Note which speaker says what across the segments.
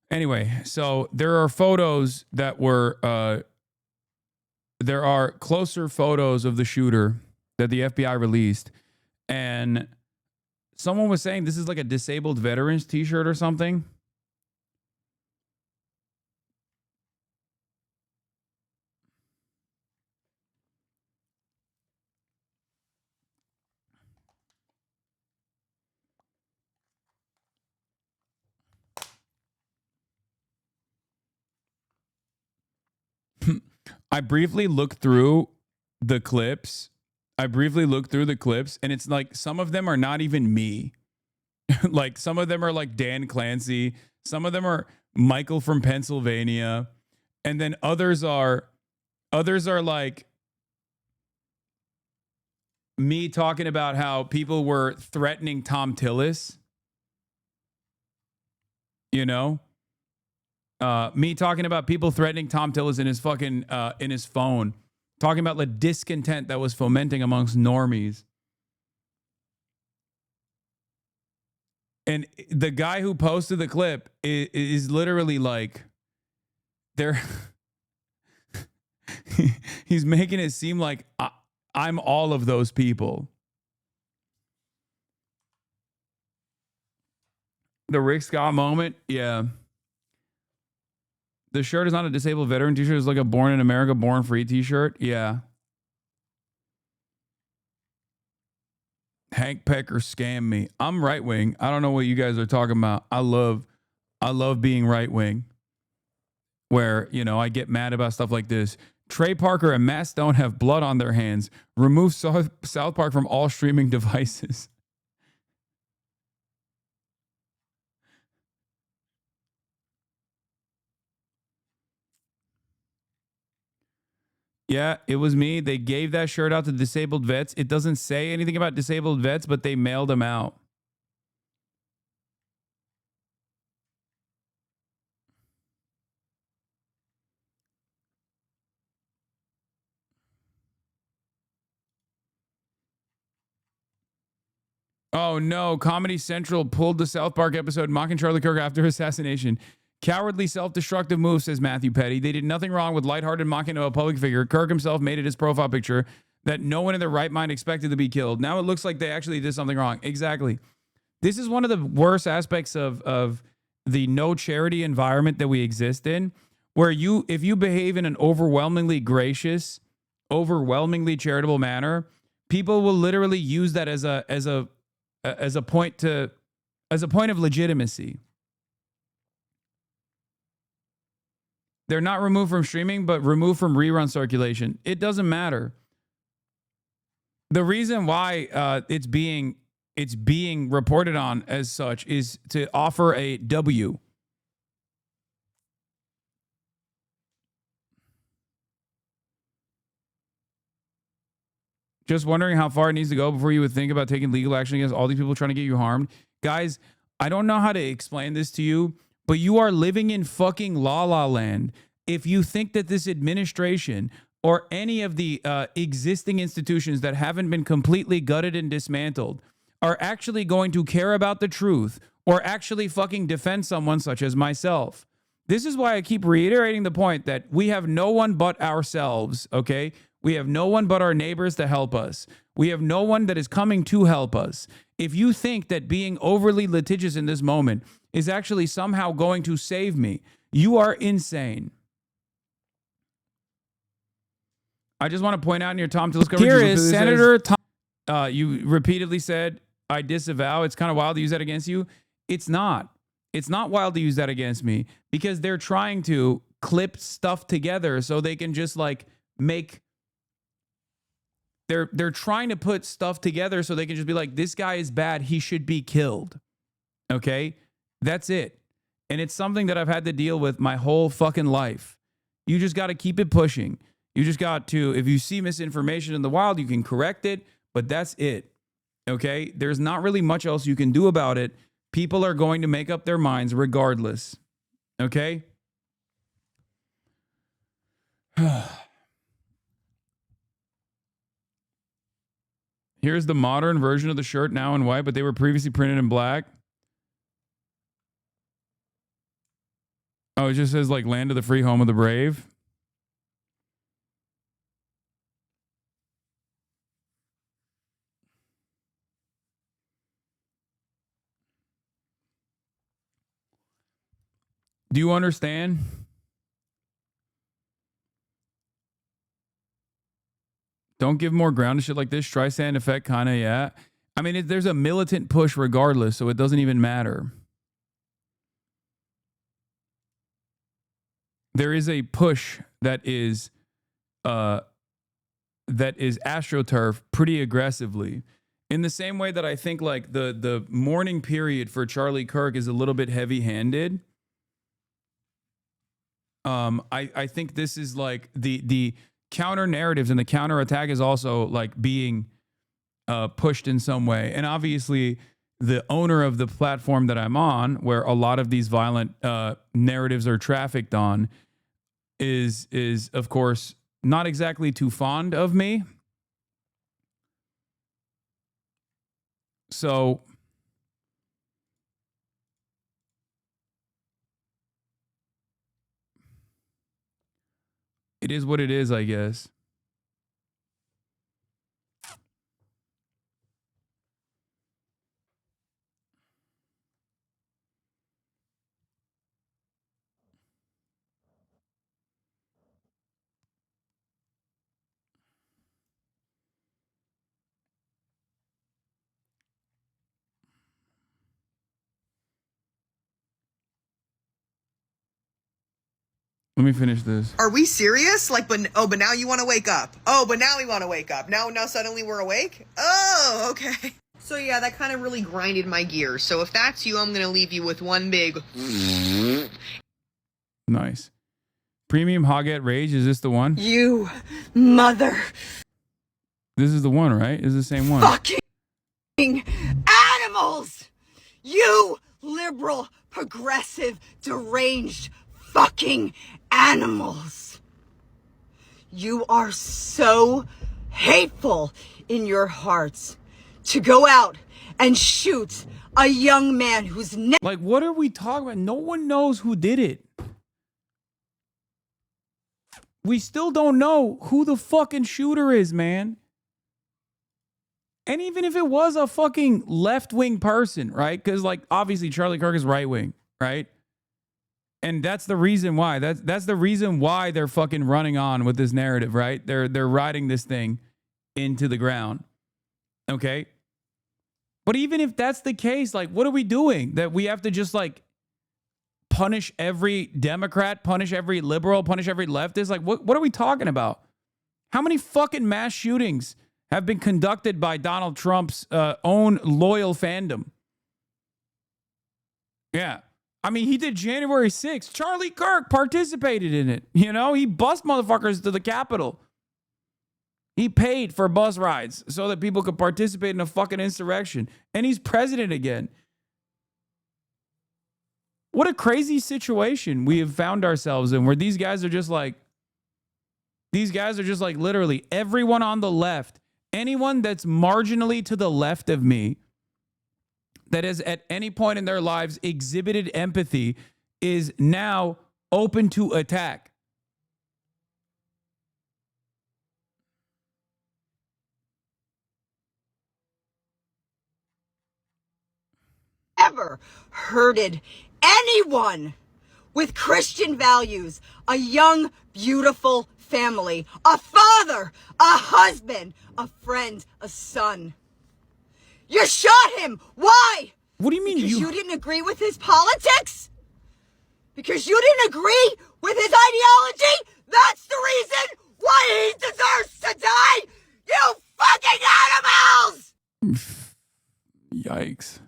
Speaker 1: Anyway, so there are photos that were, there are closer photos of the shooter that the FBI released. And someone was saying this is like a disabled veterans t-shirt or something. I briefly looked through the clips. And it's like some of them are not even me. Like some of them are like Dan Clancy, some of them are Michael from Pennsylvania, and then others are like me talking about how people were threatening Tom Tillis, you know? Me talking about people threatening Tom Tillis in his fucking in his phone, talking about the discontent that was fomenting amongst normies. And the guy who posted the clip is literally like, they're he's making it seem like I'm all of those people. The Rick Scott moment, yeah. The shirt is not a disabled veteran t-shirt. It's like a born in America, born free t-shirt. Yeah. Hank Pecker scammed me. I'm right wing. I don't know what you guys are talking about. I love being right wing. Where, you know, I get mad about stuff like this. Trey Parker and Matt Stone have blood on their hands. Remove South Park from all streaming devices. Yeah, it was me. They gave that shirt out to disabled vets. It doesn't say anything about disabled vets, but they mailed them out. Oh no, Comedy Central pulled the South Park episode mocking Charlie Kirk after assassination. Cowardly self-destructive move, says Matthew Petty. They did nothing wrong with lighthearted mocking of a public figure. Kirk himself made it his profile picture that no one in their right mind expected to be killed. Now it looks like they actually did something wrong. Exactly. This is one of the worst aspects of the no charity environment that we exist in, where if you behave in an overwhelmingly gracious, overwhelmingly charitable manner, people will literally use that as a point of legitimacy. They're not removed from streaming, but removed from rerun circulation. It doesn't matter. The reason why it's being reported on as such is to offer a W. Just wondering how far it needs to go before you would think about taking legal action against all these people trying to get you harmed. Guys, I don't know how to explain this to you, but you are living in fucking la la land if you think that this administration or any of the existing institutions that haven't been completely gutted and dismantled are actually going to care about the truth or actually fucking defend someone such as myself. This is why I keep reiterating the point that we have no one but ourselves, okay? We have no one but our neighbors to help us. We have no one that is coming to help us. If you think that being overly litigious in this moment is actually somehow going to save me, you are insane. I just want to point out in your Tom Tillis coverage. Here is Senator Tom. You repeatedly said, I disavow. It's kind of wild to use that against you. It's not. It's not wild to use that against me because they're trying to clip stuff together so they can just like make... They're trying to put stuff together so they can just be like, this guy is bad. He should be killed. Okay? That's it. And it's something that I've had to deal with my whole fucking life. You just got to keep it pushing. You just got to, if you see misinformation in the wild, you can correct it, but that's it. Okay? There's not really much else you can do about it. People are going to make up their minds regardless. Okay? Here's the modern version of the shirt now in white, but they were previously printed in black. Oh, it just says like land of the free, home of the brave. Do you understand? Don't give more ground to shit like this. Streisand effect, kind of, yeah. I mean, there's a militant push regardless, so it doesn't even matter. There is a push that is AstroTurf pretty aggressively. In the same way that I think like the mourning period for Charlie Kirk is a little bit heavy-handed. I think this is like the counter narratives and the counter attack is also like being pushed in some way. And obviously the owner of the platform that I'm on, where a lot of these violent narratives are trafficked on, is of course not exactly too fond of me. So it is what it is, I guess. Let me finish this.
Speaker 2: Are we serious? Like, but now you want to wake up. Oh, but now we want to wake up. Now suddenly we're awake? Oh, okay. So yeah, that kind of really grinded my gears. So if that's you, I'm going to leave you with one big...
Speaker 1: Nice. Premium Hoggett Rage, is this the one?
Speaker 2: You mother...
Speaker 1: This is the one, right? This is the same one.
Speaker 2: Fucking animals! You liberal, progressive, deranged fucking animals. You are so hateful in your hearts to go out and shoot a young man who's
Speaker 1: like, what are we talking about? No one knows who did it. We still don't know who the fucking shooter is, man. And even if it was a fucking left-wing person, right? Because, like, obviously Charlie Kirk is right-wing, right? And that's the reason why. That's the reason why they're fucking running on with this narrative, right? They're riding this thing into the ground. Okay? But even if that's the case, like, what are we doing? That we have to just, like, punish every Democrat, punish every liberal, punish every leftist? Like, what are we talking about? How many fucking mass shootings have been conducted by Donald Trump's own loyal fandom? Yeah. I mean, he did January 6th. Charlie Kirk participated in it. You know, he bused motherfuckers to the Capitol. He paid for bus rides so that people could participate in a fucking insurrection. And he's president again. What a crazy situation we have found ourselves in, where these guys are just like literally everyone on the left, anyone that's marginally to the left of me, that has at any point in their lives exhibited empathy, is now open to attack.
Speaker 2: Ever hurted anyone with Christian values, a young, beautiful family, a father, a husband, a friend, a son. You shot him. Why?
Speaker 1: What do you mean?
Speaker 2: Because you didn't agree with his politics? Because you didn't agree with his ideology? That's the reason why he deserves to die? You fucking animals!
Speaker 1: Yikes.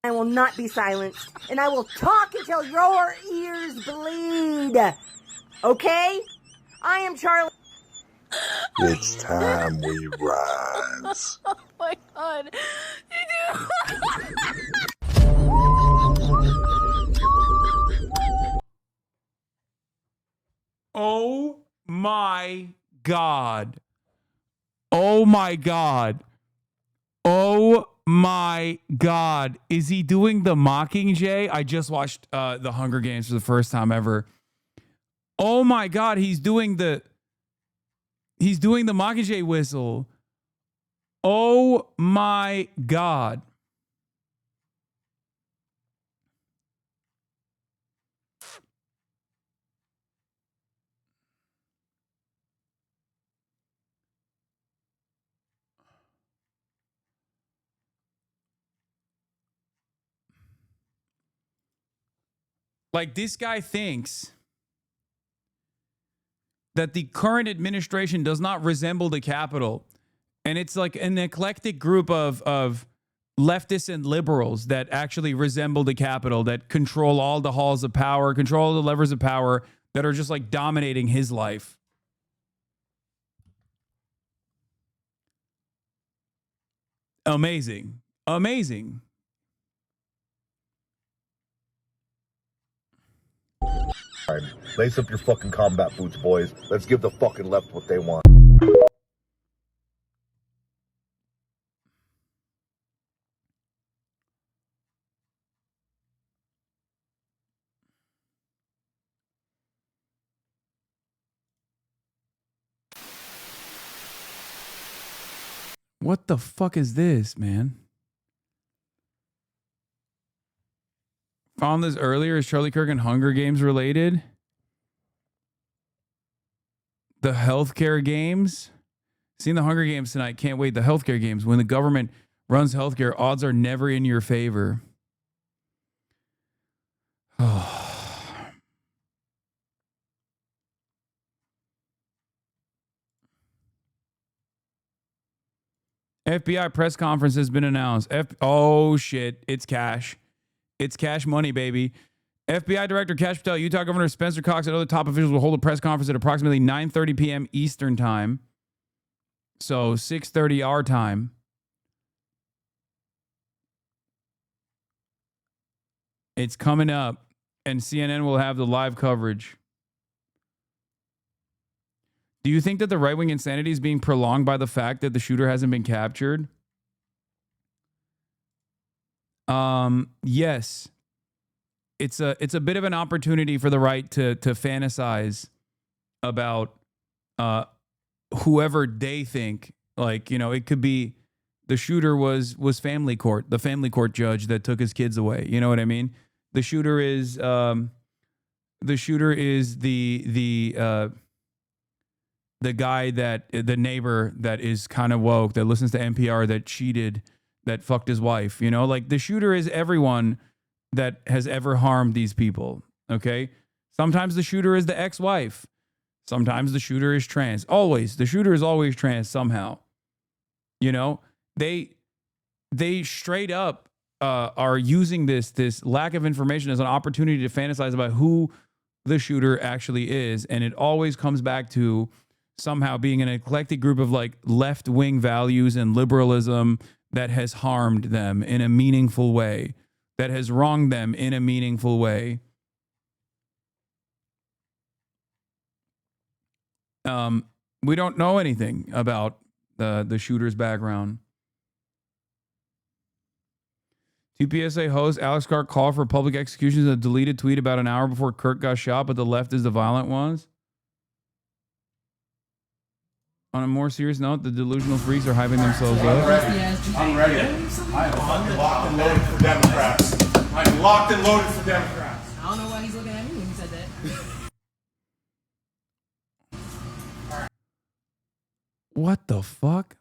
Speaker 3: I will not be silenced, and I will talk until your ears bleed. Okay? I am Charlie.
Speaker 4: It's time we rise.
Speaker 3: Oh my God.
Speaker 1: Oh my God. Oh my God. Oh my God. Is he doing the Mockingjay? I just watched the Hunger Games for the first time ever. Oh my God, he's doing the Mockingjay whistle. Oh my God. Like, this guy thinks that the current administration does not resemble the Capitol. And it's like an eclectic group of leftists and liberals that actually resemble the Capitol, that control all the halls of power, control all the levers of power, that are just like dominating his life. Amazing. Amazing.
Speaker 4: Lace up your fucking combat boots, boys. Let's give the fucking left what they want.
Speaker 1: What the fuck is this, man? Found this earlier. Is Charlie Kirk and Hunger Games related? The healthcare games? Seen the Hunger Games tonight. Can't wait. The healthcare games. When the government runs healthcare, odds are never in your favor. Oh. FBI press conference has been announced. Oh, shit. It's cash. It's cash money, baby. FBI Director Kash Patel, Utah Governor Spencer Cox, and other top officials will hold a press conference at approximately 9:30 p.m. Eastern Time. So 6:30 our time. It's coming up, and CNN will have the live coverage. Do you think that the right-wing insanity is being prolonged by the fact that the shooter hasn't been captured? Yes. It's a bit of an opportunity for the right to fantasize about whoever they think. Like, you know, it could be the shooter was family court, the family court judge that took his kids away. You know what I mean? The shooter is the guy that the neighbor that is kind of woke, that listens to NPR, that cheated, that fucked his wife. You know, like the shooter is everyone that has ever harmed these people. Okay. Sometimes the shooter is the ex-wife. Sometimes the shooter is trans. Always. The shooter is always trans somehow. You know, they straight up are using this lack of information as an opportunity to fantasize about who the shooter actually is. And it always comes back to somehow being an eclectic group of like left-wing values and liberalism that has harmed them in a meaningful way, that has wronged them in a meaningful way. We don't know anything about the shooter's background. TPSA host Alex Clark called for public executions in a deleted tweet about an hour before Kirk got shot, but the left is the violent ones. On a more serious note, the delusional freaks are hyping themselves up.
Speaker 5: I'm ready. I'm locked and loaded for Democrats. I'm locked and loaded for Democrats.
Speaker 6: I don't know why he's looking at me when he said that.
Speaker 1: What the fuck?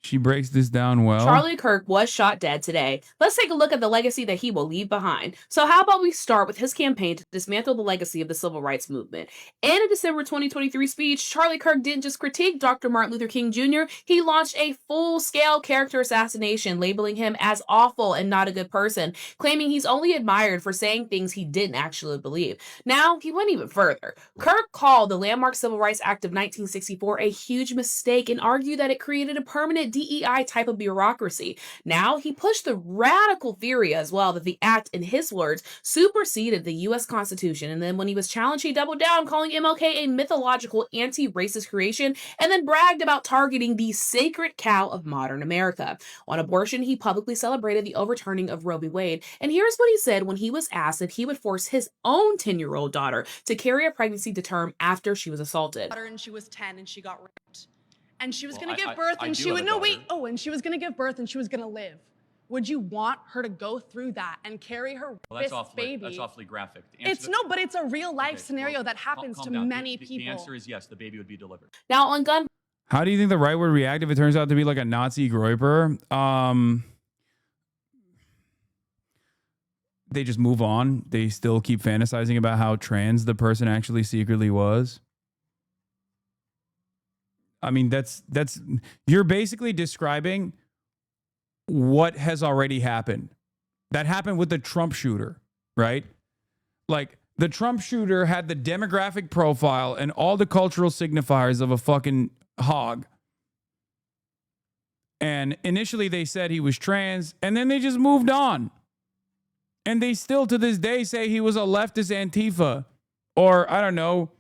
Speaker 1: She breaks this down well.
Speaker 7: Charlie Kirk was shot dead today. Let's take a look at the legacy that he will leave behind. So how about we start with his campaign to dismantle the legacy of the civil rights movement. In a December 2023 speech, Charlie Kirk didn't just critique Dr. Martin Luther King Jr., he launched a full-scale character assassination, labeling him as awful and not a good person, claiming he's only admired for saying things he didn't actually believe. Now, he went even further. Kirk called the landmark Civil Rights Act of 1964 a huge mistake and argued that it created a permanent DEI type of bureaucracy. Now, he pushed the radical theory as well that the act, in his words, superseded the U.S. Constitution. And then when he was challenged, he doubled down, calling MLK a mythological anti-racist creation, and then bragged about targeting the sacred cow of modern America. On abortion, he publicly celebrated the overturning of Roe v. Wade. And here's what he said when he was asked if he would force his own 10-year-old daughter to carry a pregnancy to term after she was assaulted.
Speaker 8: And she was 10 and she got raped. And she was going to give birth and she would, no, wait. Oh, and she was going to give birth and she was going to live. Would you want her to go through that and carry her baby?
Speaker 9: That's awfully graphic.
Speaker 8: It's no, but it's a real life scenario that happens to many people.
Speaker 9: The answer is yes, the baby would be delivered.
Speaker 7: Now on gun.
Speaker 1: How do you think the right would react if it turns out to be like a Nazi groiper? They just move on. They still keep fantasizing about how trans the person actually secretly was. I mean, that's you're basically describing what has already happened. That happened with the Trump shooter, right? Like the Trump shooter had the demographic profile and all the cultural signifiers of a fucking hog. And initially they said he was trans, and then they just moved on. And they still to this day say he was a leftist Antifa, or I don't know,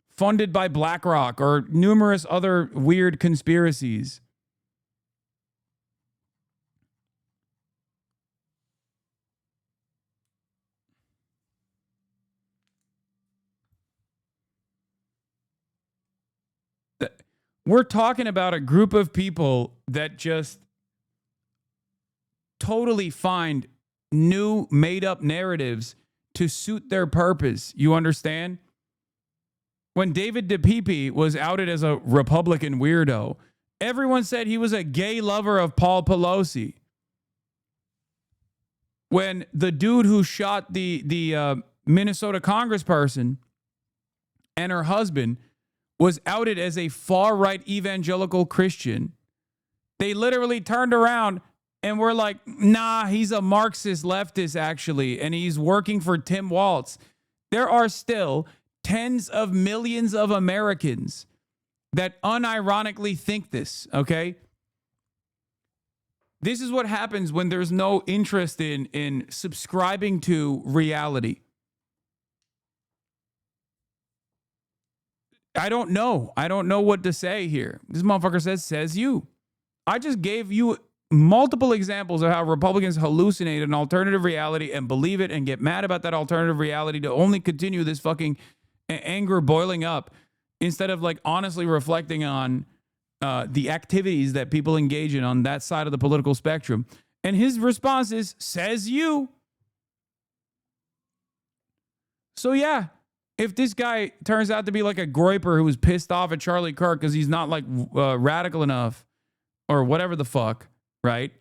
Speaker 1: funded by BlackRock or numerous other weird conspiracies. We're talking about a group of people that just totally find new made-up narratives to suit their purpose. You understand? When David DePipe was outed as a Republican weirdo, everyone said he was a gay lover of Paul Pelosi. When the dude who shot the Minnesota congressperson and her husband was outed as a far-right evangelical Christian, they literally turned around and were like, nah, he's a Marxist leftist, actually, and he's working for Tim Walz. There are still tens of millions of Americans that unironically think this, okay? This is what happens when there's no interest in subscribing to reality. I don't know. I don't know what to say here. This motherfucker says you. I just gave you multiple examples of how Republicans hallucinate an alternative reality and believe it and get mad about that alternative reality to only continue this fucking anger boiling up instead of like honestly reflecting on the activities that people engage in on that side of the political spectrum. And his response is, says you. So yeah, if this guy turns out to be like a groiper who was pissed off at Charlie Kirk because he's not like radical enough or whatever the fuck, right?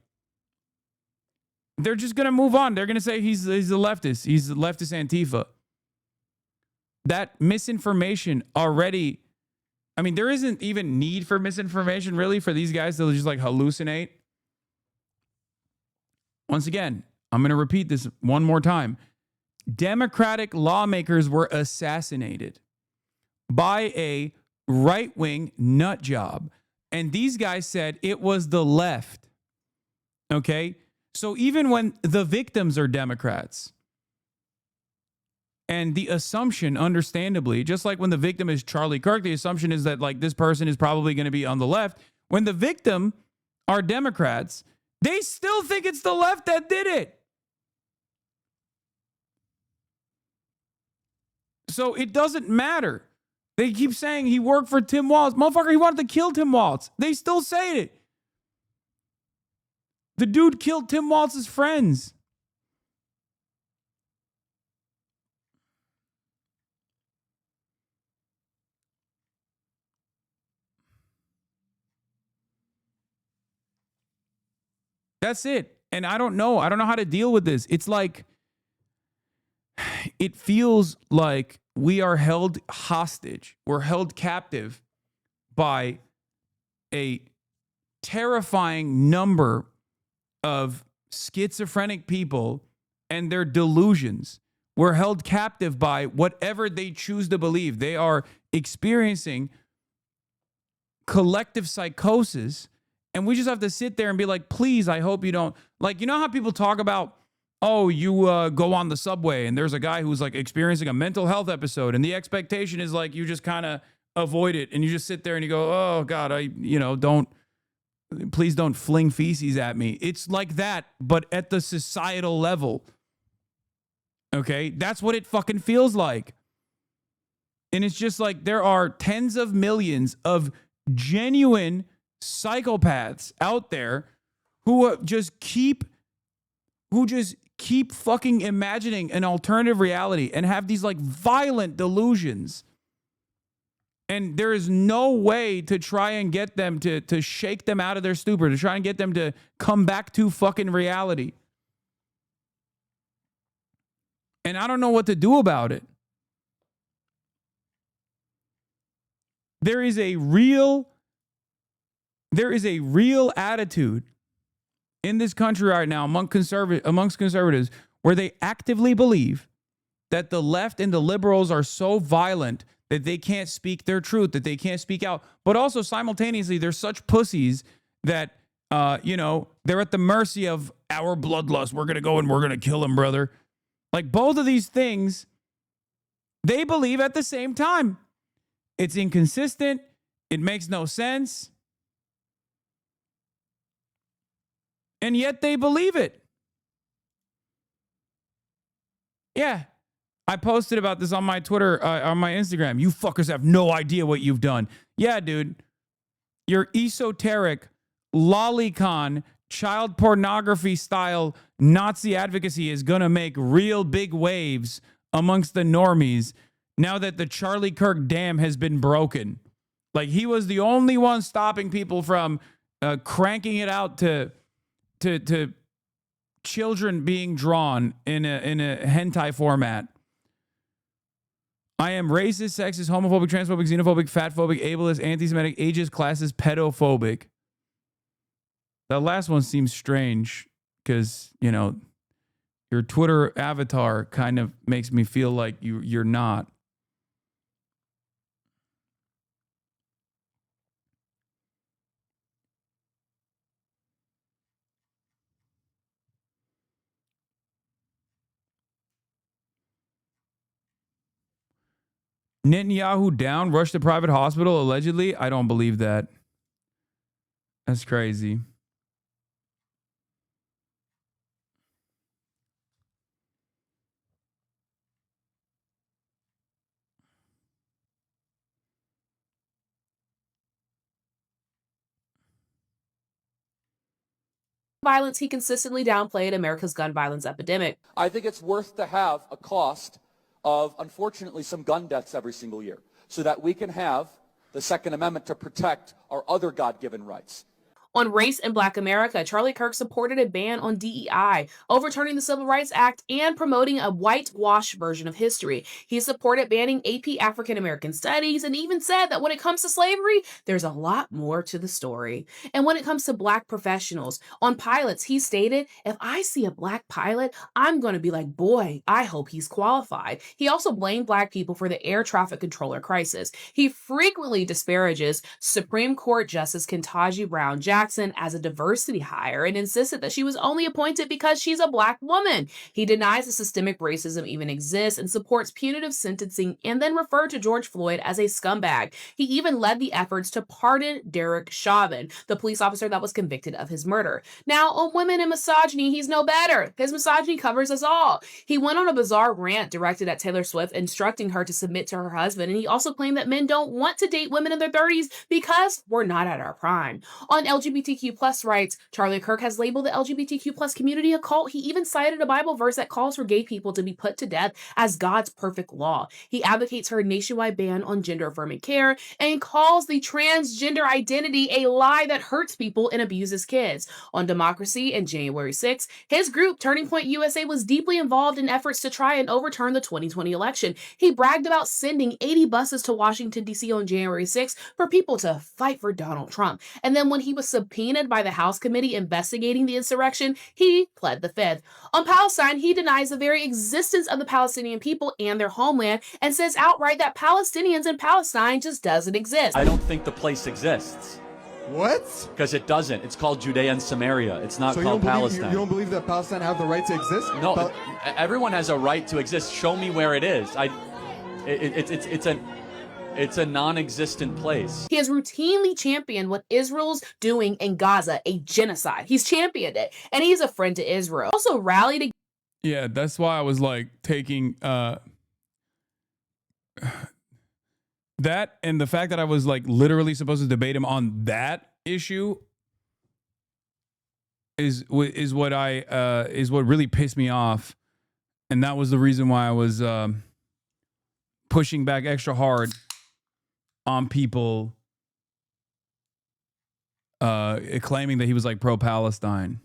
Speaker 1: They're just going to move on. They're going to say he's a leftist. He's a leftist Antifa. That misinformation already, I mean, there isn't even need for misinformation really for these guys to just like hallucinate. Once again, I'm going to repeat this one more time. Democratic lawmakers were assassinated by a right-wing nut job. And these guys said it was the left. Okay? So even when the victims are Democrats, and the assumption, understandably, just like when the victim is Charlie Kirk, the assumption is that like this person is probably going to be on the left. When the victim are Democrats, they still think it's the left that did it. So it doesn't matter. They keep saying he worked for Tim Walz. Motherfucker, he wanted to kill Tim Walz. They still say it. The dude killed Tim Walz's friends. That's it. And I don't know. I don't know how to deal with this. It's like, it feels like we are held hostage. We're held captive by a terrifying number of schizophrenic people and their delusions. We're held captive by whatever they choose to believe. They are experiencing collective psychosis And we just have to sit there and be like, please, I hope you don't. Like, you know how people talk about, oh, you go on the subway and there's a guy who's like experiencing a mental health episode. And the expectation is like, you just kind of avoid it. And you just sit there and you go, oh God, please don't fling feces at me. It's like that, but at the societal level. Okay. That's what it fucking feels like. And it's just like, there are tens of millions of genuine psychopaths out there who just keep fucking imagining an alternative reality and have these like violent delusions. And there is no way to try and get them to shake them out of their stupor, to try and get them to come back to fucking reality. And I don't know what to do about it. There is a real attitude in this country right now amongst conservatives where they actively believe that the left and the liberals are so violent that they can't speak their truth, that they can't speak out. But also simultaneously, they're such pussies that, they're at the mercy of our bloodlust. We're going to go and we're going to kill him, brother. Like both of these things, they believe at the same time. It's inconsistent. It makes no sense. And yet they believe it. Yeah. I posted about this on my Twitter, on my Instagram. You fuckers have no idea what you've done. Yeah, dude. Your esoteric, lolicon, child pornography style Nazi advocacy is going to make real big waves amongst the normies now that the Charlie Kirk dam has been broken. Like, he was the only one stopping people from cranking it out to children being drawn in a hentai format. I am racist, sexist, homophobic, transphobic, xenophobic, fatphobic, ableist, anti-Semitic, ageist, classist, pedophobic. That last one seems strange because, your Twitter avatar kind of makes me feel like you're not. Netanyahu down, rushed to private hospital, allegedly. I don't believe that. That's crazy.
Speaker 7: Violence, he consistently downplayed America's gun violence epidemic.
Speaker 10: I think it's worth to have a cost of, unfortunately, some gun deaths every single year so that we can have the Second Amendment to protect our other God-given rights.
Speaker 7: On race in Black America, Charlie Kirk supported a ban on DEI, overturning the Civil Rights Act and promoting a whitewash version of history. He supported banning AP African American Studies and even said that when it comes to slavery, there's a lot more to the story. And when it comes to Black professionals, on pilots, he stated, if I see a Black pilot, I'm going to be like, boy, I hope he's qualified. He also blamed Black people for the air traffic controller crisis. He frequently disparages Supreme Court Justice Ketanji Brown Jackson as a diversity hire and insisted that she was only appointed because she's a Black woman. He denies that systemic racism even exists and supports punitive sentencing and then referred to George Floyd as a scumbag. He even led the efforts to pardon Derek Chauvin, the police officer that was convicted of his murder. Now, on women and misogyny, he's no better. His misogyny covers us all. He went on a bizarre rant directed at Taylor Swift, instructing her to submit to her husband, and he also claimed that men don't want to date women in their 30s because we're not at our prime. On LGBTQ plus rights, Charlie Kirk has labeled the LGBTQ plus community a cult. He even cited a Bible verse that calls for gay people to be put to death as God's perfect law. He advocates for a nationwide ban on gender-affirming care and calls the transgender identity a lie that hurts people and abuses kids. On democracy and January 6th, his group, Turning Point USA, was deeply involved in efforts to try and overturn the 2020 election. He bragged about sending 80 buses to Washington, D.C. on January 6th for people to fight for Donald Trump. And then when he was subpoenaed by the House committee investigating the insurrection, he pled the fifth. On Palestine, he denies the very existence of the Palestinian people and their homeland and says outright that Palestinians in Palestine just doesn't exist.
Speaker 9: I don't think the place exists.
Speaker 5: What?
Speaker 9: Because it doesn't. It's called Judea and Samaria. It's not
Speaker 5: So
Speaker 9: called Palestine.
Speaker 5: You don't believe that Palestine have the right to exist?
Speaker 9: No, everyone has a right to exist. Show me where it is. It's a non-existent place.
Speaker 7: He has routinely championed what Israel's doing in Gaza, a genocide. He's championed it, and he's a friend to Israel. Also rallied.
Speaker 1: Yeah, that's why I was like taking that, and the fact that I was like literally supposed to debate him on that issue is what really pissed me off, and that was the reason why I was pushing back extra hard on people claiming that he was like pro-Palestine.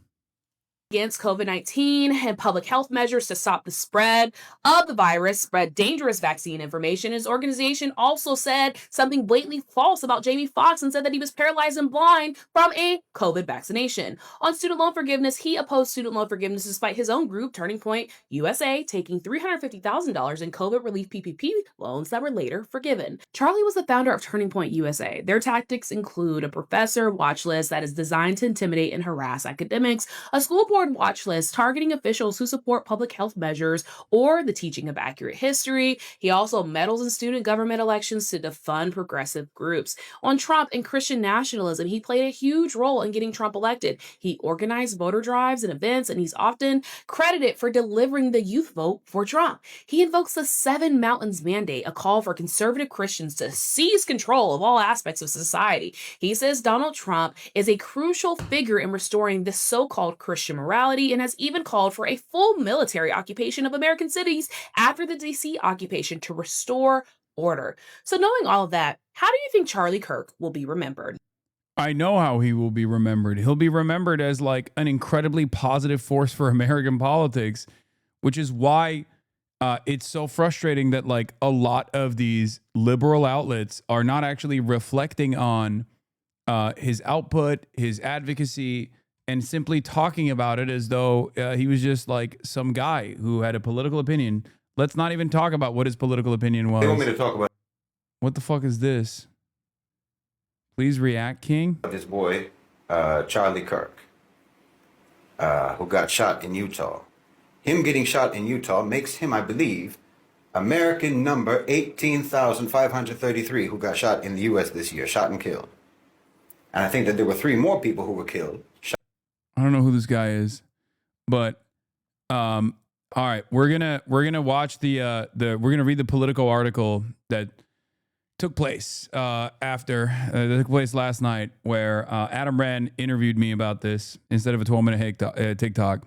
Speaker 7: Against COVID-19 and public health measures to stop the spread of the virus, spread dangerous vaccine information. His organization also said something blatantly false about Jamie Foxx and said that he was paralyzed and blind from a COVID vaccination. On student loan forgiveness, he opposed student loan forgiveness despite his own group, Turning Point USA, taking $350,000 in COVID relief PPP loans that were later forgiven. Charlie was the founder of Turning Point USA. Their tactics include a professor watch list that is designed to intimidate and harass academics, a school board watch list targeting officials who support public health measures or the teaching of accurate history. He also meddles in student government elections to defund progressive groups. On Trump and Christian nationalism, he played a huge role in getting Trump elected. He organized voter drives and events, and he's often credited for delivering the youth vote for Trump. He invokes the Seven Mountains Mandate, a call for conservative Christians to seize control of all aspects of society. He says Donald Trump is a crucial figure in restoring this so-called Christian morality, and has even called for a full military occupation of American cities after the DC occupation to restore order. So knowing all of that, how do you think Charlie Kirk will be remembered?
Speaker 1: I know how he will be remembered. He'll be remembered as like an incredibly positive force for American politics, which is why it's so frustrating that like a lot of these liberal outlets are not actually reflecting on his output, his advocacy, and simply talking about it as though he was just like some guy who had a political opinion. Let's not even talk about what his political opinion was.
Speaker 11: They want me to talk about
Speaker 1: what the fuck is this? Please react, King.
Speaker 11: this boy, Charlie Kirk, who got shot in Utah. Him getting shot in Utah makes him, I believe, American number 18,533 who got shot in the U.S. this year, shot and killed. And I think that there were 3 more people who were killed.
Speaker 1: I don't know who this guy is, but all right, we're gonna watch we're gonna read the Politico article that took place that took place last night, where Adam Wren interviewed me about this instead of a 12-minute TikTok,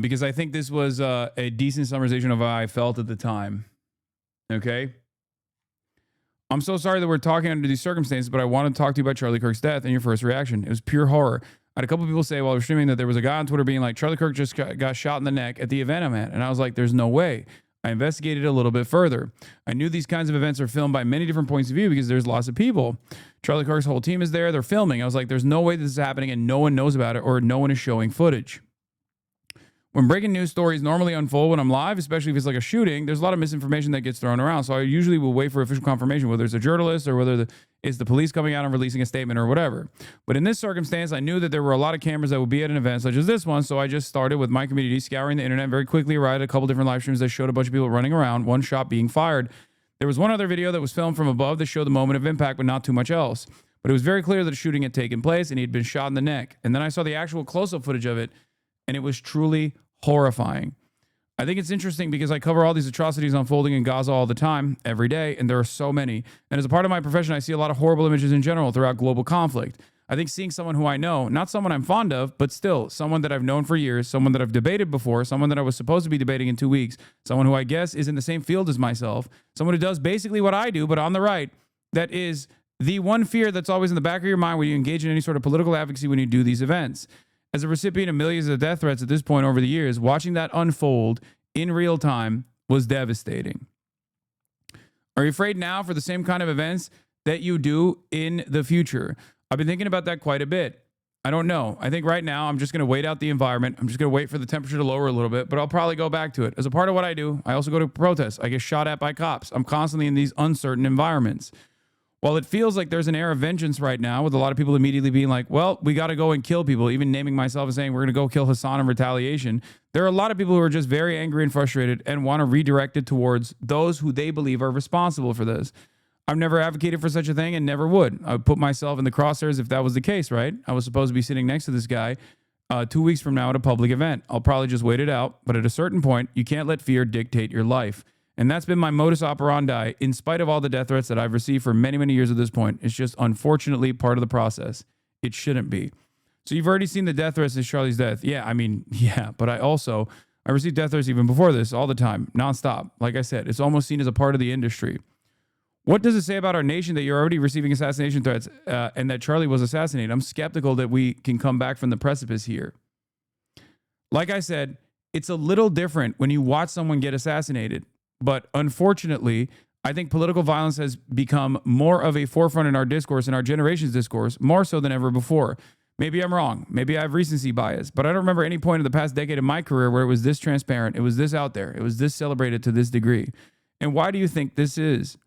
Speaker 1: because I think this was a decent summarization of how I felt at the time. Okay. I'm so sorry that we're talking under these circumstances, but I want to talk to you about Charlie Kirk's death and your first reaction. It was pure horror. I had a couple people say while we were streaming that there was a guy on Twitter being like, Charlie Kirk just got shot in the neck at the event I'm at. And I was like, there's no way. I investigated a little bit further. I knew these kinds of events are filmed by many different points of view because there's lots of people. Charlie Kirk's whole team is there. They're filming. I was like, there's no way this is happening and no one knows about it or no one is showing footage. When breaking news stories normally unfold when I'm live, especially if it's like a shooting, there's a lot of misinformation that gets thrown around. So I usually will wait for official confirmation, whether it's a journalist or whether it's the police coming out and releasing a statement or whatever. But in this circumstance, I knew that there were a lot of cameras that would be at an event such as this one. So I just started with my community scouring the internet, very quickly arrived at a couple different live streams that showed a bunch of people running around, one shot being fired. There was one other video that was filmed from above that showed the moment of impact, but not too much else. But it was very clear that a shooting had taken place and he had been shot in the neck. And then I saw the actual close-up footage of it, and it was truly horrifying. I think it's interesting because I cover all these atrocities unfolding in Gaza all the time, every day, and there are so many. And as a part of my profession, I see a lot of horrible images in general throughout global conflict. I think seeing someone who I know, not someone I'm fond of, but still someone that I've known for years, someone that I've debated before, someone that I was supposed to be debating in 2 weeks, someone who I guess is in the same field as myself, someone who does basically what I do, but on the right, that is the one fear that's always in the back of your mind when you engage in any sort of political advocacy when you do these events. As a recipient of millions of death threats at this point over the years, watching that unfold in real time was devastating. Are you afraid now for the same kind of events that you do in the future? I've been thinking about that quite a bit. I don't know. I think right now I'm just going to wait out the environment. I'm just going to wait for the temperature to lower a little bit, but I'll probably go back to it. As a part of what I do, I also go to protests. I get shot at by cops. I'm constantly in these uncertain environments. While it feels like there's an air of vengeance right now with a lot of people immediately being like, well, we got to go and kill people, even naming myself and saying we're going to go kill Hasan in retaliation. There are a lot of people who are just very angry and frustrated and want to redirect it towards those who they believe are responsible for this. I've never advocated for such a thing and never would. I would put myself in the crosshairs if that was the case, right? I was supposed to be sitting next to this guy 2 weeks from now at a public event. I'll probably just wait it out. But at a certain point, you can't let fear dictate your life. And that's been my modus operandi in spite of all the death threats that I've received for many, many years at this point. It's just unfortunately part of the process. It shouldn't be. So you've already seen the death threats since Charlie's death. Yeah, I mean, yeah, but I received death threats even before this all the time, nonstop. Like I said, it's almost seen as a part of the industry. What does it say about our nation that you're already receiving assassination threats and that Charlie was assassinated? I'm skeptical that we can come back from the precipice here. Like I said, it's a little different when you watch someone get assassinated. But unfortunately, I think political violence has become more of a forefront in our discourse, in our generation's discourse, more so than ever before. Maybe I'm wrong. Maybe I have recency bias, but I don't remember any point in the past decade of my career where it was this transparent, it was this out there, it was this celebrated to this degree. And why do you think this is?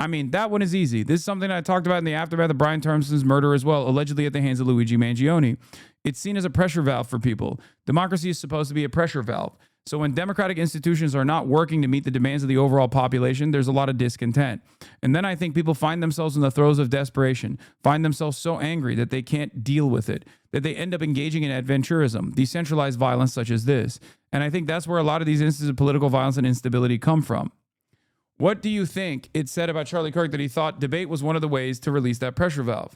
Speaker 1: I mean, that one is easy. This is something I talked about in the aftermath of Brian Thompson's murder as well, allegedly at the hands of Luigi Mangione. It's seen as a pressure valve for people. Democracy is supposed to be a pressure valve. So when democratic institutions are not working to meet the demands of the overall population, there's a lot of discontent. And then I think people find themselves in the throes of desperation, find themselves so angry that they can't deal with it, that they end up engaging in adventurism, decentralized violence such as this. And I think that's where a lot of these instances of political violence and instability come from. What do you think it said about Charlie Kirk that he thought debate was one of the ways to release that pressure valve?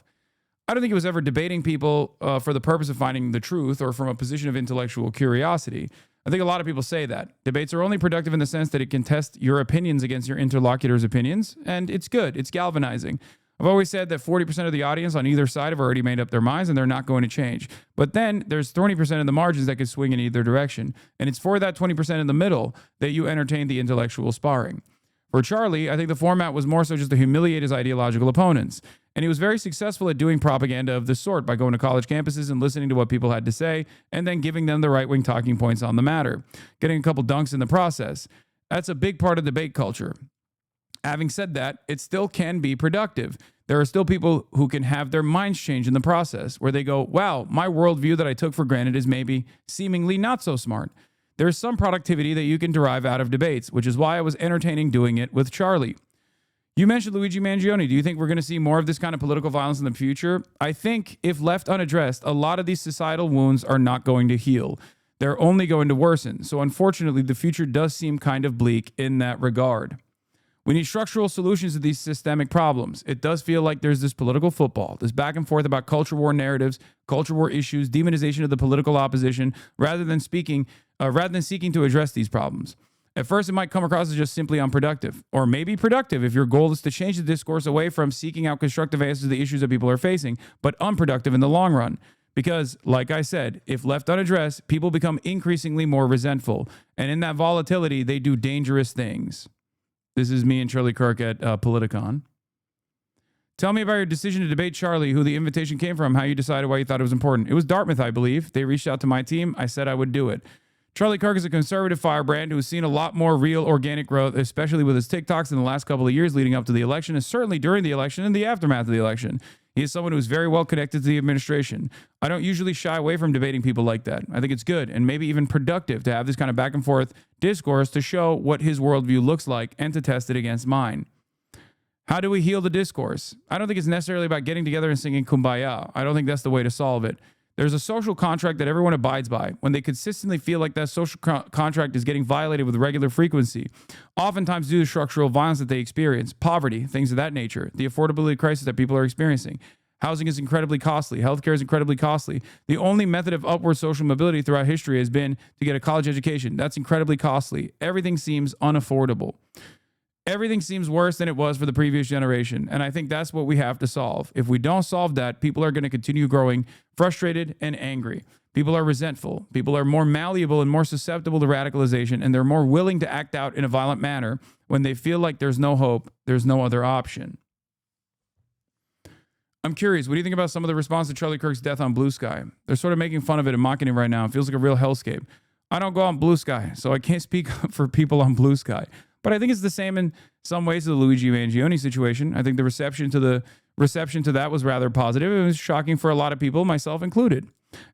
Speaker 1: I don't think he was ever debating people for the purpose of finding the truth or from a position of intellectual curiosity. I think a lot of people say that. Debates are only productive in the sense that it can test your opinions against your interlocutor's opinions, and it's good. It's galvanizing. I've always said that 40% of the audience on either side have already made up their minds, and they're not going to change. But then there's 20% in the margins that could swing in either direction, and it's for that 20% in the middle that you entertain the intellectual sparring. For Charlie, I think the format was more so just to humiliate his ideological opponents. And he was very successful at doing propaganda of this sort by going to college campuses and listening to what people had to say and then giving them the right-wing talking points on the matter, getting a couple dunks in the process. That's a big part of debate culture. Having said that, it still can be productive. There are still people who can have their minds change in the process where they go, wow, my worldview that I took for granted is maybe seemingly not so smart. There's some productivity that you can derive out of debates, which is why I was entertaining doing it with Charlie. You mentioned Luigi Mangione. Do you think we're going to see more of this kind of political violence in the future? I think if left unaddressed, a lot of these societal wounds are not going to heal. They're only going to worsen. So unfortunately, the future does seem kind of bleak in that regard. We need structural solutions to these systemic problems. It does feel like there's this political football, this back and forth about culture war narratives, culture war issues, demonization of the political opposition, rather than seeking to address these problems. At first, it might come across as just simply unproductive, or maybe productive if your goal is to change the discourse away from seeking out constructive answers to the issues that people are facing, but unproductive in the long run. Because, like I said, if left unaddressed, people become increasingly more resentful. And in that volatility, they do dangerous things. This is me and Charlie Kirk at Politicon. Tell me about your decision to debate Charlie, who the invitation came from, how you decided why you thought it was important. It was Dartmouth, I believe. They reached out to my team. I said I would do it. Charlie Kirk is a conservative firebrand who has seen a lot more real organic growth, especially with his TikToks in the last couple of years leading up to the election, and certainly during the election and the aftermath of the election. He is someone who is very well connected to the administration. I don't usually shy away from debating people like that. I think it's good and maybe even productive to have this kind of back and forth discourse to show what his worldview looks like and to test it against mine. How do we heal the discourse? I don't think it's necessarily about getting together and singing Kumbaya. I don't think that's the way to solve it. There's a social contract that everyone abides by. When they consistently feel like that social contract is getting violated with regular frequency, oftentimes due to structural violence that they experience, poverty, things of that nature, the affordability crisis that people are experiencing. Housing is incredibly costly. Healthcare is incredibly costly. The only method of upward social mobility throughout history has been to get a college education. That's incredibly costly. Everything seems unaffordable. Everything seems worse than it was for the previous generation, and I think that's what we have to solve. If we don't solve that, people are going to continue growing frustrated and angry. People are resentful. People are more malleable and more susceptible to radicalization, and they're more willing to act out in a violent manner when they feel like there's no hope, there's no other option. I'm curious, what do you think about some of the response to Charlie Kirk's death on Blue Sky? They're sort of making fun of it and mocking it right now. It feels like a real hellscape. I don't go on Blue Sky, so I can't speak for people on Blue Sky. But I think it's the same in some ways to the Luigi Mangione situation. I think the reception to that was rather positive. It was shocking for a lot of people, myself included.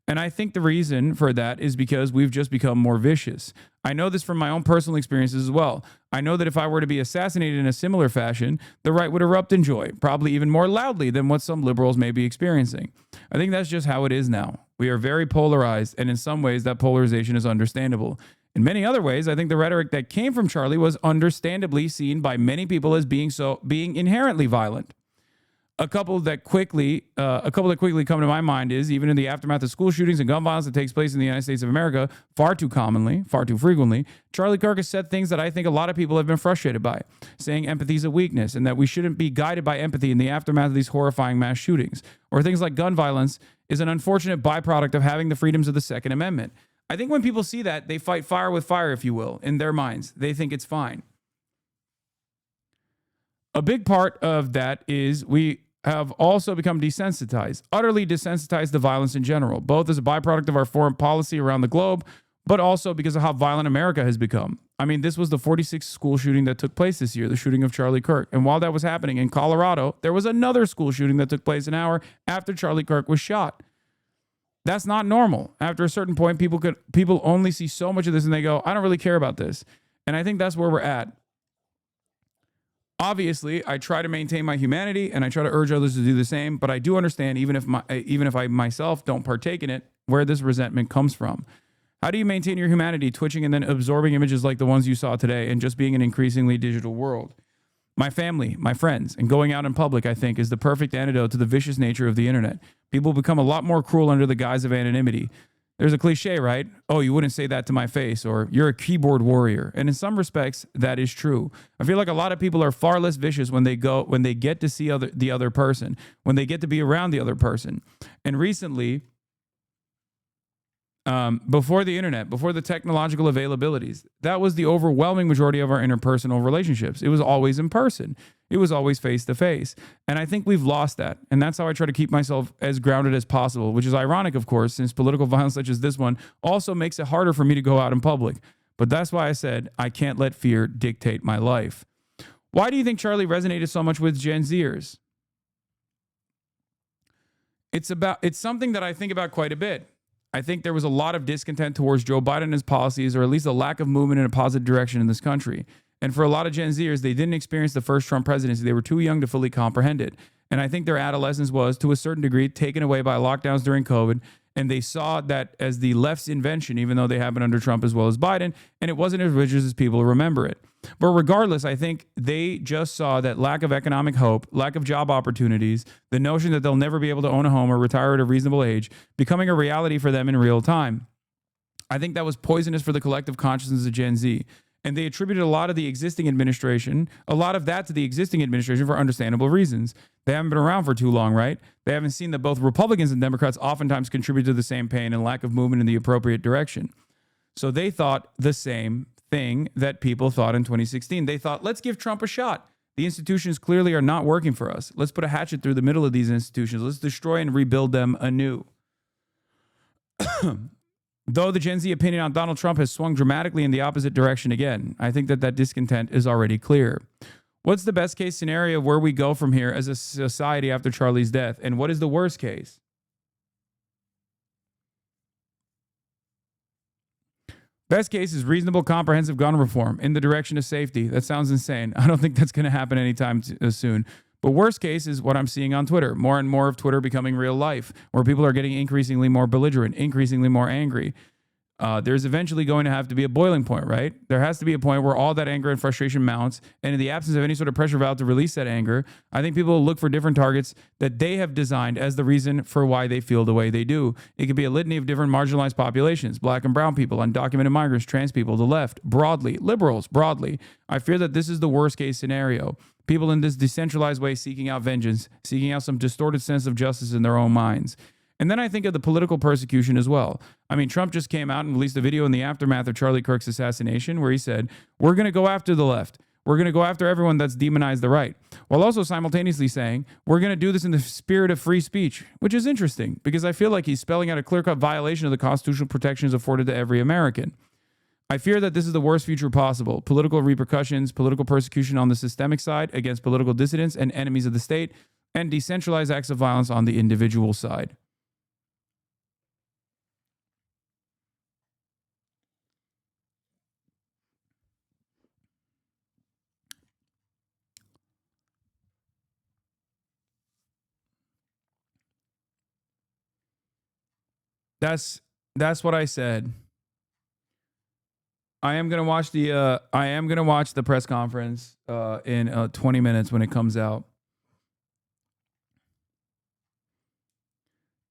Speaker 1: And I think the reason for that is because we've just become more vicious. I know this from my own personal experiences as well. I know that if I were to be assassinated in a similar fashion, the right would erupt in joy, probably even more loudly than what some liberals may be experiencing. I think that's just how it is now. We are very polarized, and in some ways that polarization is understandable. In many other ways, I think the rhetoric that came from Charlie was understandably seen by many people as being inherently violent. A couple that quickly come to my mind is, even in the aftermath of school shootings and gun violence that takes place in the United States of America far too frequently, Charlie Kirk has said things that I think a lot of people have been frustrated by, saying empathy is a weakness and that we shouldn't be guided by empathy in the aftermath of these horrifying mass shootings, or things like gun violence is an unfortunate byproduct of having the freedoms of the Second Amendment. I think when people see that, they fight fire with fire, if you will, in their minds. They think it's fine. A big part of that is we have also become desensitized, utterly desensitized to violence in general, both as a byproduct of our foreign policy around the globe, but also because of how violent America has become. I mean, this was the 46th school shooting that took place this year, the shooting of Charlie Kirk. And while that was happening in Colorado, there was another school shooting that took place an hour after Charlie Kirk was shot. That's not normal. After a certain point, people only see so much of this and they go, I don't really care about this. And I think that's where we're at. Obviously, I try to maintain my humanity and I try to urge others to do the same, but I do understand, even if I myself don't partake in it, where this resentment comes from. How do you maintain your humanity, twitching and then absorbing images like the ones you saw today and just being an increasingly digital world? My family, my friends, and going out in public, I think, is the perfect antidote to the vicious nature of the internet. People become a lot more cruel under the guise of anonymity. There's a cliche, right? Oh, you wouldn't say that to my face, or you're a keyboard warrior. And in some respects, that is true. I feel like a lot of people are far less vicious when they get to see the other person, when they get to be around the other person. And recently, before the internet, before the technological availabilities, that was the overwhelming majority of our interpersonal relationships. It was always in person. It was always face to face. And I think we've lost that. And that's how I try to keep myself as grounded as possible, which is ironic, of course, since political violence such as this one also makes it harder for me to go out in public. But that's why I said I can't let fear dictate my life. Why do you think Charlie resonated so much with Gen Zers? It's something that I think about quite a bit. I think there was a lot of discontent towards Joe Biden and his policies, or at least a lack of movement in a positive direction in this country. And for a lot of Gen Zers, they didn't experience the first Trump presidency. They were too young to fully comprehend it. And I think their adolescence was, to a certain degree, taken away by lockdowns during COVID. And they saw that as the left's invention, even though they happened under Trump as well as Biden. And it wasn't as rigid as people remember it. But regardless, I think they just saw that lack of economic hope, lack of job opportunities, the notion that they'll never be able to own a home or retire at a reasonable age, becoming a reality for them in real time. I think that was poisonous for the collective consciousness of Gen Z. And they attributed a lot of that to the existing administration for understandable reasons. They haven't been around for too long, right? They haven't seen that both Republicans and Democrats oftentimes contribute to the same pain and lack of movement in the appropriate direction. So they thought the same thing that people thought in 2016. They thought, let's give Trump a shot. The institutions clearly are not working for us. Let's put a hatchet through the middle of these institutions. Let's destroy and rebuild them anew. Though the Gen Z opinion on Donald Trump has swung dramatically in the opposite direction again, I think that discontent is already clear. What's the best case scenario of where we go from here as a society after Charlie's death? And what is the worst case? Best case is reasonable, comprehensive gun reform in the direction of safety. That sounds insane. I don't think that's going to happen anytime soon. But worst case is what I'm seeing on Twitter. More and more of Twitter becoming real life, where people are getting increasingly more belligerent, increasingly more angry. There's eventually going to have to be a boiling point, right? There has to be a point where all that anger and frustration mounts. And in the absence of any sort of pressure valve to release that anger, I think people will look for different targets that they have designed as the reason for why they feel the way they do. It could be a litany of different marginalized populations, black and brown people, undocumented migrants, trans people, the left, broadly, liberals, broadly. I fear that this is the worst case scenario. People in this decentralized way seeking out vengeance, seeking out some distorted sense of justice in their own minds. And then I think of the political persecution as well. I mean, Trump just came out and released a video in the aftermath of Charlie Kirk's assassination where he said, we're going to go after the left. We're going to go after everyone that's demonized the right, while also simultaneously saying, we're going to do this in the spirit of free speech, which is interesting because I feel like he's spelling out a clear-cut violation of the constitutional protections afforded to every American. I fear that this is the worst future possible. Political repercussions, political persecution on the systemic side against political dissidents and enemies of the state, and decentralized acts of violence on the individual side. That's what I said. I am gonna watch the press conference in 20 minutes when it comes out.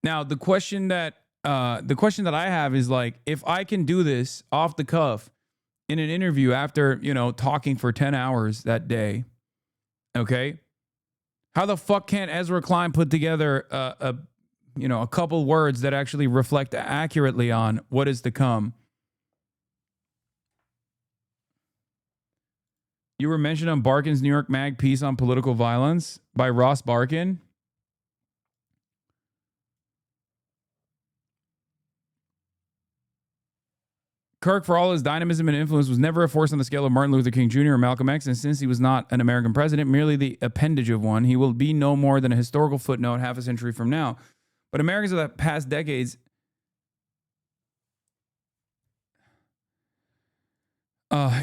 Speaker 1: Now the question that I have is like, if I can do this off the cuff in an interview after, you know, talking for 10 hours that day, okay, how the fuck can't Ezra Klein put together a couple words that actually reflect accurately on what is to come? You were mentioned on Barkin's New York Mag piece on political violence by Ross Barkin. Kirk, for all his dynamism and influence, was never a force on the scale of Martin Luther King Jr. or Malcolm X, and since he was not an American president, merely the appendage of one, he will be no more than a historical footnote half a century from now. But Americans of the past decades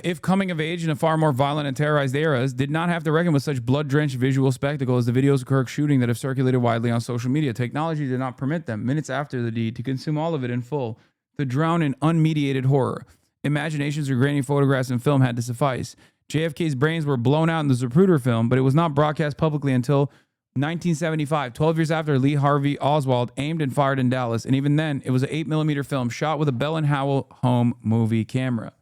Speaker 1: if coming of age in a far more violent and terrorized eras, did not have to reckon with such blood-drenched visual spectacle as the videos of Kirk shooting that have circulated widely on social media. Technology did not permit them, minutes after the deed, to consume all of it in full, to drown in unmediated horror. Imaginations or grainy photographs and film had to suffice. JFK's brains were blown out in the Zapruder film, but it was not broadcast publicly until 1975, 12 years after Lee Harvey Oswald aimed and fired in Dallas. And even then, it was an 8mm film shot with a Bell & Howell home movie camera.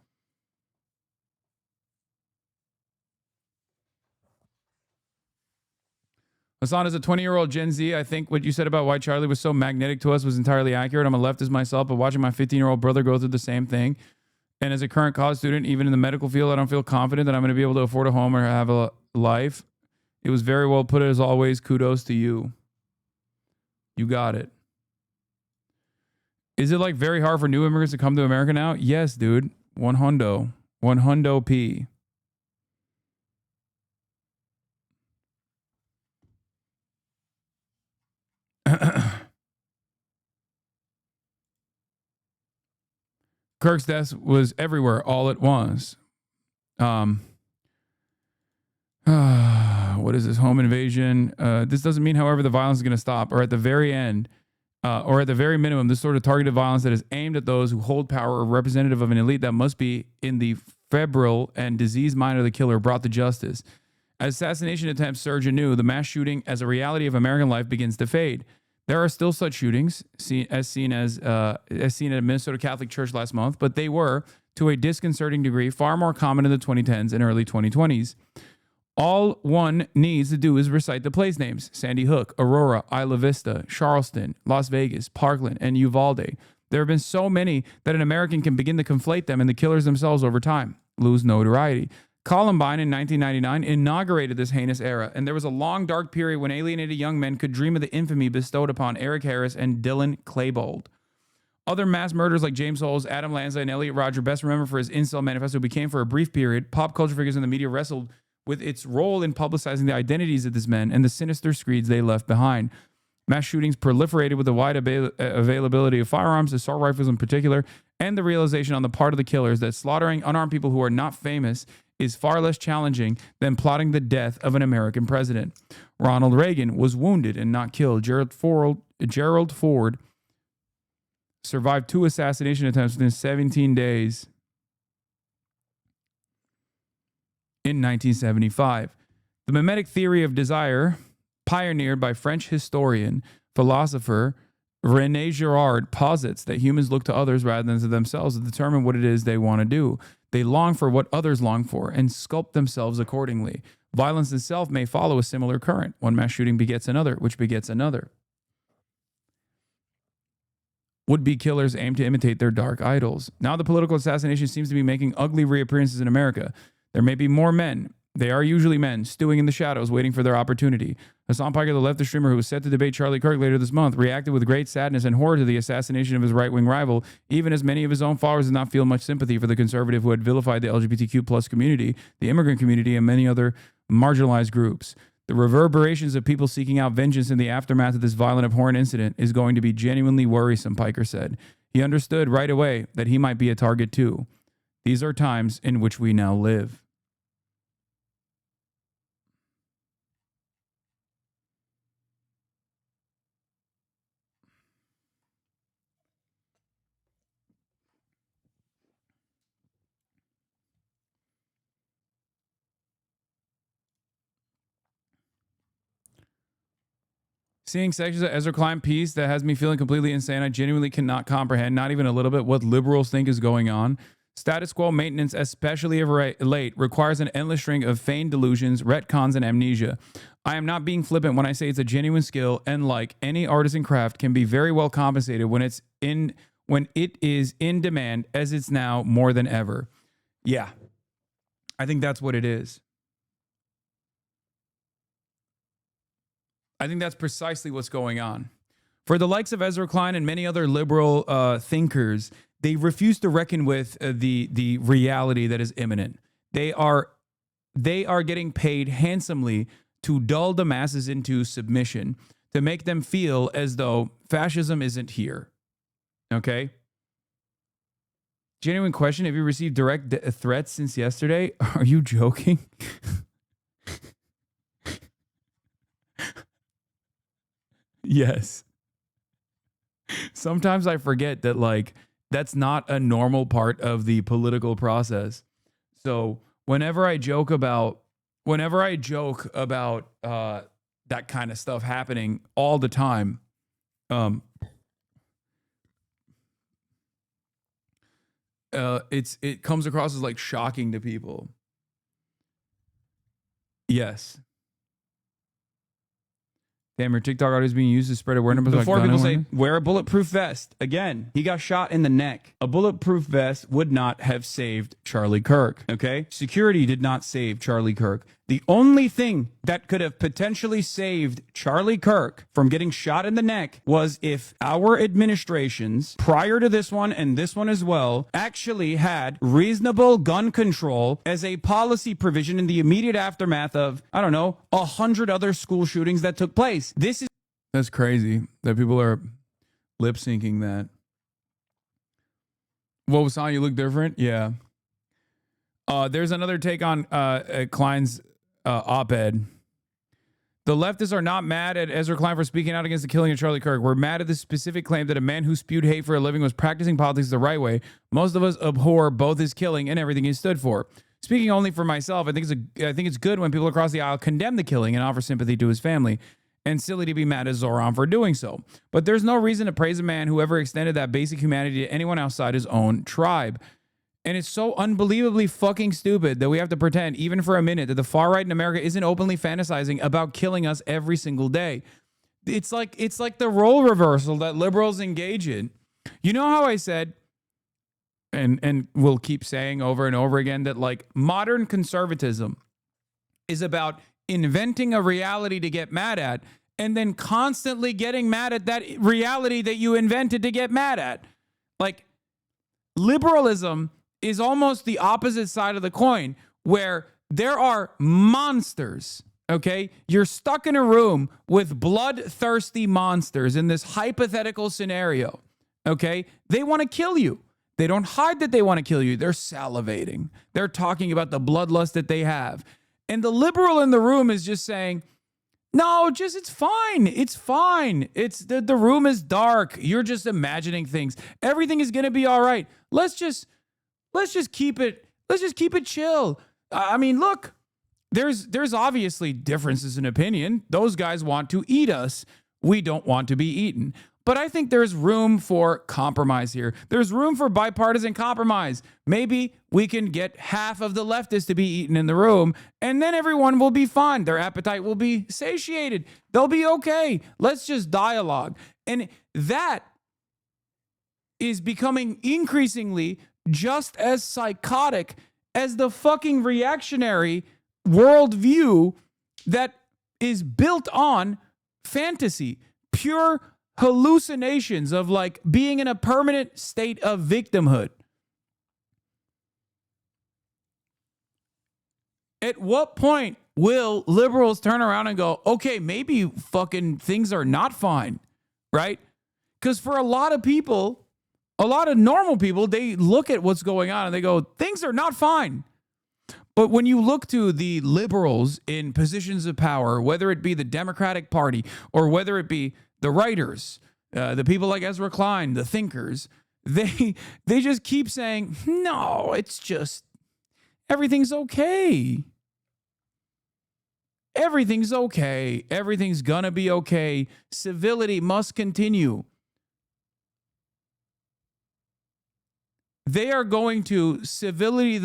Speaker 1: Hasan, as a 20-year-old Gen Z, I think what you said about why Charlie was so magnetic to us was entirely accurate. I'm a leftist myself, but watching my 15-year-old brother go through the same thing. And as a current college student, even in the medical field, I don't feel confident that I'm going to be able to afford a home or have a life. It was very well put, as always. Kudos to you. You got it. Is it like very hard for new immigrants to come to America now? Yes, dude. 100 P. Kirk's death was everywhere all at once. What is this, home invasion? This doesn't mean, however, the violence is going to stop, or at the very end, or at the very minimum, this sort of targeted violence that is aimed at those who hold power or representative of an elite that must be in the febrile and diseased mind of the killer brought to justice. As assassination attempts surge anew, the mass shooting as a reality of American life begins to fade. There are still such shootings, as seen at a Minnesota Catholic church last month, but they were, to a disconcerting degree, far more common in the 2010s and early 2020s. All one needs to do is recite the place names: Sandy Hook, Aurora, Isla Vista, Charleston, Las Vegas, Parkland, and Uvalde. There have been so many that an American can begin to conflate them and the killers themselves over time lose notoriety. Columbine in 1999 inaugurated this heinous era, and there was a long, dark period when alienated young men could dream of the infamy bestowed upon Eric Harris and Dylan Klebold. Other mass murders like James Holes, Adam Lanza, and Elliot Rodger, best remembered for his incel manifesto, became for a brief period. Pop culture figures in the media wrestled with its role in publicizing the identities of these men and the sinister screeds they left behind. Mass shootings proliferated with the wide availability of firearms, assault rifles in particular, and the realization on the part of the killers that slaughtering unarmed people who are not famous is far less challenging than plotting the death of an American president. Ronald Reagan was wounded and not killed. Gerald Ford survived 2 assassination attempts within 17 days in 1975. The mimetic theory of desire, pioneered by French historian, philosopher René Girard, posits that humans look to others rather than to themselves to determine what it is they want to do. They long for what others long for and sculpt themselves accordingly. Violence itself may follow a similar current. One mass shooting begets another, which begets another. Would-be killers aim to imitate their dark idols. Now the political assassination seems to be making ugly reappearances in America. There may be more men They are usually men, stewing in the shadows, waiting for their opportunity. Hasan Piker, the leftist streamer who was set to debate Charlie Kirk later this month, reacted with great sadness and horror to the assassination of his right-wing rival, even as many of his own followers did not feel much sympathy for the conservative who had vilified the LGBTQ plus community, the immigrant community, and many other marginalized groups. The reverberations of people seeking out vengeance in the aftermath of this violent, abhorrent incident is going to be genuinely worrisome, Piker said. He understood right away that he might be a target too. These are times in which we now live. Seeing sections of Ezra Klein piece that has me feeling completely insane. I genuinely cannot comprehend, not even a little bit, what liberals think is going on. Status quo maintenance, especially of late, requires an endless string of feigned delusions, retcons, and amnesia. I am not being flippant when I say it's a genuine skill, and like any artisan craft, can be very well compensated when it is in demand, as it's now more than ever. Yeah, I think that's what it is. I think that's precisely what's going on. For the likes of Ezra Klein and many other liberal thinkers, they refuse to reckon with the reality that is imminent. They are getting paid handsomely to dull the masses into submission, to make them feel as though fascism isn't here. Okay? Genuine question, have you received direct threats since yesterday? Are you joking? Yes. Sometimes I forget that, like, that's not a normal part of the political process. So whenever I joke about that kind of stuff happening all the time, it comes across as like shocking to people. Yes. Damn, your TikTok audio is being used to spread awareness.
Speaker 12: Before people say, wear a bulletproof vest. Again, he got shot in the neck. A bulletproof vest would not have saved Charlie Kirk, okay?
Speaker 1: Security did not save Charlie Kirk. The only thing that could have potentially saved Charlie Kirk from getting shot in the neck was if our administrations, prior to this one and this one as well, actually had reasonable gun control as a policy provision in the immediate aftermath of, I don't know, 100 other school shootings that took place. That's crazy that people are lip syncing that. What was on? You look different? Yeah. There's another take on Klein's op-ed. The leftists are not mad at Ezra Klein for speaking out against the killing of Charlie Kirk. We're mad at the specific claim that a man who spewed hate for a living was practicing politics the right way. Most of us abhor both his killing and everything he stood for. Speaking only for myself, I think it's good when people across the aisle condemn the killing and offer sympathy to his family. And silly to be mad at Zoran for doing so. But there's no reason to praise a man who ever extended that basic humanity to anyone outside his own tribe. And it's so unbelievably fucking stupid that we have to pretend, even for a minute, that the far right in America isn't openly fantasizing about killing us every single day. It's like the role reversal that liberals engage in. You know how I said, and we'll keep saying over and over again, that like modern conservatism is about inventing a reality to get mad at and then constantly getting mad at that reality that you invented to get mad at. Like, liberalism is almost the opposite side of the coin, where there are monsters, okay? You're stuck in a room with bloodthirsty monsters in this hypothetical scenario, okay? They want to kill you. They don't hide that they want to kill you. They're salivating. They're talking about the bloodlust that they have. And the liberal in the room is just saying, no, just it's fine. It's fine. It's the room is dark. You're just imagining things. Everything is going to be all right. Let's just keep it chill. I mean, look, there's obviously differences in opinion. Those guys want to eat us. We don't want to be eaten. But I think there's room for compromise here. There's room for bipartisan compromise. Maybe we can get half of the leftists to be eaten in the room, and then everyone will be fine. Their appetite will be satiated. They'll be okay. Let's just dialogue. And that is becoming increasingly just as psychotic as the fucking reactionary worldview that is built on fantasy, pure hallucinations of like being in a permanent state of victimhood. At what point will liberals turn around and go, okay, maybe fucking things are not fine, right? Because for a lot of people, a lot of normal people, they look at what's going on and they go, things are not fine. But when you look to the liberals in positions of power, whether it be the Democratic Party or whether it be the writers, the people like Ezra Klein, the thinkers, they just keep saying, no, it's just, everything's okay. Everything's okay. Everything's gonna be okay. Civility must continue. They are going to civility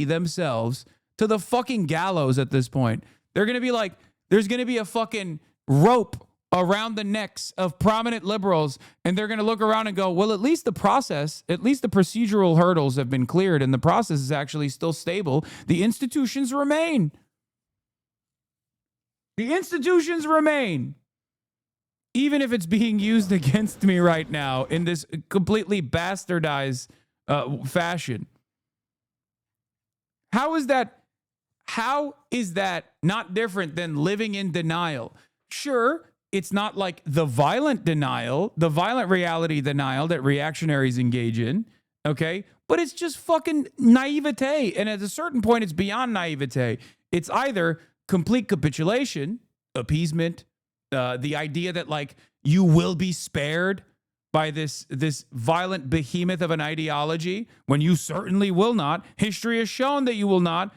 Speaker 1: themselves to the fucking gallows at this point. They're going to be like, there's going to be a fucking rope around the necks of prominent liberals, and they're going to look around and go, well, at least the procedural hurdles have been cleared, and the process is actually still stable. The institutions remain. The institutions remain. Even if it's being used against me right now in this completely bastardized fashion. How is that not different than living in denial? Sure, it's not like the violent denial, the violent reality denial that reactionaries engage in, okay? But it's just fucking naivete. And at a certain point, it's beyond naivete. It's either complete capitulation, appeasement, the idea that like you will be spared by this violent behemoth of an ideology when you certainly will not. History has shown that you will not,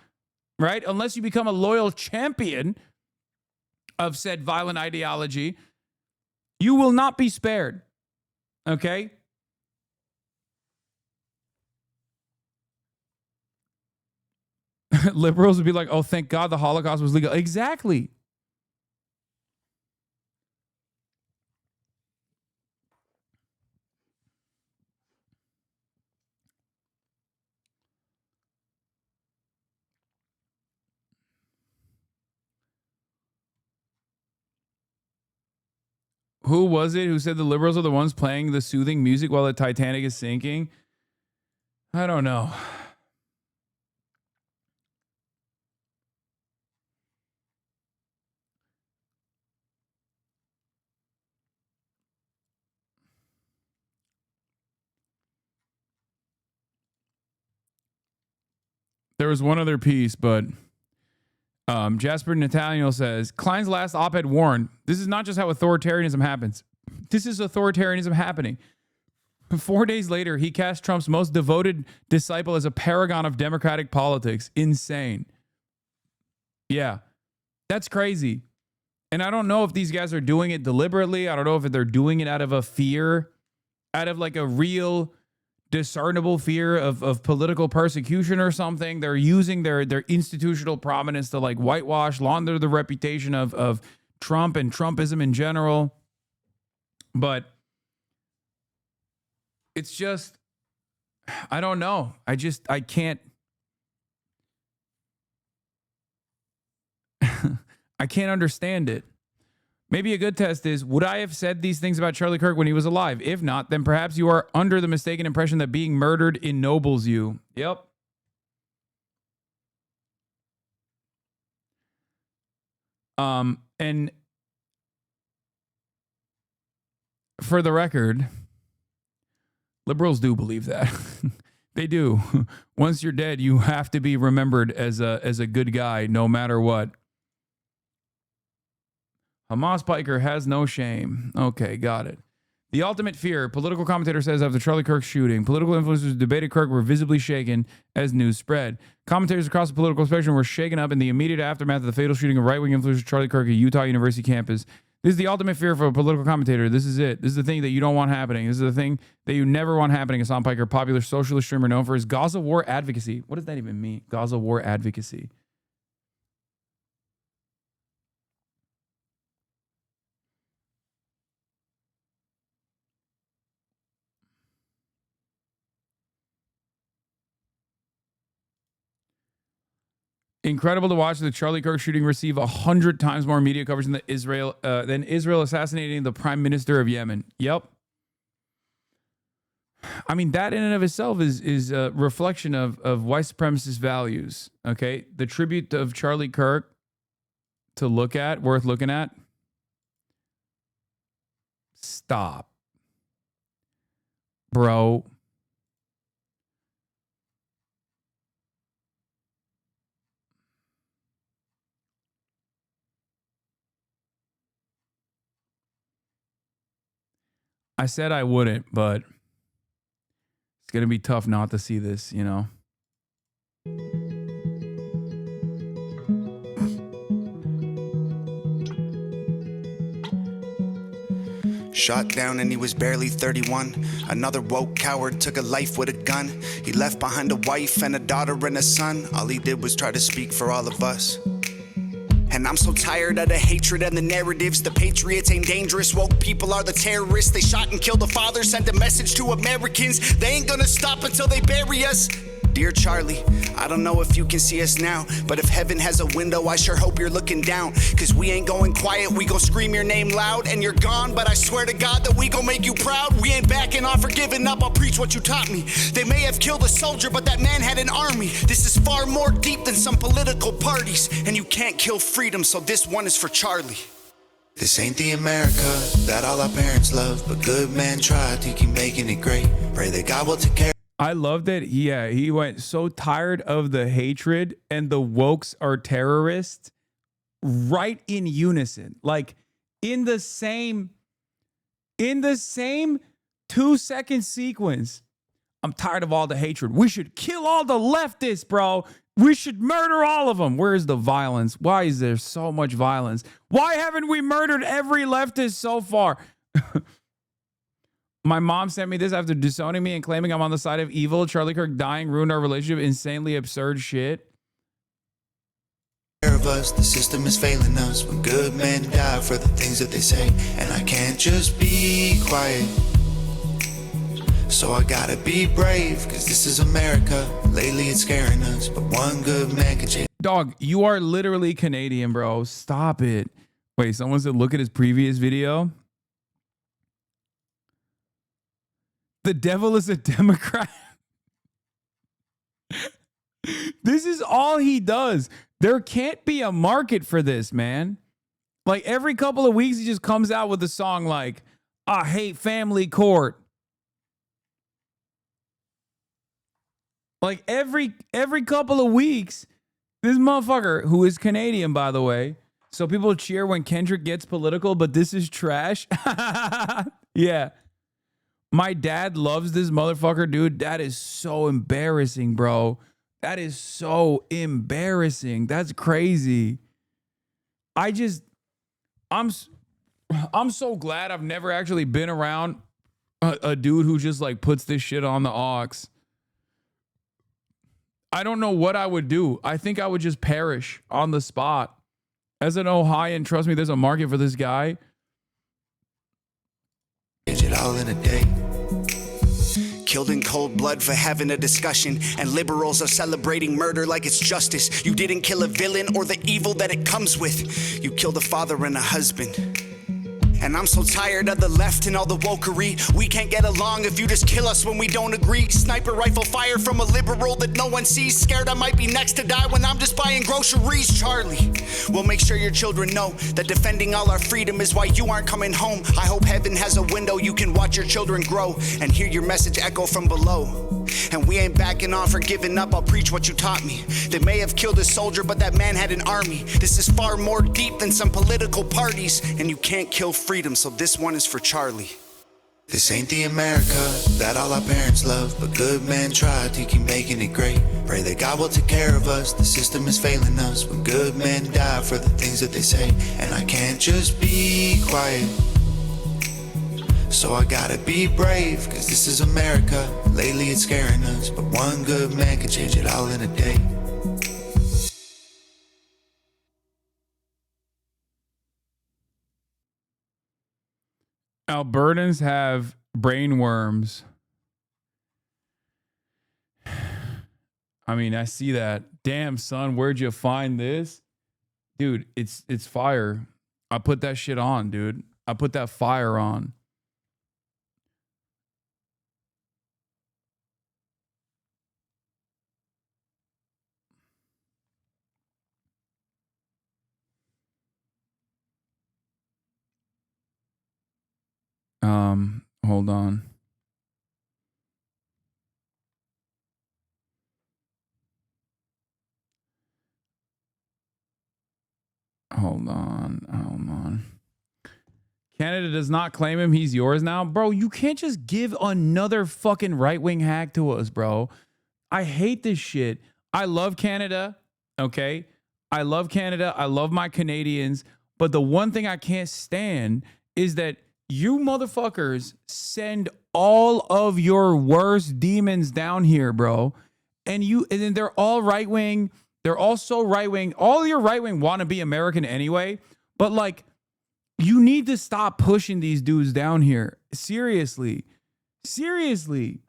Speaker 1: right? Unless you become a loyal champion of said violent ideology, you will not be spared. Okay? Liberals would be like, oh, thank God the Holocaust was legal. Exactly. Who was it who said the liberals are the ones playing the soothing music while the Titanic is sinking? I don't know. There was one other piece, but Jasper Nathaniel says, Klein's last op-ed warned, this is not just how authoritarianism happens. This is authoritarianism happening. 4 days later, he cast Trump's most devoted disciple as a paragon of democratic politics. Insane. Yeah, that's crazy. And I don't know if these guys are doing it deliberately. I don't know if they're doing it out of a fear, out of like a real discernible fear of political persecution or something. They're using their institutional prominence to like whitewash, launder the reputation of Trump and Trumpism in general. But it's just, I don't know. I can't. I can't understand it. Maybe a good test is, would I have said these things about Charlie Kirk when he was alive? If not, then perhaps you are under the mistaken impression that being murdered ennobles you. Yep. And for the record, liberals do believe that. They do. Once you're dead, you have to be remembered as a good guy, no matter what. Hamas Piker has no shame. Okay, got it. The ultimate fear, political commentator says after Charlie Kirk's shooting, political influencers who debated Kirk were visibly shaken as news spread. Commentators across the political spectrum were shaken up in the immediate aftermath of the fatal shooting of right-wing influencer Charlie Kirk at Utah University campus. This is the ultimate fear for a political commentator. This is it. This is the thing that you don't want happening. This is the thing that you never want happening. Hasan Piker, popular socialist streamer known for his Gaza war advocacy. What does that even mean? Gaza war advocacy. Incredible to watch the Charlie Kirk shooting receive 100 times more media coverage than Israel assassinating the prime minister of Yemen. Yep. I mean, that in and of itself is a reflection of white supremacist values. Okay. The tribute of Charlie Kirk to look at, worth looking at. Stop. Bro. I said I wouldn't, but it's going to be tough not to see this, you know?
Speaker 13: Shot down and he was barely 31. Another woke coward took a life with a gun. He left behind a wife and a daughter and a son. All he did was try to speak for all of us. And I'm so tired of the hatred and the narratives. The patriots ain't dangerous, woke people are the terrorists. They shot and killed the father, sent a message to Americans. They ain't gonna stop until they bury us. Dear Charlie, I don't know if you can see us now, but if heaven has a window, I sure hope you're looking down. Cause we ain't going quiet, we gon' scream your name loud. And you're gone, but I swear to God that we gon' make you proud. We ain't backing off or giving up, I'll preach what you taught me. They may have killed a soldier, but that man had an army. This is far more deep than some political parties. And you can't kill freedom, so this one is for Charlie. This ain't the America that all our parents love, but good man tried to keep making it great. Pray that God will take care.
Speaker 1: I love that. Yeah, he went so tired of the hatred and the wokes are terrorists right in unison. Like in the same 2-second sequence. I'm tired of all the hatred. We should kill all the leftists, bro. We should murder all of them. Where's the violence? Why is there so much violence? Why haven't we murdered every leftist so far? My mom sent me this after disowning me and claiming I'm on the side of evil. Charlie Kirk dying ruined our relationship. Insanely absurd shit.
Speaker 13: Of us, the system is failing us. When good men die for the things that they say, and I can't just be quiet. So I gotta be brave, cause this is America. Lately it's scaring us, but one good man can change.
Speaker 1: Dog, you are literally Canadian, bro. Stop it. Wait, someone said look at his previous video. The devil is a Democrat. This is all he does. There can't be a market for this, man. Like every couple of weeks, he just comes out with a song like, I hate family court. Like every couple of weeks, this motherfucker, who is Canadian, by the way, so people cheer when Kendrick gets political, but this is trash. Yeah. My dad loves this motherfucker, dude. That is so embarrassing, bro. That is so embarrassing. That's crazy. I'm so glad I've never actually been around a dude who just like puts this shit on the aux. I don't know what I would do. I think I would just perish on the spot. As an Ohioan, trust me, there's a market for this guy.
Speaker 13: It all in a day. Killed in cold blood for having a discussion, and liberals are celebrating murder like it's justice. You didn't kill a villain or the evil that it comes with. You killed a father and a husband. And I'm so tired of the left and all the wokery. We can't get along if you just kill us when we don't agree. Sniper rifle fire from a liberal that no one sees. Scared I might be next to die when I'm just buying groceries. Charlie, we'll make sure your children know that defending all our freedom is why you aren't coming home. I hope heaven has a window you can watch your children grow and hear your message echo from below. And we ain't backing off or giving up, I'll preach what you taught me. They may have killed a soldier, but that man had an army. This is far more deep than some political parties. And you can't kill freedom, so this one is for Charlie. This ain't the America that all our parents love, but good men try to keep making it great. Pray that God will take care of us, the system is failing us. When good men die for the things that they say, and I can't just be quiet. So I gotta be brave, cause this is America. Lately it's scaring us, but one good man can change it all in a day.
Speaker 1: Albertans have brain worms. I mean, I see that. Damn, son, where'd you find this? Dude, it's fire. I put that shit on, dude. I put that fire on. Hold on. Hold on. Canada does not claim him. He's yours now. Bro, you can't just give another fucking right-wing hack to us, bro. I hate this shit. I love Canada, okay? I love Canada. I love my Canadians. But the one thing I can't stand is that you motherfuckers send all of your worst demons down here, bro. And then they're all right-wing. They're all so right-wing. All your right-wing want to be American anyway. But like, you need to stop pushing these dudes down here. Seriously. Seriously.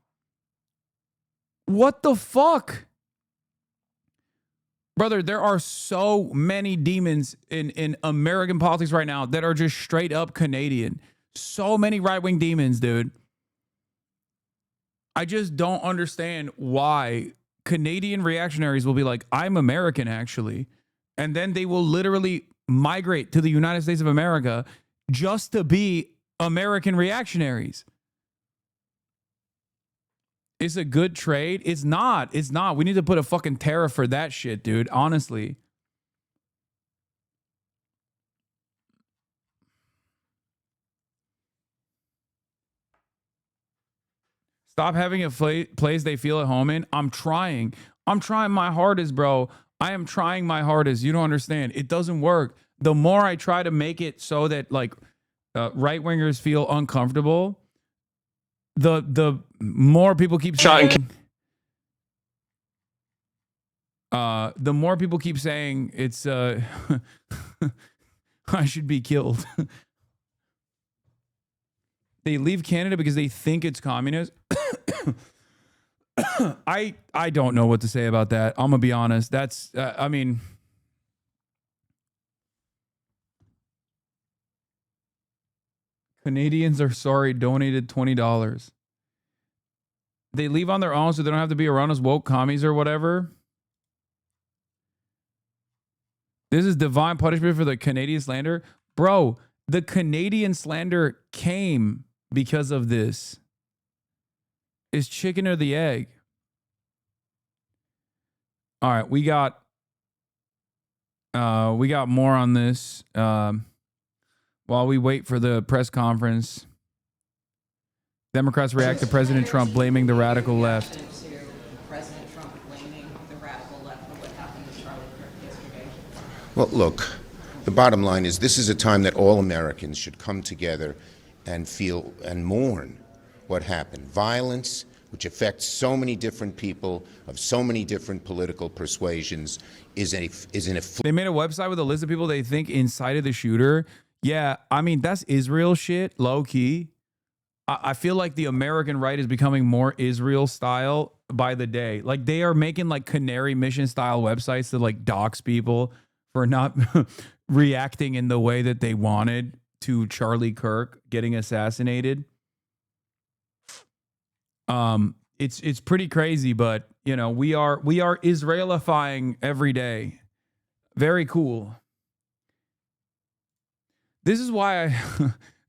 Speaker 1: What the fuck? Brother, there are so many demons in American politics right now that are just straight up Canadian. So many right-wing demons, dude. I just don't understand why Canadian reactionaries will be like, I'm American, actually. And then they will literally migrate to the United States of America just to be American reactionaries. It's a good trade. It's not. It's not. We need to put a fucking tariff for that shit, dude. Honestly. Stop having a place they feel at home in. I'm trying. I'm trying my hardest, bro. I am trying my hardest. You don't understand. It doesn't work. The more I try to make it so that like right-wingers feel uncomfortable, the more people keep saying, the more people keep saying it's I should be killed. They leave Canada because they think it's communist. I don't know what to say about that. I'm gonna be honest. That's I mean, Canadians are sorry. Donated $20. They leave on their own, so they don't have to be around us woke commies or whatever. This is divine punishment for the Canadian slander, bro. The Canadian slander came because of this. Is chicken or the egg? All right, we got more on this while we wait for the press conference. Democrats react to President Trump blaming the radical left.
Speaker 6: President Trump blaming the radical left for what happened to Charlie Kirk yesterday.
Speaker 14: Well, look, the bottom line is this is a time that all Americans should come together and feel and mourn what happened. Violence, which affects so many different people of so many different political persuasions, is an
Speaker 1: They made a website with a list of people they think incited the shooter. Yeah, I mean, that's Israel shit, low key. I feel like the American right is becoming more Israel style by the day. Like they are making like Canary Mission style websites to like dox people for not reacting in the way that they wanted to Charlie Kirk getting assassinated. It's pretty crazy, but you know, we are Israelifying every day. Very cool. This is why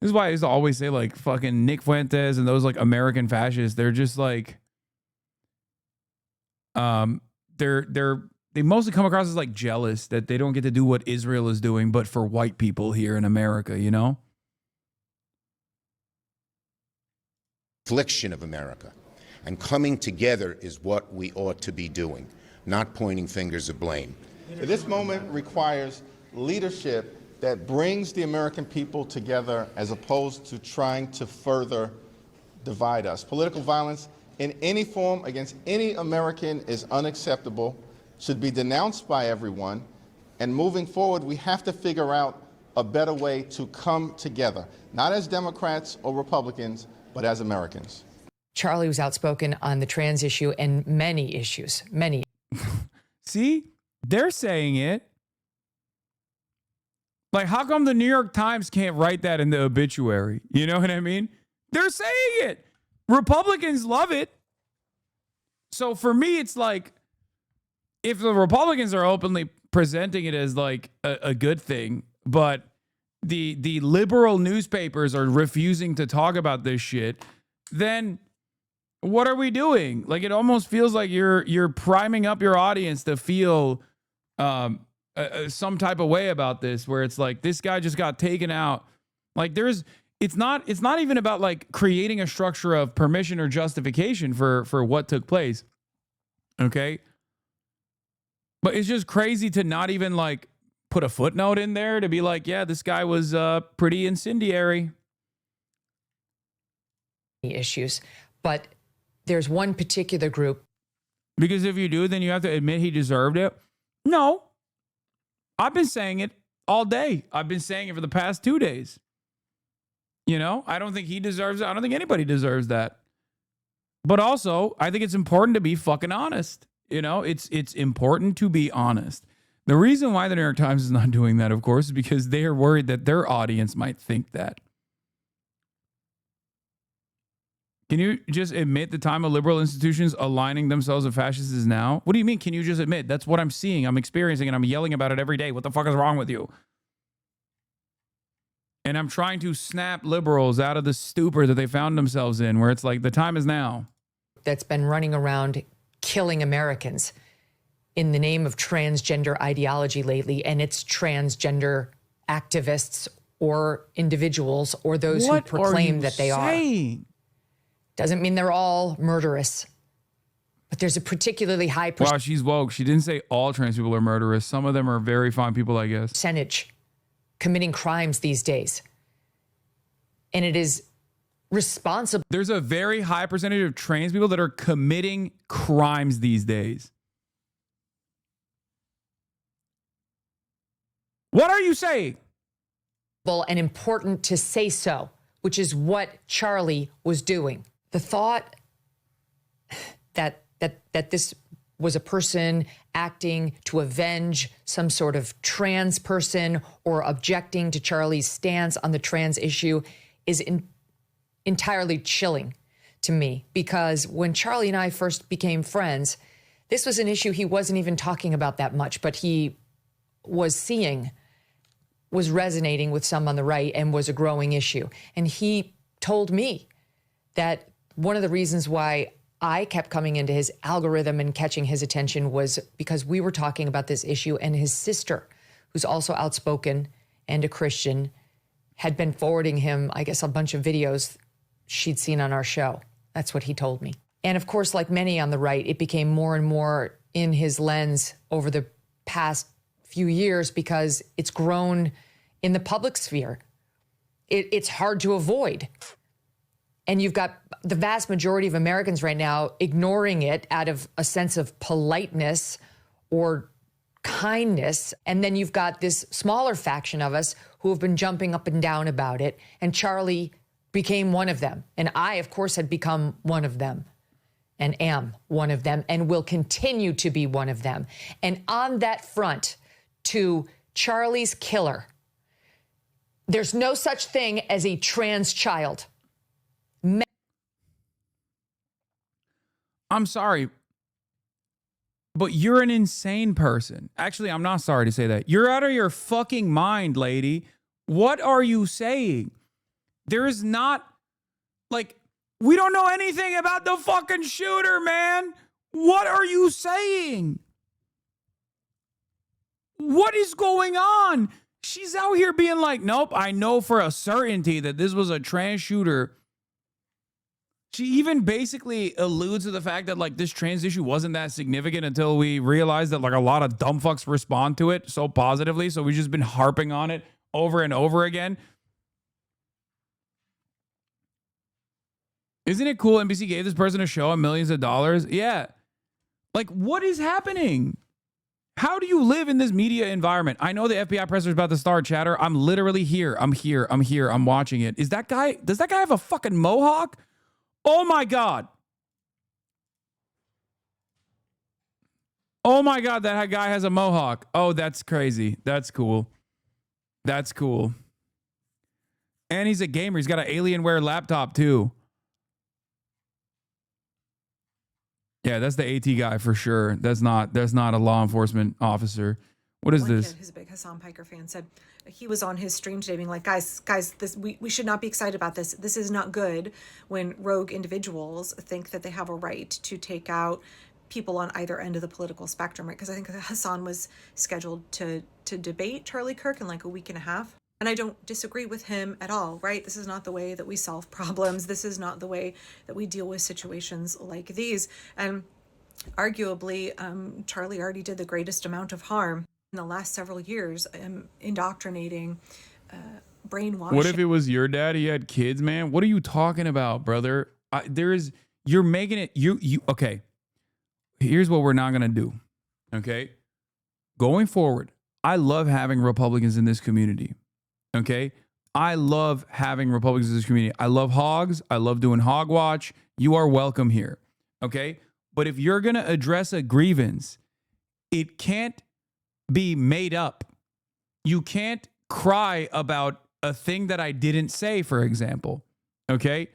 Speaker 1: I used to always say like fucking Nick Fuentes and those like American fascists. They're just like, they mostly come across as like jealous that they don't get to do what Israel is doing, but for white people here in America, you know?
Speaker 14: affliction of America. And coming together is what we ought to be doing, not pointing fingers of blame.
Speaker 15: This moment requires leadership that brings the American people together as opposed to trying to further divide us. Political violence in any form against any American is unacceptable, should be denounced by everyone, and moving forward, we have to figure out a better way to come together, not as Democrats or Republicans, but as Americans.
Speaker 16: Charlie was outspoken on the trans issue and many issues, many.
Speaker 1: See, they're saying it. Like, how come the New York Times can't write that in the obituary? You know what I mean? They're saying it. Republicans love it. So for me, it's like, if the Republicans are openly presenting it as like a good thing, but the liberal newspapers are refusing to talk about this shit, then what are we doing? Like, it almost feels like you're priming up your audience to feel some type of way about this, where it's like, this guy just got taken out. Like, it's not even about like creating a structure of permission or justification for what took place. Okay. But it's just crazy to not even like put a footnote in there to be like, yeah, this guy was pretty incendiary.
Speaker 16: Issues, but there's one particular group.
Speaker 1: Because if you do, then you have to admit he deserved it. No, I've been saying it all day. I've been saying it for the past 2 days. You know, I don't think he deserves it. I don't think anybody deserves that. But also, I think it's important to be fucking honest. You know, it's important to be honest. The reason why the New York Times is not doing that, of course, is because they are worried that their audience might think that. Can you just admit the time of liberal institutions aligning themselves with fascists is now? What do you mean, can you just admit? That's what I'm seeing, I'm experiencing, and I'm yelling about it every day. What the fuck is wrong with you? And I'm trying to snap liberals out of the stupor that they found themselves in, where it's like, the time is now.
Speaker 16: That's been running around killing Americans in the name of transgender ideology lately, and it's transgender activists or individuals or those who proclaim that they are. Doesn't mean they're all murderous, but there's a particularly high
Speaker 1: Wow, she's woke. She didn't say all trans people are murderous. Some of them are very fine people, I guess.
Speaker 16: Percentage committing crimes these days. And it is responsible.
Speaker 1: There's a very high percentage of trans people that are committing crimes these days. What are you saying?
Speaker 16: And important to say so, which is what Charlie was doing. The thought that this was a person acting to avenge some sort of trans person or objecting to Charlie's stance on the trans issue is entirely chilling to me, because when Charlie and I first became friends, this was an issue he wasn't even talking about that much, but he was seeing was resonating with some on the right and was a growing issue. And he told me that one of the reasons why I kept coming into his algorithm and catching his attention was because we were talking about this issue, and his sister, who's also outspoken and a Christian, had been forwarding him, I guess, a bunch of videos she'd seen on our show. That's what he told me. And of course, like many on the right, it became more and more in his lens over the past few years because it's grown in the public sphere. It's hard to avoid. And you've got the vast majority of Americans right now ignoring it out of a sense of politeness or kindness. And then you've got this smaller faction of us who have been jumping up and down about it. And Charlie became one of them. And I, of course, had become one of them and am one of them and will continue to be one of them. And on that front, to Charlie's killer, there's no such thing as a trans child.
Speaker 1: I'm sorry, but you're an insane person. Actually, I'm not sorry to say that. You're out of your fucking mind, lady. What are you saying? There is not, like, we don't know anything about the fucking shooter, man. What are you saying? What is going on? She's out here being like, nope, I know for a certainty that this was a trans shooter. She even basically alludes to the fact that, like, this trans issue wasn't that significant until we realized that, like, a lot of dumb fucks respond to it so positively. So we've just been harping on it over and over again. Isn't it cool NBC gave this person a show and millions of dollars? Yeah. Like, what is happening? How do you live in this media environment? I know the FBI presser is about to start, chatter. I'm literally here. I'm here. I'm watching it. Does that guy have a fucking mohawk? Oh my God. Oh my God, that guy has a mohawk. Oh, that's crazy. That's cool. That's cool. And he's a gamer. He's got an Alienware laptop too. Yeah, that's the AT guy for sure. That's not a law enforcement officer. What is this?
Speaker 17: Kid who's a big Hasan Piker fan said he was on his stream today being like, guys, this we should not be excited about this. This is not good when rogue individuals think that they have a right to take out people on either end of the political spectrum, right? Because I think Hasan was scheduled to debate Charlie Kirk in like a week and a half. And I don't disagree with him at all, right? This is not the way that we solve problems. This is not the way that we deal with situations like these. And arguably, Charlie already did the greatest amount of harm in the last several years, indoctrinating, brainwashing.
Speaker 1: What if it was your dad? He had kids, man. What are you talking about, brother? You're making it. Okay. Here's what we're not gonna do. Okay. Going forward, I love having Republicans in this community. Okay. I love having Republicans in this community. I love hogs. I love doing hog watch. You are welcome here. Okay. But if you're gonna address a grievance, it can't be made up. You can't cry about a thing that I didn't say, for example. Okay?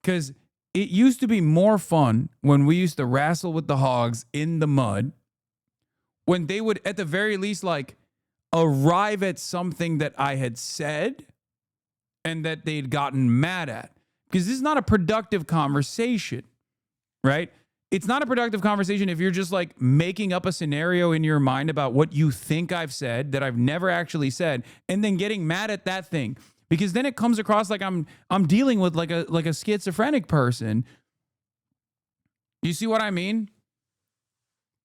Speaker 1: Because it used to be more fun when we used to wrestle with the hogs in the mud, when they would, at the very least, like arrive at something that I had said and that they'd gotten mad at. Because this is not a productive conversation, right? It's not a productive conversation if you're just like making up a scenario in your mind about what you think I've said that I've never actually said, and then getting mad at that thing, because then it comes across like I'm dealing with like a schizophrenic person. You see what I mean?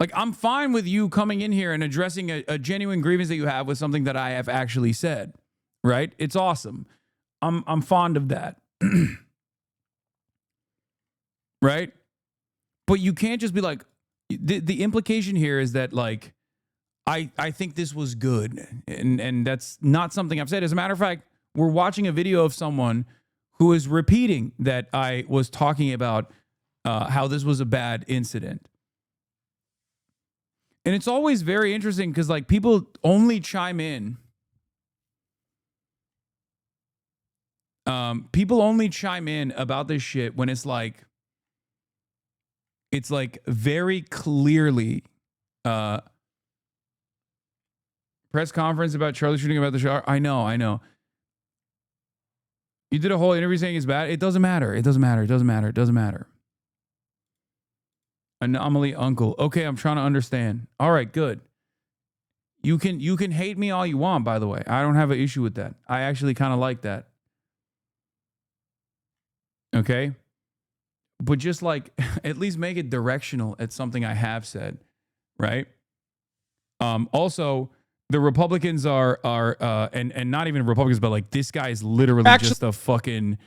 Speaker 1: Like, I'm fine with you coming in here and addressing a genuine grievance that you have with something that I have actually said, right? It's awesome. I'm fond of that. Right? But you can't just be like, the implication here is that, like, I think this was good. And that's not something I've said. As a matter of fact, we're watching a video of someone who is repeating that I was talking about how this was a bad incident. And it's always very interesting because, like, people only chime in. People only chime in about this shit when it's like very clearly press conference about Charlie shooting about the shower. I know. You did a whole interview saying it's bad. It doesn't matter. Anomaly uncle. Okay, I'm trying to understand. All right, good. You can hate me all you want, by the way. I don't have an issue with that. I actually kind of like that. Okay? But just like, at least make it directional at something I have said, right? Also, the Republicans are and not even Republicans, but like, this guy is literally just a fucking,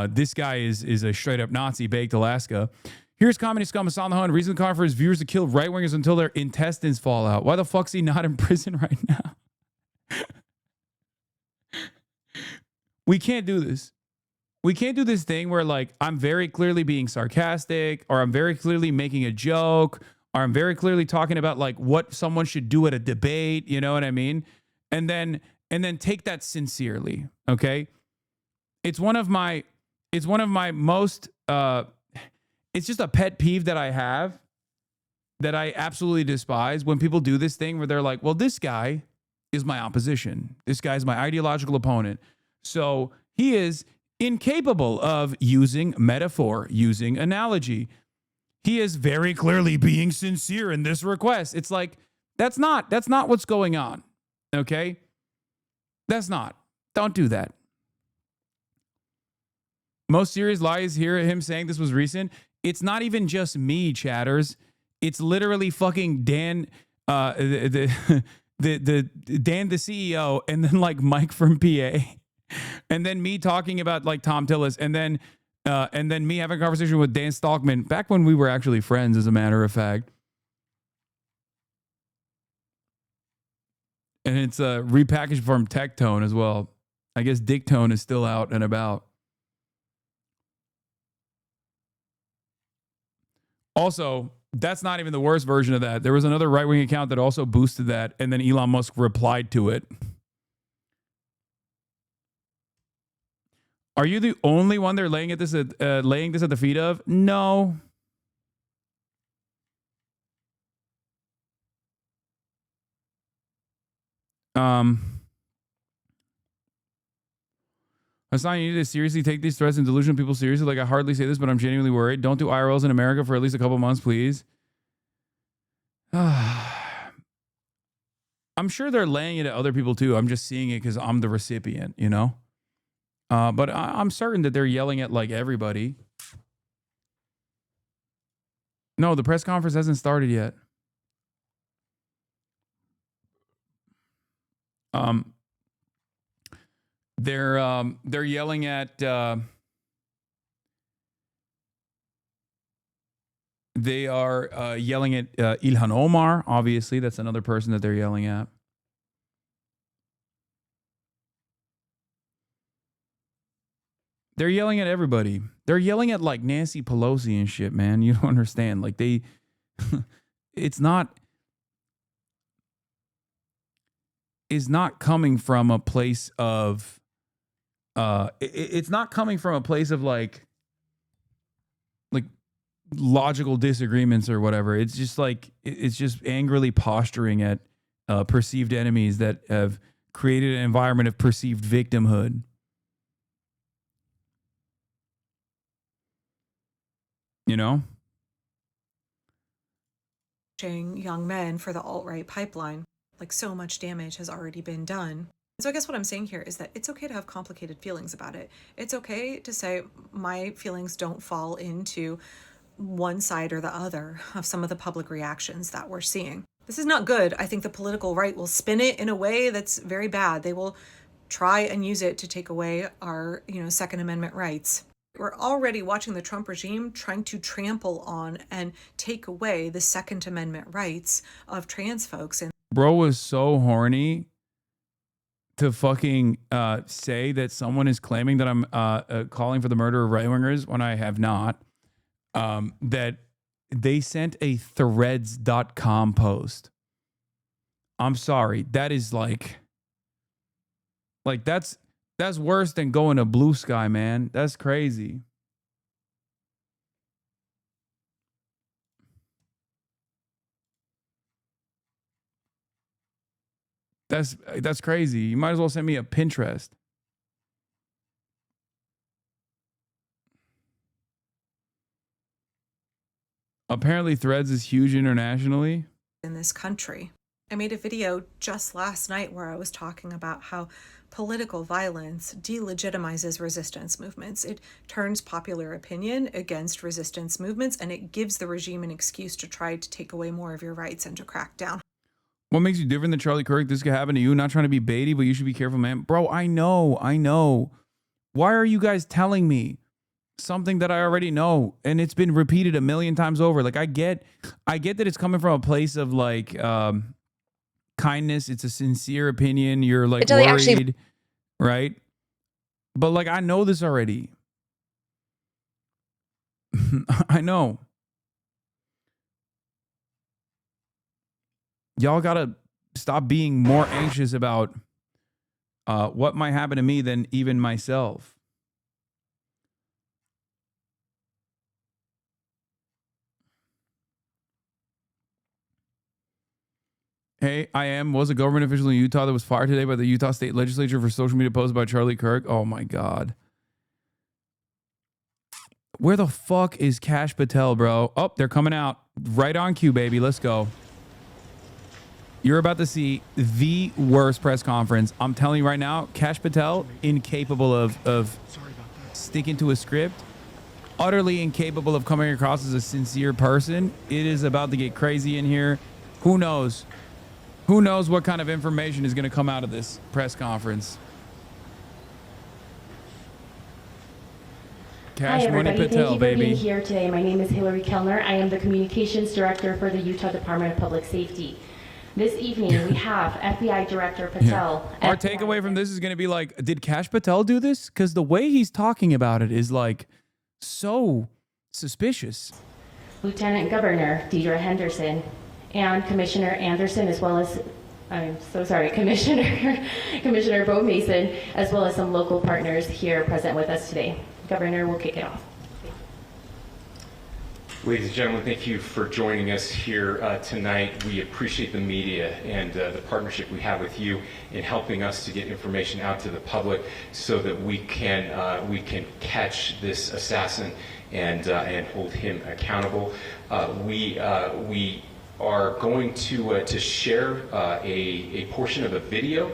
Speaker 1: this guy is a straight up Nazi baked Alaska. Here's communist scum Hasan the Hun. Reason the for his viewers to kill right wingers until their intestines fall out. Why the fuck's he not in prison right now? We can't do this. We can't do this thing where, like, I'm very clearly being sarcastic, or I'm very clearly making a joke, or I'm very clearly talking about like what someone should do at a debate, you know what I mean? And then take that sincerely, okay? It's one of my most it's just a pet peeve that I have, that I absolutely despise, when people do this thing where they're like, well, this guy is my opposition. This guy's my ideological opponent. So he is incapable of using metaphor, using analogy. He is very clearly being sincere in this request. It's like, that's not what's going on. Okay? That's not. Don't do that. Most serious lies hear him saying this was recent. It's not even just me, chatters. It's literally fucking Dan, Dan the CEO, and then like Mike from PA, and then me talking about like Tom Tillis, and then me having a conversation with Dan Stalkman back when we were actually friends, as a matter of fact. And it's repackaged from Tech Tone as well. I guess Dick Tone is still out and about. Also, That's not even the worst version of that. There was another right-wing account that also boosted that, and then Elon Musk replied to it. Are you the only one they're laying this at the feet of? No. Hasan, you need to seriously take these threats and delusional people seriously. Like, I hardly say this, but I'm genuinely worried. Don't do IRLs in America for at least a couple months, please. I'm sure they're laying it at other people too. I'm just seeing it because I'm the recipient, you know? But I'm certain that they're yelling at like everybody. No, the press conference hasn't started yet. They're yelling at they are yelling at Ilhan Omar, obviously. That's another person that they're yelling at. They're yelling at everybody. They're yelling at like Nancy Pelosi and shit, man. You don't understand. Like they it's not coming from a place of it's not coming from a place of like logical disagreements or whatever. It's just like it's just angrily posturing at perceived enemies that have created an environment of perceived victimhood. You know?
Speaker 17: Young men for the alt-right pipeline. Like, so much damage has already been done. So I guess what I'm saying here is that it's okay to have complicated feelings about it. It's okay to say my feelings don't fall into one side or the other of some of the public reactions that we're seeing. This is not good. I think the political right will spin it in a way that's very bad. They will try and use it to take away our, Second Amendment rights. We're already watching the Trump regime trying to trample on and take away the Second Amendment rights of trans folks. And
Speaker 1: Bro was so horny to fucking say that someone is claiming that I'm calling for the murder of right-wingers when I have not. That they sent a threads.com post. I'm sorry. That is like that's worse than going to Blue Sky, man. That's crazy. That's crazy. You might as well send me a Pinterest. Apparently Threads is huge internationally.
Speaker 17: In this country. I made a video just last night where I was talking about how political violence delegitimizes resistance movements. It turns popular opinion against resistance movements, and it gives the regime an excuse to try to take away more of your rights and to crack down.
Speaker 1: What makes you different than Charlie Kirk? This could happen to you. Not trying to be baity, but you should be careful, man. Bro, I know. Why are you guys telling me something that I already know? And it's been repeated a million times over. Like, I get that it's coming from a place of like kindness. It's a sincere opinion. You're like worried, right? But like, I know this already. I know. Y'all gotta stop being more anxious about what might happen to me than even myself. Hey, was a government official in Utah that was fired today by the Utah State Legislature for social media posts by Charlie Kirk. Oh my God. Where the fuck is Kash Patel, bro? Oh, they're coming out. Right on cue, baby. Let's go. You're about to see the worst press conference. I'm telling you right now, Kash Patel, incapable of sticking to a script, utterly incapable of coming across as a sincere person. It is about to get crazy in here. Who knows? Who knows what kind of information is going to come out of this press conference? Cash Money Patel,
Speaker 18: thank you for
Speaker 1: baby.
Speaker 18: being here today. My name is Hillary Kellner. I am the Communications Director for the Utah Department of Public Safety. This evening, we have FBI Director Patel.
Speaker 1: Yeah. Our takeaway from this is going to be like, did Kash Patel do this? Because the way he's talking about it is like so suspicious.
Speaker 18: Lieutenant Governor Deidre Henderson, and Commissioner Anderson, as well as, I'm so sorry, Commissioner Bo Mason, as well as some local partners here present with us today. Governor, we'll kick it off.
Speaker 19: Ladies and gentlemen, thank you for joining us here tonight. We appreciate the media and the partnership we have with you in helping us to get information out to the public so that we can catch this assassin and hold him accountable. We are going to share a portion of a video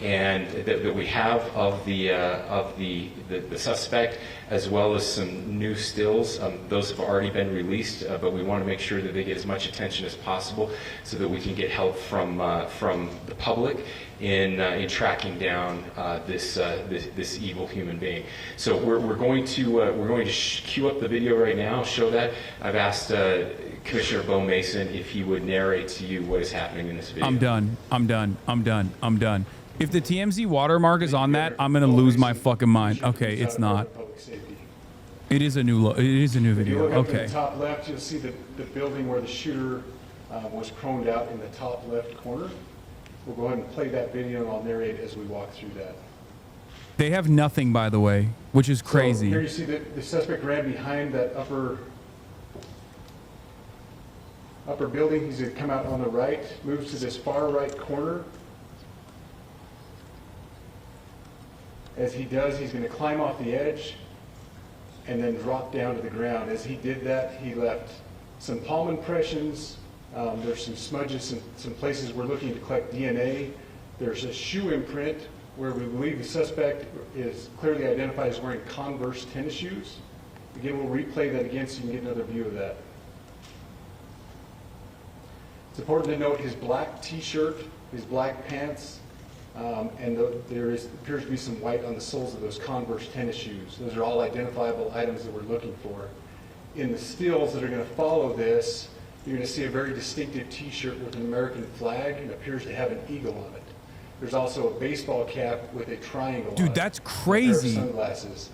Speaker 19: and that we have of the suspect, as well as some new stills. Those have already been released, but we want to make sure that they get as much attention as possible so that we can get help from the public in tracking down this evil human being. So we're going to cue up the video right now, show that. I've asked Commissioner Bo Mason if he would narrate to you what is happening in this video.
Speaker 1: I'm done. If the TMZ watermark is on that, I'm gonna lose my fucking mind. Okay, it's not. It is a new video.
Speaker 5: If you look up to
Speaker 1: Okay.
Speaker 5: the top left, you'll see the building where the shooter was proned out in the top left corner. We'll go ahead and play that video, and I'll narrate as we walk through that.
Speaker 1: They have nothing, by the way, which is crazy.
Speaker 5: So here you see the suspect ran behind that upper building. He's going to come out on the right, moves to this far right corner. As he does, he's going to climb off the edge and then drop down to the ground. As he did that, he left some palm impressions. There's some smudges, some places we're looking to collect DNA. There's a shoe imprint where we believe the suspect is clearly identified as wearing Converse tennis shoes. Again, we'll replay that again so you can get another view of that. It's important to note his black t-shirt, his black pants, and there appears to be some white on the soles of those Converse tennis shoes. Those are all identifiable items that we're looking for. In the stills that are going to follow this, you're going to see a very distinctive t-shirt with an American flag and appears to have an eagle on it. There's also a baseball cap with a triangle on it.
Speaker 1: Dude, that's crazy.
Speaker 5: A pair of sunglasses.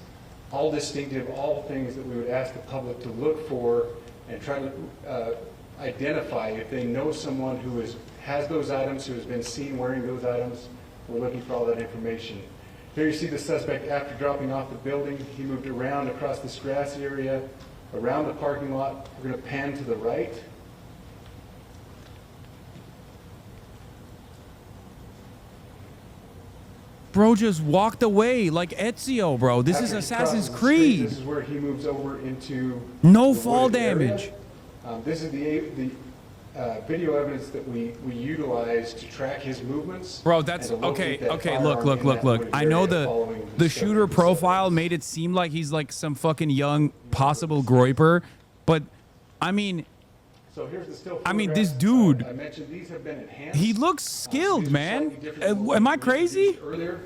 Speaker 5: All distinctive, all things that we would ask the public to look for and try to identify if they know someone who has those items, who has been seen wearing those items. We're looking for all that information. Here you see the suspect after dropping off the building. He moved around across this grassy area, around the parking lot. We're going to pan to the right.
Speaker 1: Bro just walked away like Ezio, bro. This is Assassin's Creed.
Speaker 5: This is where he moves over into
Speaker 1: no fall damage.
Speaker 5: This is the video evidence that we utilize to track his movements.
Speaker 1: Bro, that's okay. Look. I know the shooter profile made it seem like he's like some fucking young possible groiper, but I mean,
Speaker 5: so here's the still
Speaker 1: this dude,
Speaker 5: I mentioned these have been enhanced.
Speaker 1: he looks skilled, man. Am I crazy?
Speaker 5: Earlier,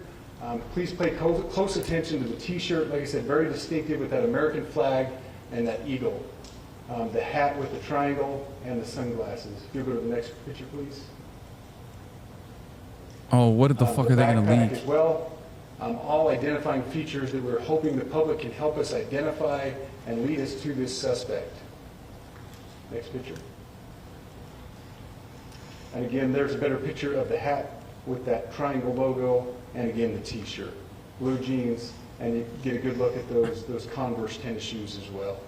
Speaker 5: please pay close attention to the t-shirt. Like I said, very distinctive with that American flag and that eagle. The hat with the triangle and the sunglasses. If you go to the next picture, please.
Speaker 1: Oh, what the fuck are they gonna
Speaker 5: backpack
Speaker 1: leak?
Speaker 5: As well, all identifying features that we're hoping the public can help us identify and lead us to this suspect. Next picture. And again, there's a better picture of the hat with that triangle logo, and again the t-shirt, blue jeans, and you get a good look at those Converse tennis shoes as well.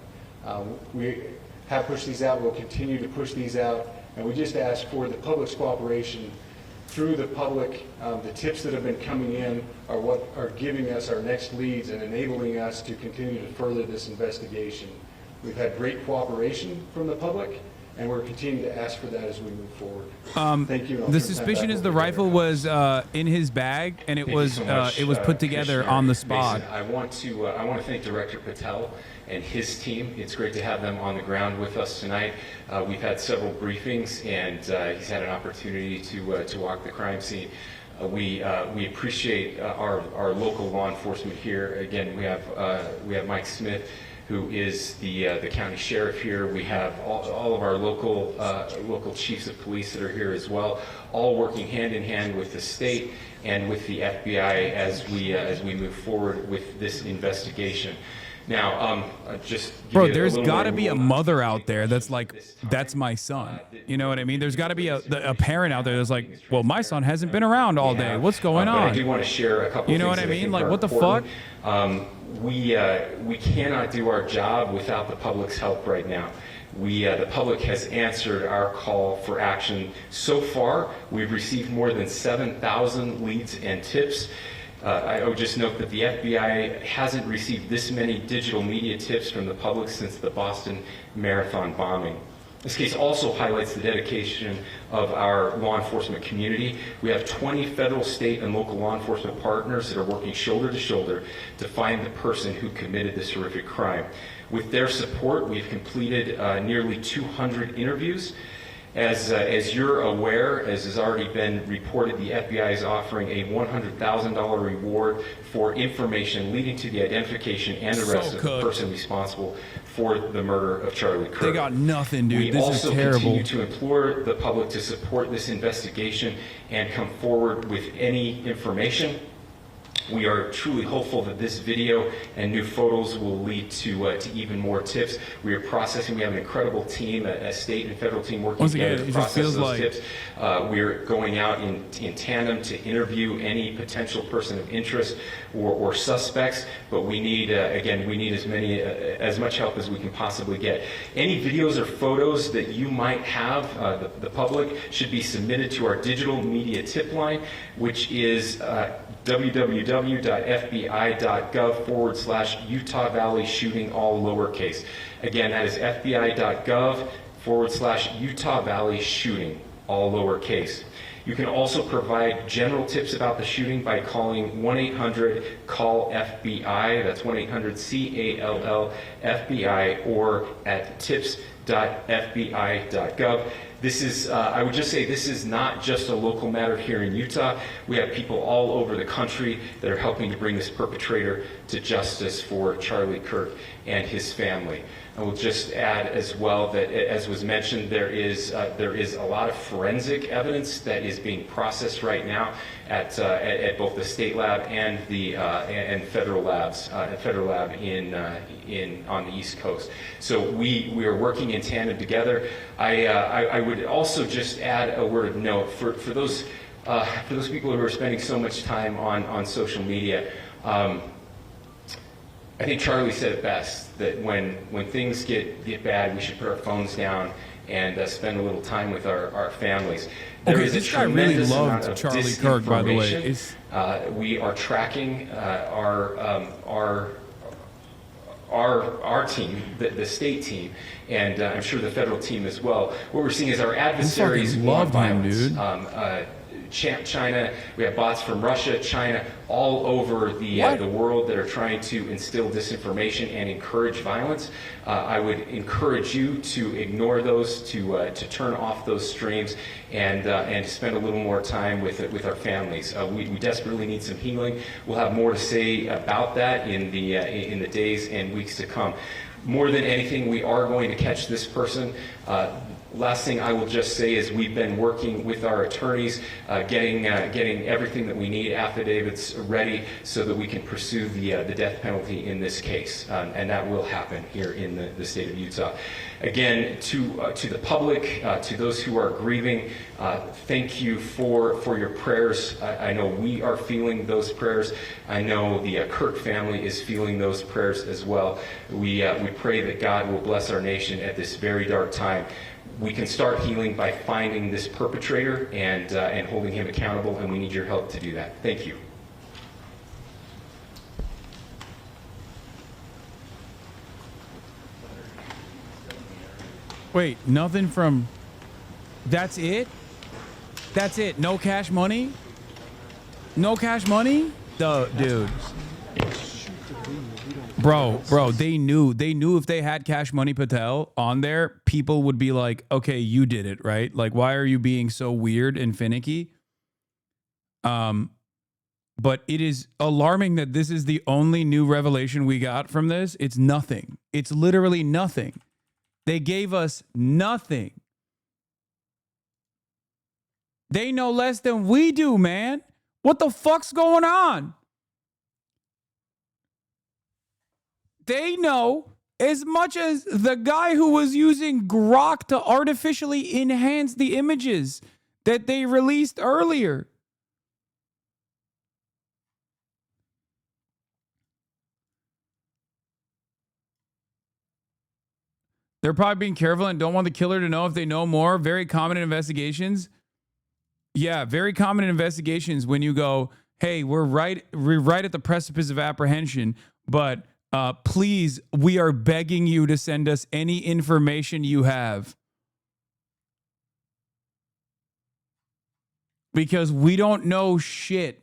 Speaker 5: We have pushed these out. We'll continue to push these out, and we just ask for the public's cooperation through the public. The tips that have been coming in are what are giving us our next leads and enabling us to continue to further this investigation. We've had great cooperation from the public, and we're continuing to ask for that as we move forward. Thank you.
Speaker 1: The suspicion is the rifle was in his bag, and it was put together on the spot.
Speaker 19: Mason, I want to thank Director Patel and his team. It's great to have them on the ground with us tonight. We've had several briefings, and he's had an opportunity to walk the crime scene. We appreciate our local law enforcement here. Again, we have Mike Smith, who is the county sheriff here. We have all of our local chiefs of police that are here as well, all working hand in hand with the state and with the FBI as we move forward with this investigation. Now,
Speaker 1: Bro, there's got to be a mother out there that's like, that's my son. You know what I mean? There's got to be a parent out there that's like, well, my son hasn't been around all day. What's going
Speaker 19: but
Speaker 1: on?
Speaker 19: I do want to share a couple.
Speaker 1: You know
Speaker 19: things
Speaker 1: what I
Speaker 19: that
Speaker 1: mean?
Speaker 19: think
Speaker 1: Like,
Speaker 19: are
Speaker 1: what the fuck?
Speaker 19: important. We cannot do our job without the public's help right now. The public has answered our call for action. So far, we've received more than 7,000 leads and tips. I would just note that the FBI hasn't received this many digital media tips from the public since the Boston Marathon bombing. This case also highlights the dedication of our law enforcement community. We have 20 federal, state, and local law enforcement partners that are working shoulder to shoulder to find the person who committed this horrific crime. With their support, we've completed nearly 200 interviews. As you're aware, as has already been reported, the FBI is offering a $100,000 reward for information leading to the identification and arrest of the person responsible for the murder of Charlie Kirk.
Speaker 1: They got nothing, dude. This is terrible.
Speaker 19: We also continue to implore the public to support this investigation and come forward with any information. We are truly hopeful that this video and new photos will lead to even more tips. We are processing. We have an incredible team, a state and federal team working together to process those tips. We are going out in tandem to interview any potential person of interest or suspects. But we need, again, we need as much help as we can possibly get. Any videos or photos that you might have, the public, should be submitted to our digital media tip line, which is www.fbi.gov/Utah Valley shooting, all lowercase. Again, that is fbi.gov/Utah Valley shooting, all lowercase. You can also provide general tips about the shooting by calling 1-800-CALL-FBI. That's 1-800-CALL-FBI, or at tips.fbi.gov. This is, I would just say, this is not just a local matter here in Utah. We have people all over the country that are helping to bring this perpetrator to justice for Charlie Kirk and his family. I will just add as well that, as was mentioned, there is a lot of forensic evidence that is being processed right now at both the state lab and the federal labs, federal lab on the East Coast. So we are working in tandem together. I would also just add a word of note for those people who are spending so much time on social media. I think Charlie said it best, that when things get bad, we should put our phones down and spend a little time with our families. There is
Speaker 1: this guy really loved Charlie Kirk, by the way.
Speaker 19: We are tracking our team, the state team, and I'm sure the federal team as well. What we're seeing is our adversaries want violence. China, we have bots from Russia, China, all over the world that are trying to instill disinformation and encourage violence. I would encourage you to ignore those, to turn off those streams, and to spend a little more time with our families. We desperately need some healing. We'll have more to say about that in the days and weeks to come. More than anything, we are going to catch this person. Last thing I will just say is we've been working with our attorneys, getting everything that we need, affidavits ready, so that we can pursue the death penalty in this case, and that will happen here in the state of Utah. Again, to the public, to those who are grieving, thank you for your prayers. I know we are feeling those prayers. I know the Kirk family is feeling those prayers as well. We pray that God will bless our nation at this very dark time. We can start healing by finding this perpetrator and holding him accountable, and we need your help to do that. Thank you.
Speaker 1: Wait, nothing from... That's it? That's it? No cash money? No cash money? Dude. Bro, they knew if they had Cash Money Patel on there, people would be like, okay, you did it, right? Like, why are you being so weird and finicky? But it is alarming that this is the only new revelation we got from this. It's nothing. It's literally nothing. They gave us nothing. They know less than we do, man. What the fuck's going on? they know as much as the guy who was using Grok to artificially enhance the images that they released earlier. They're probably being careful and don't want the killer to know if they know more. Very common in investigations. Yeah, very common in investigations when you go, hey, we're right at the precipice of apprehension, but please, we are begging you to send us any information you have. Because we don't know shit.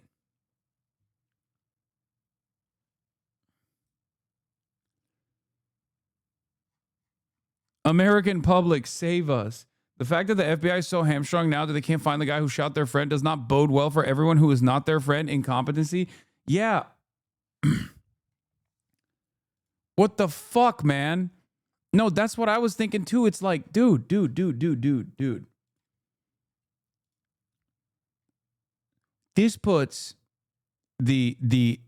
Speaker 1: American public, save us. The fact that the FBI is so hamstrung now that they can't find the guy who shot their friend does not bode well for everyone who is not their friend. Incompetency. Yeah. What the fuck, man? No, that's what I was thinking too. It's like, dude. This puts the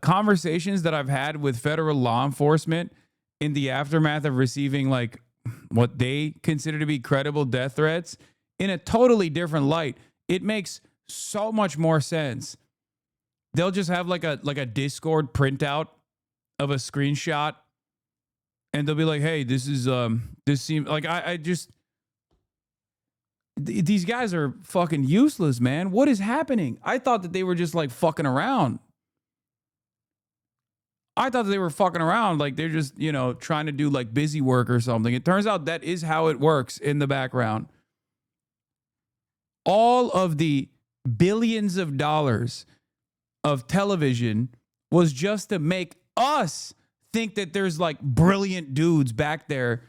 Speaker 1: conversations that I've had with federal law enforcement in the aftermath of receiving like what they consider to be credible death threats in a totally different light. It makes so much more sense. They'll just have like a Discord printout of a screenshot and they'll be like, hey, this seems like these guys are fucking useless, man. What is happening? I thought that they were just like fucking around. I thought that they were fucking around, like they're just, trying to do like busy work or something. It turns out that is how it works in the background. All of the billions of dollars of television was just to make us think that there's like brilliant dudes back there,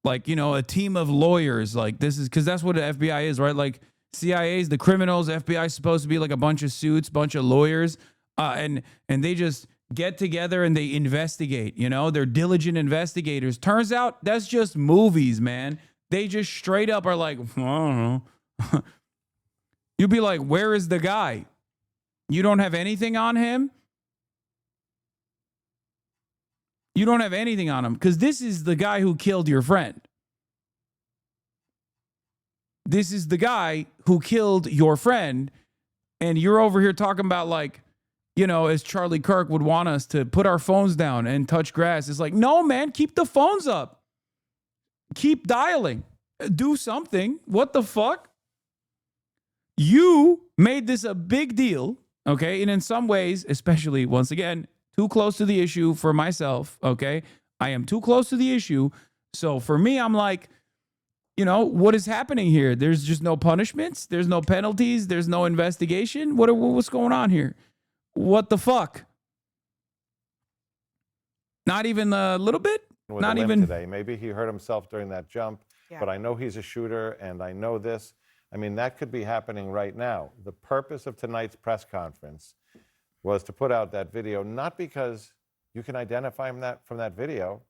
Speaker 1: like, a team of lawyers. Like this is because that's what the FBI is, right? Like CIA is the criminals. FBI is supposed to be like a bunch of suits, bunch of lawyers, and they just get together and they investigate, they're diligent investigators. Turns out that's just movies, man. They just straight up are like, I don't know. You'd be like, where is the guy? You don't have anything on him? You don't have anything on him because this is the guy who killed your friend. This is the guy who killed your friend. And you're over here talking about like, as Charlie Kirk would want us to put our phones down and touch grass. It's like, no, man, keep the phones up. Keep dialing. Do something. What the fuck? You made this a big deal, okay? And in some ways, especially, once again, too close to the issue for myself, okay? I am too close to the issue. So for me, I'm like, what is happening here? There's just no punishments. There's no penalties. There's no investigation. What's going on here? What the fuck? Not even a little bit? Not even
Speaker 20: today. Maybe he hurt himself during that jump, but I know he's a shooter and I know this. I mean, that could be happening right now. The purpose of tonight's press conference was to put out that video, not because you can identify him from that video.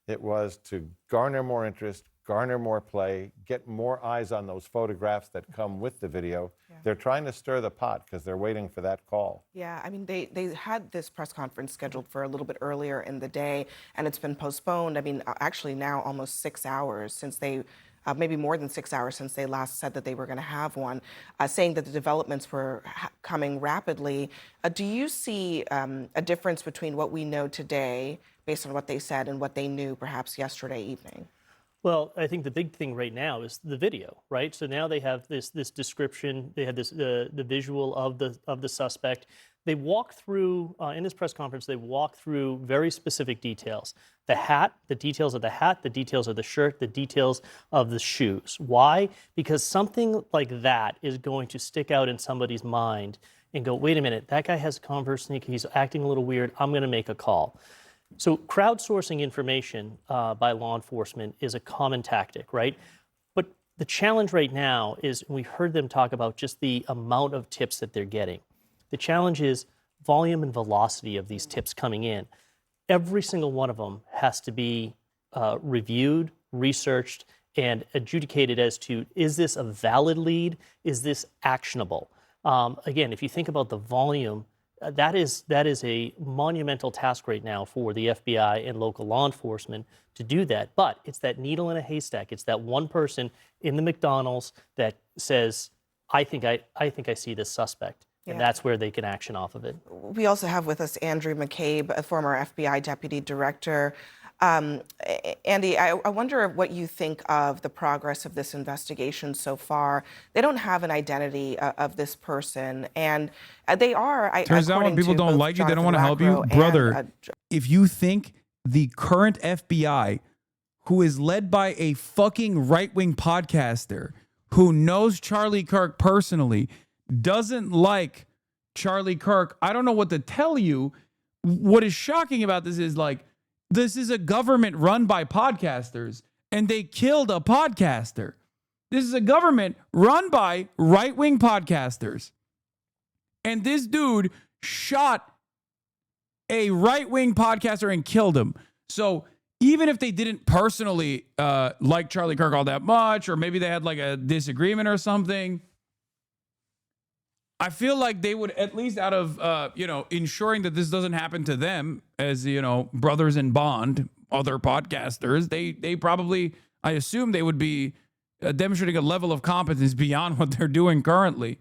Speaker 20: It was to garner more interest, garner more play, get more eyes on those photographs that come with the video. Yeah. They're trying to stir the pot because they're waiting for that call.
Speaker 21: Yeah, I mean, they had this press conference scheduled for a little bit earlier in the day, and it's been postponed. I mean, actually now almost 6 hours since they, maybe more than 6 hours since they last said that they were going to have one, saying that the developments were coming rapidly. Do you see a difference between what we know today, based on what they said, and what they knew perhaps yesterday evening?
Speaker 22: Well, I think the big thing right now is the video, right? So now they have this description, they had this the visual of the suspect. They walk through in this press conference. They walk through very specific details: the hat, the details of the hat, the details of the shirt, the details of the shoes. Why? Because something like that is going to stick out in somebody's mind and go, "Wait a minute, that guy has a Converse sneaker. He's acting a little weird. I'm going to make a call." So crowdsourcing information by law enforcement is a common tactic, right? But the challenge right now is, we heard them talk about just the amount of tips that they're getting. The challenge is volume and velocity of these tips coming in. Every single one of them has to be reviewed, researched, and adjudicated as to, is this a valid lead? Is this actionable? Again, if you think about the volume that is a monumental task right now for the FBI and local law enforcement to do that. But it's that needle in a haystack. It's that one person in the McDonald's that says, I think I see this suspect. And that's where they can action off of it.
Speaker 21: We also have with us Andrew McCabe, a former FBI deputy director. Andy, I wonder what you think of the progress of this investigation so far. They don't have an identity of this person, and they are.
Speaker 1: Turns out when people don't like you, they don't want to help you. Brother, if you think the current FBI, who is led by a fucking right-wing podcaster who knows Charlie Kirk personally, doesn't like Charlie Kirk, I don't know what to tell you. What is shocking about this is, like, this is a government run by podcasters, and they killed a podcaster. This is a government run by right-wing podcasters. And this dude shot a right-wing podcaster and killed him. So even if they didn't personally like Charlie Kirk all that much, or maybe they had like a disagreement or something, I feel like they would, at least out of, ensuring that this doesn't happen to them as, brothers in bond, other podcasters, they probably, I assume they would be demonstrating a level of competence beyond what they're doing currently.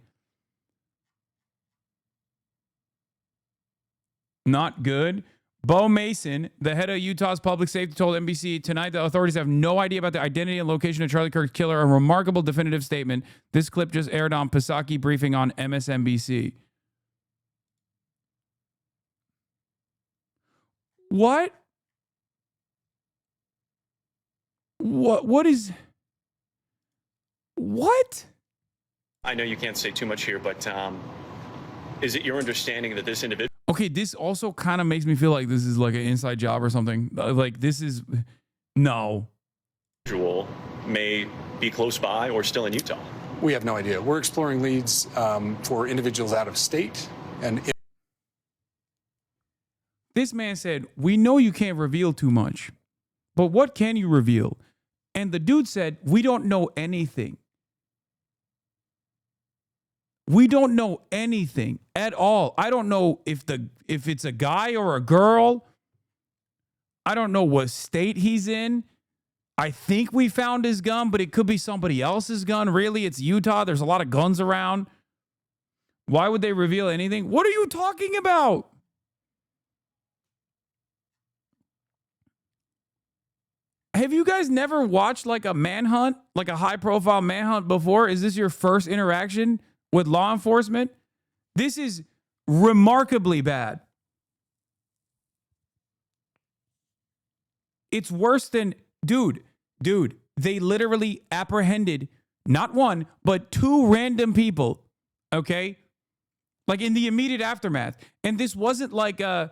Speaker 1: Not good. Bo Mason, the head of Utah's public safety, told NBC tonight the authorities have no idea about the identity and location of Charlie Kirk's killer. A remarkable definitive statement. This clip just aired on Psaki briefing on MSNBC. What? What is... What?
Speaker 2: I know you can't say too much here, but is it your understanding that this individual...
Speaker 1: Okay, this also kind of makes me feel like this is like an inside job or something. Like, this is... No.
Speaker 2: ...may be close by or still in Utah?
Speaker 3: We have no idea. We're exploring leads for individuals out of state. And
Speaker 1: this man said, we know you can't reveal too much, but what can you reveal? And the dude said, we don't know anything. We don't know anything at all. I don't know if it's a guy or a girl. I don't know what state he's in. I think we found his gun, but it could be somebody else's gun. Really, it's Utah. There's a lot of guns around. Why would they reveal anything? What are you talking about? Have you guys never watched like a manhunt, like a high-profile manhunt before? Is this your first interaction with law enforcement? This is remarkably bad. It's worse than, dude, they literally apprehended not one, but two random people, okay? Like in the immediate aftermath. And this wasn't like a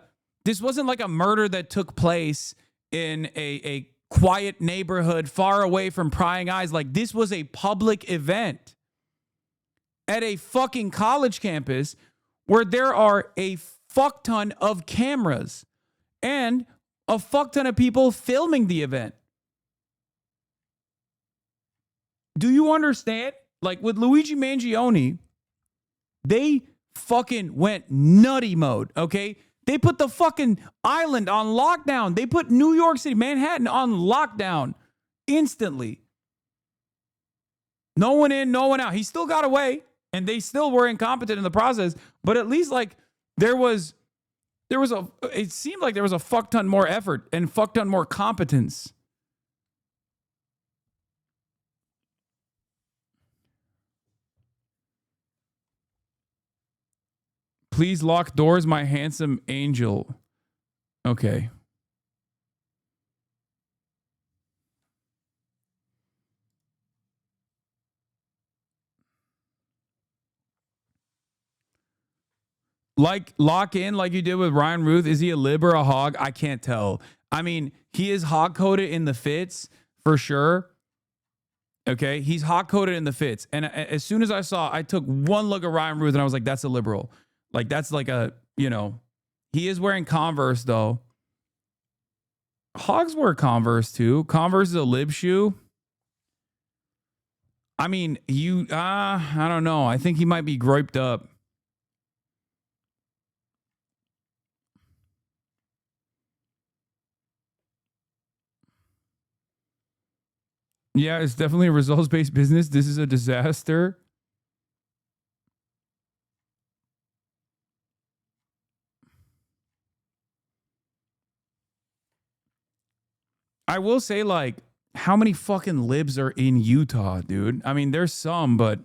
Speaker 1: murder that took place in a quiet neighborhood far away from prying eyes. Like, this was a public event at a fucking college campus where there are a fuck ton of cameras and a fuck ton of people filming the event. Do you understand? Like, with Luigi Mangione, they fucking went nutty mode, okay? They put the fucking island on lockdown. They put New York City, Manhattan on lockdown instantly. No one in, no one out. He still got away. And they still were incompetent in the process, but at least like it seemed like there was a fuck ton more effort and fuck ton more competence. Please lock doors, my handsome angel. Okay. Like, lock in like you did with Ryan Ruth. Is he a lib or a hog? I can't tell. I mean, he is hog-coded in the fits, for sure. Okay? He's hog-coded in the fits. And as soon as I took one look at Ryan Ruth and I was like, that's a liberal. Like, that's like a, he is wearing Converse, though. Hogs wear Converse, too. Converse is a lib shoe. I mean, I don't know. I think he might be griped up. Yeah, it's definitely a results-based business. This is a disaster. I will say, like, how many fucking libs are in Utah, dude? I mean, there's some, but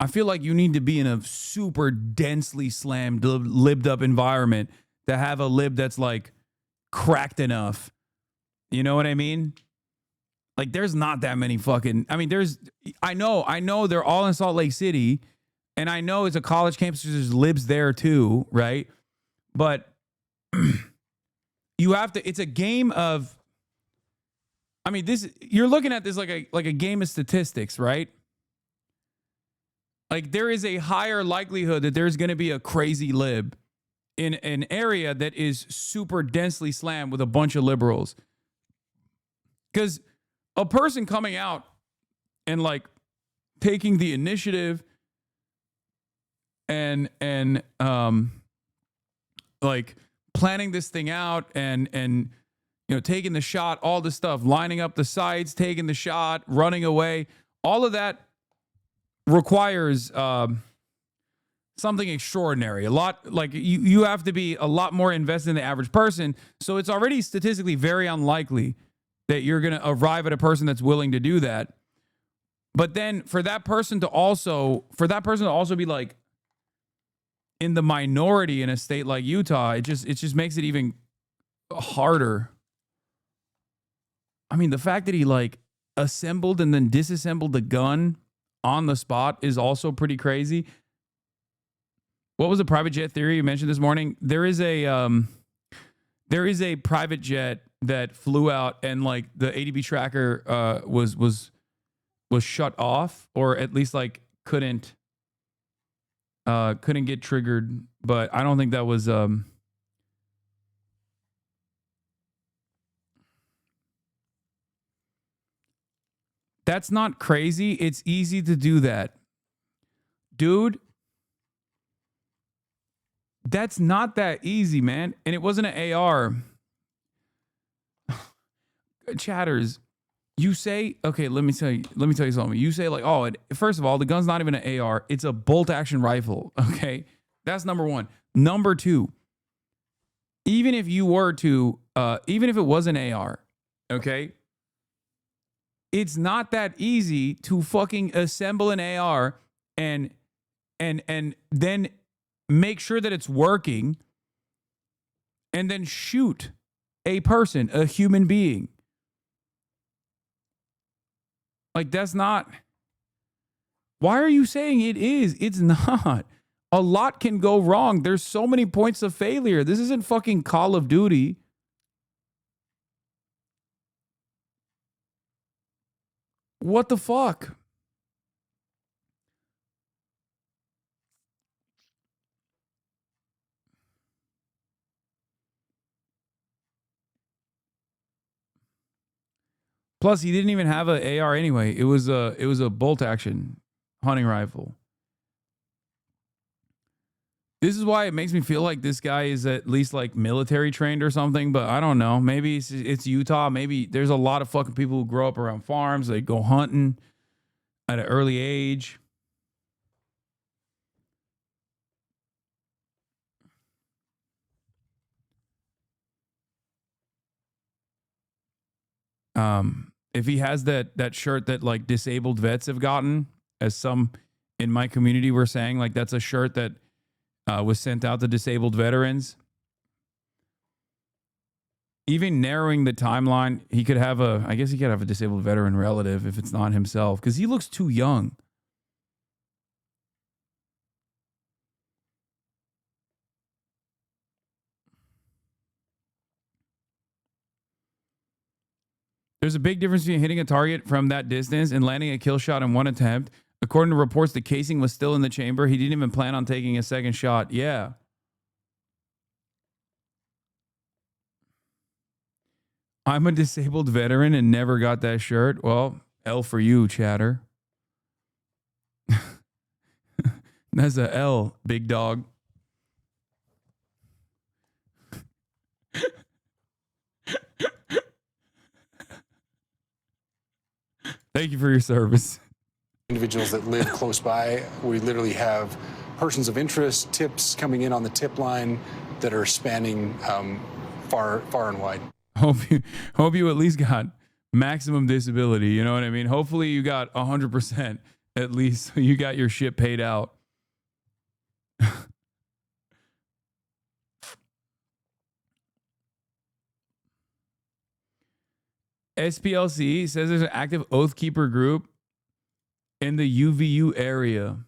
Speaker 1: I feel like you need to be in a super densely slammed, libbed up environment to have a lib that's like cracked enough. You know what I mean? Like, there's not that many fucking, I mean, I know they're all in Salt Lake City, and I know it's a college campus, there's libs there too, right? But you have to, it's a game of, I mean, you're looking at this like a game of statistics, right? Like, there is a higher likelihood that there's going to be a crazy lib in an area that is super densely slammed with a bunch of liberals. Because a person coming out and like taking the initiative and like planning this thing out and you know, taking the shot, all the stuff, lining up the sides, taking the shot, running away, all of that requires something extraordinary. A lot, like you have to be a lot more invested in the average person. So it's already statistically very unlikely that you're going to arrive at a person that's willing to do that. But then for that person to also be like in the minority in a state like Utah, it just makes it even harder. I mean, the fact that he like assembled and then disassembled the gun on the spot is also pretty crazy. What was the private jet theory you mentioned this morning? There is a private jet that flew out and like the ADB tracker was shut off, or at least like couldn't get triggered. But I don't think that was that's not crazy. It's easy to do that. Dude, that's not that easy, man. And it wasn't an AR. Chatters, you say, okay, let me tell you something. You say like, oh, first of all, the gun's not even an AR. It's a bolt action rifle. Okay. That's number one. Number two, even if you were to, even if it was an AR, okay, it's not that easy to fucking assemble an AR and then make sure that it's working and then shoot a person, a human being. Like, that's not. Why are you saying it is? It's not. A lot can go wrong. There's so many points of failure. This isn't fucking Call of Duty. What the fuck? Plus, he didn't even have an AR anyway. It was a bolt action hunting rifle. This is why it makes me feel like this guy is at least like military trained or something, but I don't know. Maybe it's Utah. Maybe there's a lot of fucking people who grow up around farms. They go hunting at an early age. If he has that shirt that like disabled vets have gotten, as some in my community were saying, like that's a shirt that was sent out to disabled veterans. Even narrowing the timeline, he could have I guess he could have a disabled veteran relative if it's not himself, because he looks too young. There's a big difference between hitting a target from that distance and landing a kill shot in one attempt. According to reports, the casing was still in the chamber. He didn't even plan on taking a second shot. Yeah. I'm a disabled veteran and never got that shirt. Well, L for you, chatter. That's a L, big dog. Thank you for your service.
Speaker 3: Individuals that live close by. We literally have persons of interest, tips coming in on the tip line that are spanning far and wide.
Speaker 1: Hope you at least got maximum disability. You know what I mean? Hopefully you got 100% at least. So you got your shit paid out. SPLC says there's an active Oath Keeper group in the UVU area.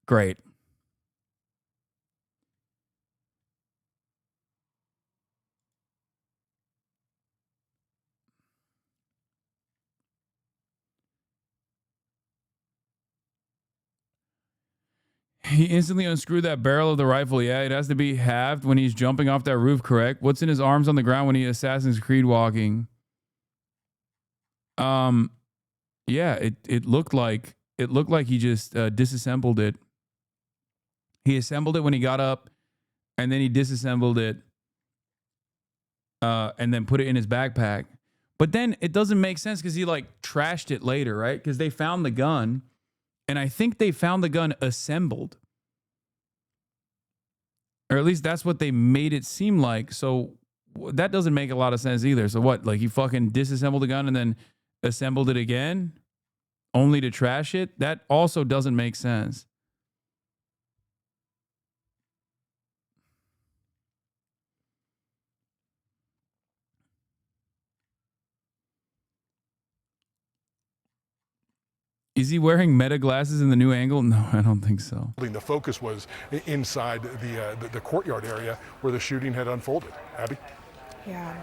Speaker 1: Great. He instantly unscrewed that barrel of the rifle. Yeah, it has to be halved when he's jumping off that roof, correct? What's in his arms on the ground when he Assassin's Creed walking? Yeah, it looked like he just disassembled it. He assembled it when he got up, and then he disassembled it, and then put it in his backpack. But then it doesn't make sense because he like trashed it later, right? Because they found the gun, and I think they found the gun assembled, or at least that's what they made it seem like. So that doesn't make a lot of sense either. So what? Like he fucking disassembled the gun and then assembled it again, only to trash it? That also doesn't make sense. Is he wearing meta glasses in the new angle? No, I don't think so.
Speaker 4: The focus was inside the courtyard area where the shooting had unfolded. Abby?
Speaker 21: Yeah.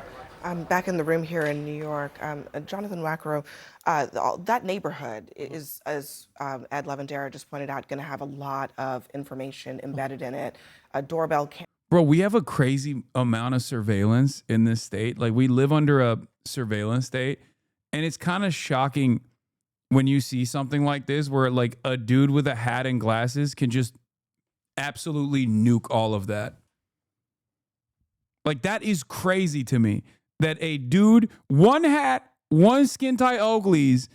Speaker 21: Back in the room here in New York, Jonathan Wackrow, that neighborhood is, as Ed Lavandera just pointed out, going to have a lot of information embedded in it. A doorbell cam.
Speaker 1: Bro, we have a crazy amount of surveillance in this state. Like we live under a surveillance state, and it's kind of shocking when you see something like this where like a dude with a hat and glasses can just absolutely nuke all of that. Like that is crazy to me that a dude, one hat, one skin tight Oakleys,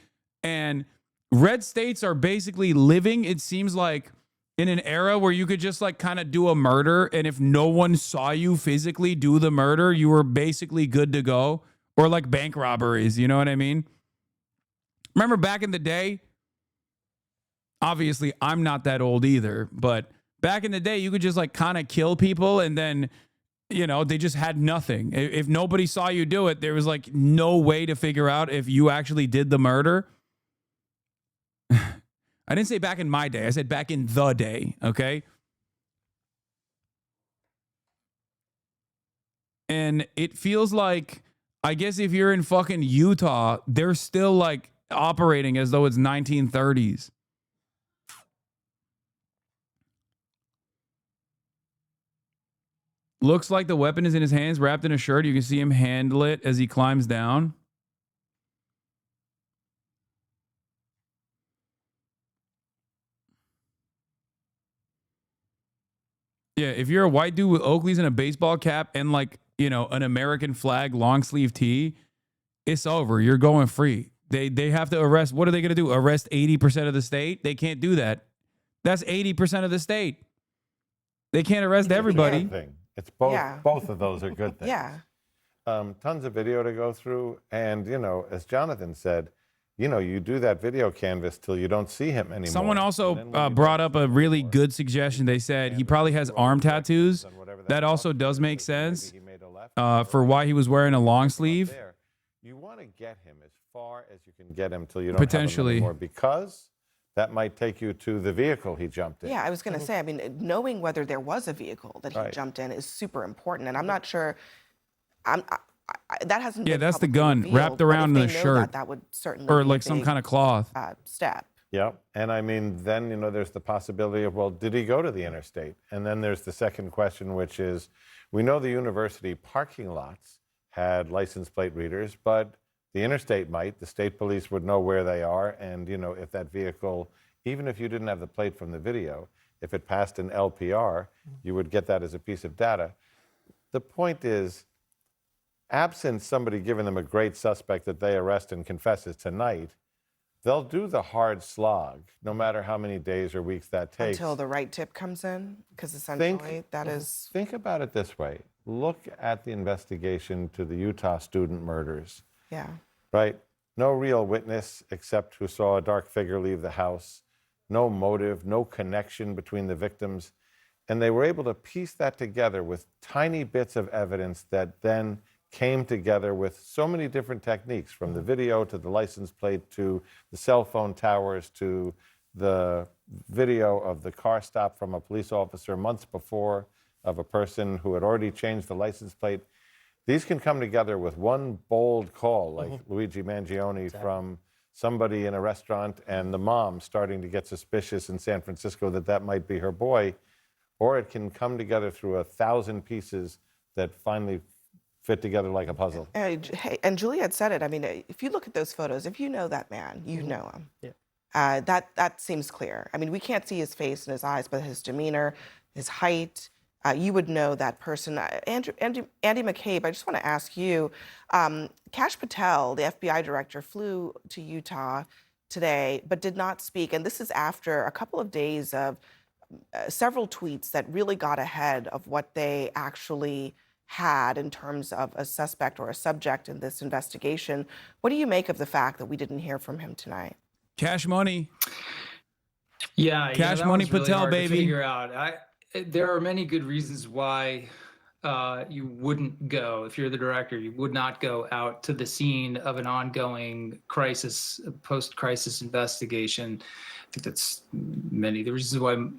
Speaker 1: and red states are basically living, it seems like, in an era where you could just like kind of do a murder, and if no one saw you physically do the murder, you were basically good to go. Or like bank robberies, you know what I mean? Remember back in the day, obviously I'm not that old either, but back in the day, you could just like kind of kill people and then, you know, they just had nothing. If nobody saw you do it, there was like no way to figure out if you actually did the murder. I didn't say back in my day. I said back in the day, okay? And it feels like, I guess if you're in fucking Utah, they're still like operating as though it's 1930s. Looks like the weapon is in his hands, wrapped in a shirt. You can see him handle it as he climbs down. Yeah, if you're a white dude with Oakleys and a baseball cap and like, you know, an American flag long sleeve tee, it's over. You're going free. They have to arrest. What are they going to do? Arrest 80% of the state? They can't do that. That's 80% of the state. They can't arrest everybody.
Speaker 20: It's both. Yeah. Both of those are good things.
Speaker 21: Yeah.
Speaker 20: Tons of video to go through, and you know, as Jonathan said, you know, you do that video canvas till you don't see him anymore.
Speaker 1: Someone also brought up a really good suggestion. They said he probably has arm tattoos. That also does make sense for why he was wearing a long sleeve.
Speaker 20: You want to get him as far as you can get him till you don't have him anymore, because that might take you to the vehicle he jumped in.
Speaker 21: Yeah, I was going to say, I mean, knowing whether there was a vehicle that he jumped in is super important, and I'm not sure. That hasn't.
Speaker 1: Yeah,
Speaker 21: been
Speaker 1: that's the
Speaker 21: publicly
Speaker 1: gun
Speaker 21: revealed,
Speaker 1: wrapped around
Speaker 21: but
Speaker 1: the
Speaker 21: if they know
Speaker 1: shirt,
Speaker 21: that would certainly
Speaker 1: or
Speaker 21: be
Speaker 1: like
Speaker 21: a
Speaker 1: some
Speaker 21: big,
Speaker 1: kind of cloth.
Speaker 21: Step.
Speaker 20: Yeah, and I mean, then, you know, there's the possibility of, well, did he go to the interstate? And then there's the second question, which is, we know the university parking lots had license plate readers, but the interstate might. The state police would know where they are, and, you know, if that vehicle, even if you didn't have the plate from the video, if it passed an LPR, you would get that as a piece of data. The point is, absent somebody giving them a great suspect that they arrest and confesses tonight, they'll do the hard slog, no matter how many days or weeks that takes.
Speaker 21: Until the right tip comes in, because essentially that is...
Speaker 20: Think about it this way. Look at the investigation to the Utah student murders.
Speaker 21: Yeah.
Speaker 20: Right? No real witness except who saw a dark figure leave the house. No motive, no connection between the victims. And they were able to piece that together with tiny bits of evidence that then came together with so many different techniques, from the video to the license plate to the cell phone towers to the video of the car stop from a police officer months before of a person who had already changed the license plate. These can come together with one bold call, like Luigi Mangione from somebody in a restaurant and the mom starting to get suspicious in San Francisco that that might be her boy, or it can come together through 1,000 pieces that finally fit together like a puzzle.
Speaker 21: And Juliet said it. I mean, if you look at those photos, if you know that man, you know him.
Speaker 22: Yeah.
Speaker 21: That seems clear. I mean, we can't see his face and his eyes, but his demeanor, his height, you would know that person. Andy McCabe, I just want to ask you, Kash Patel, the FBI director, flew to Utah today, but did not speak. And this is after a couple of days of several tweets that really got ahead of what they actually had in terms of a suspect or a subject in this investigation. What do you make of the fact that we didn't hear from him tonight?
Speaker 1: Cash money.
Speaker 8: Yeah,
Speaker 1: Cash
Speaker 8: that
Speaker 1: money
Speaker 8: one's really
Speaker 1: Patel,
Speaker 8: hard to
Speaker 1: baby.
Speaker 8: figure out. There are many good reasons why you wouldn't go. If you're the director, you would not go out to the scene of an ongoing crisis, post-crisis investigation. I think that's many of the reasons why,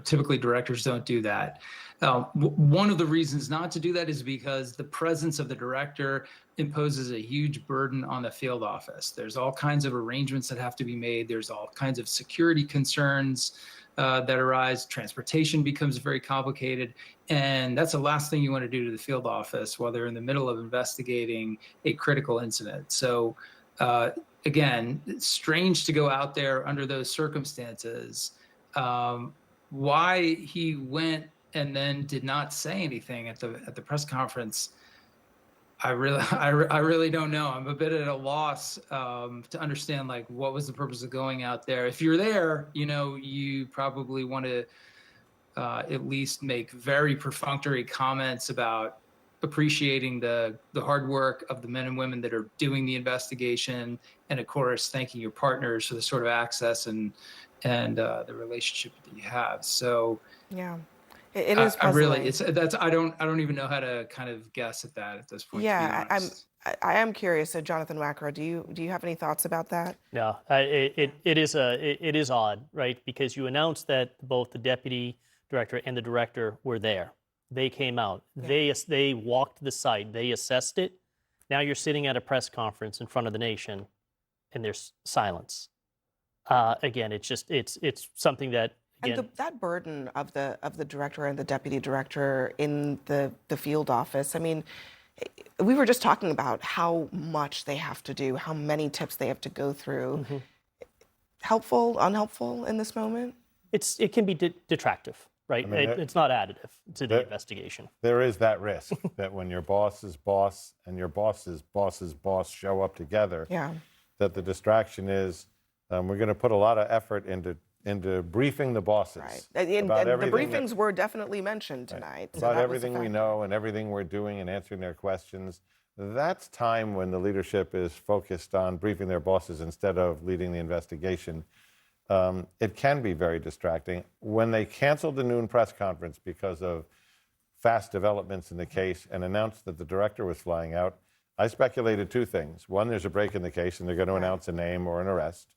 Speaker 8: typically directors don't do that. One of the reasons not to do that is because the presence of the director imposes a huge burden on the field office. There's all kinds of arrangements that have to be made. There's all kinds of security concerns that arise. Transportation becomes very complicated. And that's the last thing you want to do to the field office while they're in the middle of investigating a critical incident. So again, it's strange to go out there under those circumstances. Why he went and then did not say anything at the press conference, I really don't know. I'm a bit at a loss to understand what was the purpose of going out there. If you're there, you probably want to at least make very perfunctory comments about appreciating the hard work of the men and women that are doing the investigation, and of course thanking your partners for the sort of access and the relationship that you have. So
Speaker 21: yeah. It is puzzling.
Speaker 8: I don't even know how to kind of guess at that at this point.
Speaker 21: Yeah, I am curious. So Jonathan Wacker, do you have any thoughts about that?
Speaker 22: No, it is odd, right? Because you announced that both the deputy director and the director were there. They came out. Yeah. They walked the site. They assessed it. Now you're sitting at a press conference in front of the nation, and there's silence. Again, it's something that. Again,
Speaker 21: and that burden of the director and the deputy director in the field office, I mean, we were just talking about how much they have to do, how many tips they have to go through. Mm-hmm. Helpful, unhelpful in this moment?
Speaker 22: It can be detractive, right? I mean, it's not additive to the investigation.
Speaker 20: There is that risk that when your boss's boss and your boss's boss's boss show up together, that the distraction is we're going to put a lot of effort into briefing the bosses.
Speaker 21: Right. And the briefings were definitely mentioned tonight.
Speaker 20: Right. So about everything we know and everything we're doing and answering their questions. That's time when the leadership is focused on briefing their bosses instead of leading the investigation. It can be very distracting. When they canceled the noon press conference because of fast developments in the case and announced that the director was flying out, I speculated two things. One, there's a break in the case and they're going to announce a name or an arrest.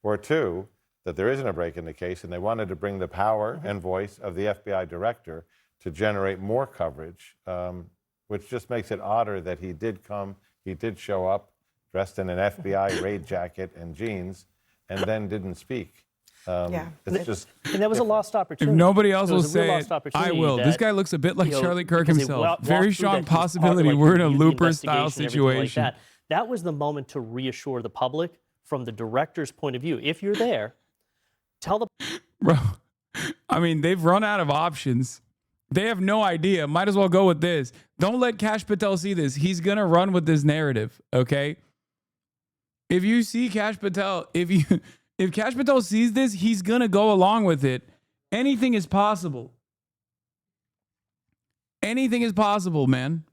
Speaker 20: Or two, that there isn't a break in the case, and they wanted to bring the power and voice of the FBI director to generate more coverage, which just makes it odder that he did show up dressed in an FBI raid jacket and jeans, and then didn't speak. It's just
Speaker 22: and that was a lost opportunity.
Speaker 1: If nobody else will say it, I will. This guy looks a bit like Charlie Kirk himself. Very strong possibility we're in a Looper-style situation.
Speaker 22: That was the moment to reassure the public from the director's point of view. If you're there, tell the...
Speaker 1: Bro, I mean, they've run out of options. They have no idea. Might as well go with this. Don't let Kash Patel see this. He's going to run with this narrative, okay? If you see Kash Patel, if Kash Patel sees this, he's going to go along with it. Anything is possible. Anything is possible, man.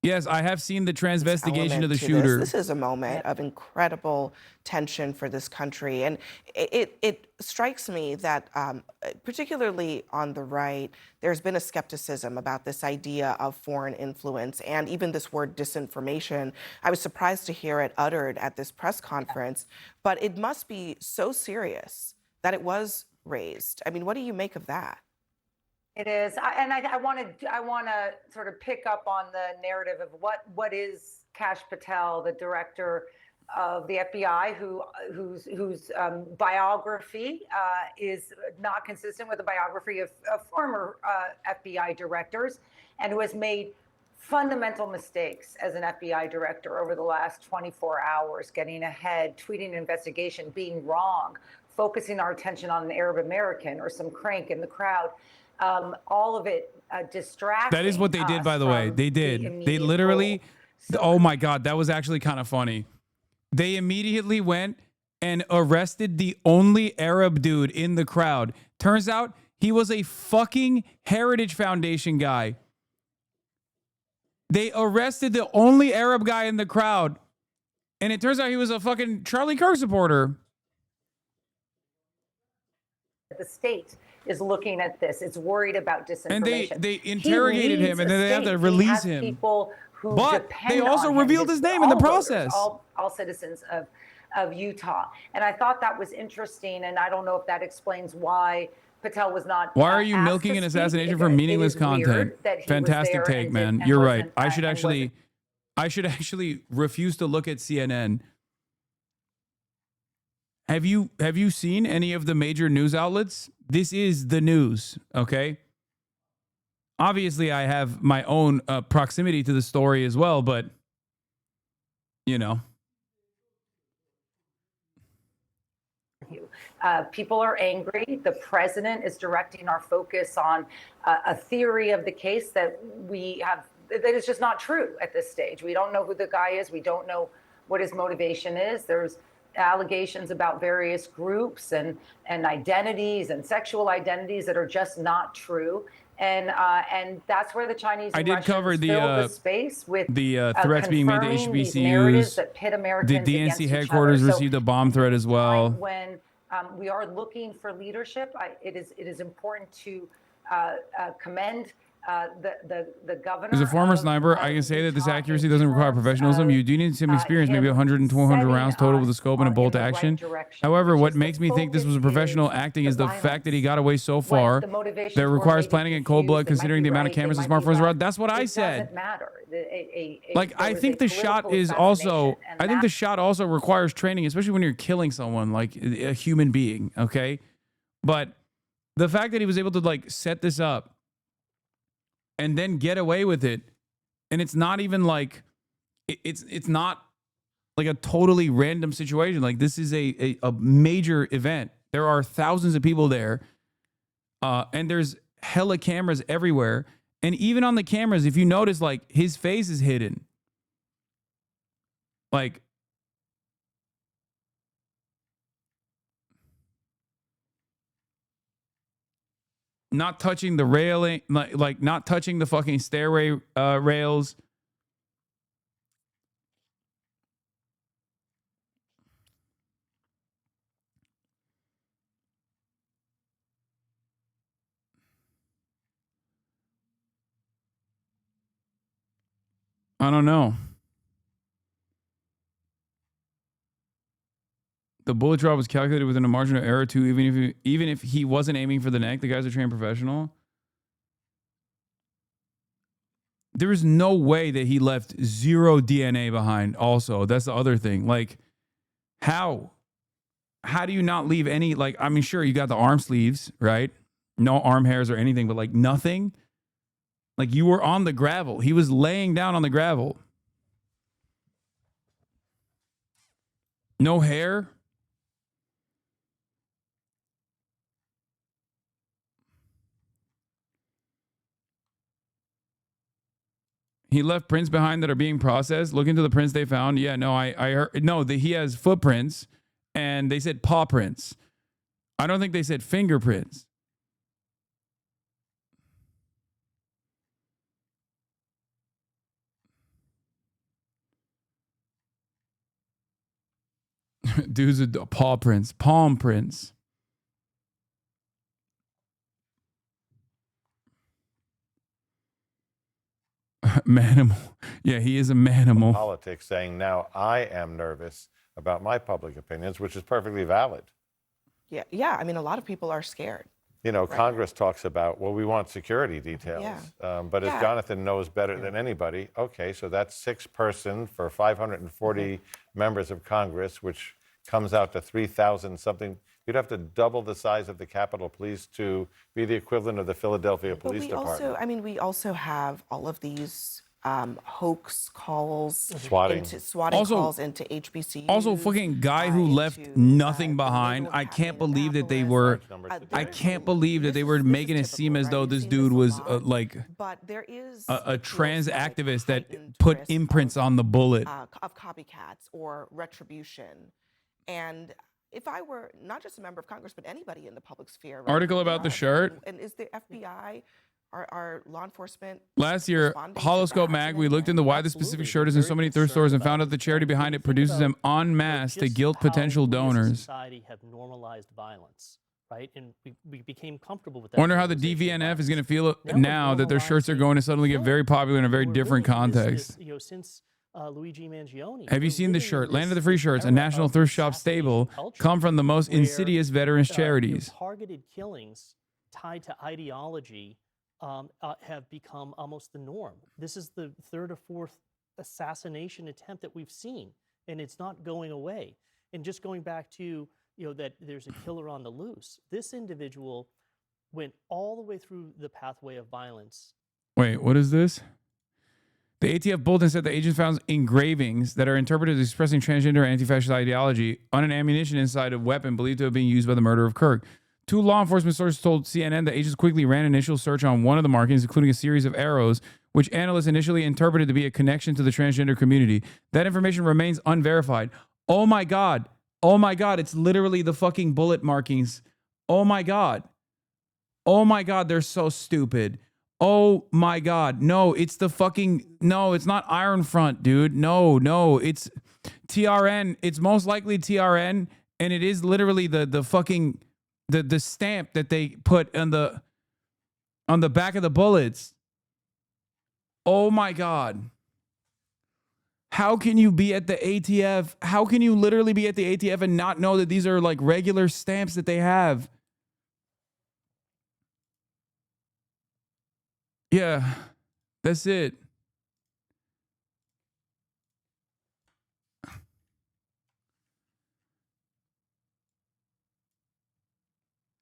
Speaker 1: Yes, I have seen the transvestigation of the shooter.
Speaker 21: This is a moment of incredible tension for this country. And it strikes me that, particularly on the right, there's been a skepticism about this idea of foreign influence and even this word disinformation. I was surprised to hear it uttered at this press conference, but it must be so serious that it was raised. I mean, what do you make of that?
Speaker 9: It is, I want to sort of pick up on the narrative of what is Kash Patel, the director of the FBI, whose biography is not consistent with the biography of former FBI directors, and who has made fundamental mistakes as an FBI director over the last 24 hours, getting ahead, tweeting an investigation, being wrong, focusing our attention on an Arab American or some crank in the crowd. All of it distracting.
Speaker 1: That is what they did, by the way. They did. They literally, oh my God, that was actually kind of funny. They immediately went and arrested the only Arab dude in the crowd. Turns out he was a fucking Heritage Foundation guy. They arrested the only Arab guy in the crowd. And it turns out he was a fucking Charlie Kirk supporter.
Speaker 9: The state is looking at this. It's worried about disinformation.
Speaker 1: And they interrogated him, and then they have to release him.
Speaker 9: People who
Speaker 1: but they also
Speaker 9: on
Speaker 1: revealed
Speaker 9: him.
Speaker 1: his name in the process.
Speaker 9: All citizens of Utah. And I thought that was interesting, and I don't know if that explains why Patel was not.
Speaker 1: Why are you milking an assassination for meaningless content? Fantastic take, man. You're right. I should actually refuse to look at CNN. Have you seen any of the major news outlets? This is the news, okay? Obviously, I have my own proximity to the story as well, but, you know.
Speaker 9: People are angry. The president is directing our focus on a theory of the case that we have that is just not true at this stage. We don't know who the guy is. We don't know what his motivation is. There's allegations about various groups and identities and sexual identities that are just not true. And that's where the Chinese
Speaker 1: I did cover
Speaker 9: the space with
Speaker 1: the threats being made to HBCUs.
Speaker 9: That pit Americans
Speaker 1: the DNC headquarters received a bomb threat as well.
Speaker 9: When we are looking for leadership, it is important to commend the governor.
Speaker 1: As a former sniper, I can say that this accuracy doesn't require professionalism. You do need some experience, maybe 100 to 200 rounds total with a scope and a bolt action. However, what makes me think this was a professional acting is the fact that he got away so far that requires planning in cold blood, considering the amount of cameras and smartphones around. That's what I said. Like, I think the shot is also, I think the shot also requires training, especially when you're killing someone, like a human being, okay? But the fact that he was able to, like, set this up and then get away with it, and it's not even like, it's not like a totally random situation. Like, this is a major event. There are thousands of people there, and there's hella cameras everywhere. And even on the cameras, if you notice, like, his face is hidden. Like, not touching the railing, like not touching the fucking stairway rails. I don't know. The bullet drop was calculated within a margin of error too, even if he wasn't aiming for the neck. The guy's a trained professional. There is no way that he left zero DNA behind. Also, that's the other thing. Like, how do you not leave any? Like, I mean, sure, you got the arm sleeves, right? No arm hairs or anything, but like nothing. Like, you were on the gravel. He was laying down on the gravel. No hair. He left prints behind that are being processed. Look into the prints they found. Yeah, no, I heard. No, he has footprints, and they said paw prints. I don't think they said fingerprints. Dude's a paw prints, palm prints. Manimal. Yeah, he is a manimal.
Speaker 20: Politics saying now I am nervous about my public opinions, which is perfectly valid.
Speaker 21: Yeah. I mean, a lot of people are scared.
Speaker 20: You know, Congress talks about, well, we want security details. But as Jonathan knows better than anybody, okay, so that's 6 person for 540 members of Congress, which comes out to 3,000 something. You'd have to double the size of the Capitol Police to be the equivalent of the Philadelphia Police Department.
Speaker 21: We also have all of these hoax calls,
Speaker 20: swatting
Speaker 21: calls into HBCUs.
Speaker 1: Also, fucking guy who left nothing behind. I can't believe that they were. I can't believe that they were making it seem as though this dude was
Speaker 21: But there is
Speaker 1: a trans activist that put imprints on the bullet.
Speaker 21: Of copycats or retribution, and if I were not just a member of Congress, but anybody in the public sphere. Right?
Speaker 1: Article about the shirt.
Speaker 21: And is the FBI, our law enforcement?
Speaker 1: Last year, Holoscope Mag, we looked into why the specific shirt is in so many thrift stores and found out the charity behind it produces them en masse to guilt potential donors.
Speaker 22: Society have normalized violence, right? And we became comfortable with that.
Speaker 1: Wonder how the DVNF is going to feel now that their shirts are going to suddenly get very popular in a very different context.
Speaker 22: Since Luigi Mangione.
Speaker 1: Have you seen the shirt? Land of the Free Shirts, a national thrift shop stable, come from the most insidious veterans charities.
Speaker 22: Targeted killings tied to ideology have become almost the norm. This is the 3rd or 4th assassination attempt that we've seen, and it's not going away. And just going back to, that there's a killer on the loose. This individual went all the way through the pathway of violence.
Speaker 1: Wait, what is this? The ATF bulletin said the agents found engravings that are interpreted as expressing transgender anti-fascist ideology on an ammunition inside a weapon believed to have been used by the murder of Kirk. 2 law enforcement sources told CNN that agents quickly ran an initial search on one of the markings, including a series of arrows, which analysts initially interpreted to be a connection to the transgender community. That information remains unverified. Oh my God. Oh my God. It's literally the fucking bullet markings. Oh my God. Oh my God. They're so stupid. Oh my God. No, it's the fucking, no, it's not Iron Front, dude. No, it's TRN. It's most likely TRN. And it is literally the fucking, the stamp that they put on the back of the bullets. Oh my God. How can you be at the ATF? How can you literally be at the ATF and not know that these are like regular stamps that they have? Yeah, that's it.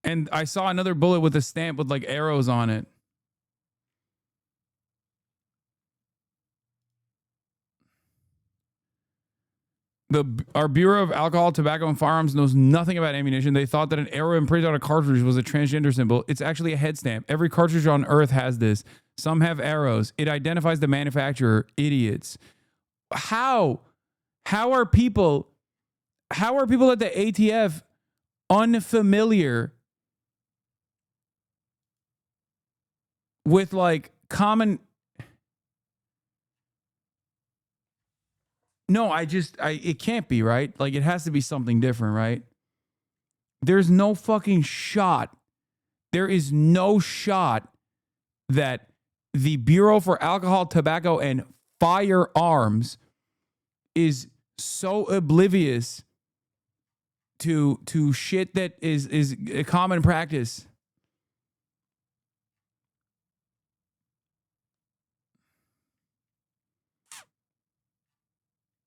Speaker 1: And I saw another bullet with a stamp with like arrows on it. Our Bureau of Alcohol, Tobacco, and Firearms knows nothing about ammunition. They thought that an arrow imprinted on a cartridge was a transgender symbol. It's actually a head stamp. Every cartridge on Earth has this. Some have arrows. It identifies the manufacturer. Idiots. How are people at the ATF unfamiliar with like common... No, it can't be, right? Like, it has to be something different, right? There's no fucking shot. There is no shot that the Bureau for Alcohol, Tobacco, and Firearms is so oblivious to shit that is a common practice.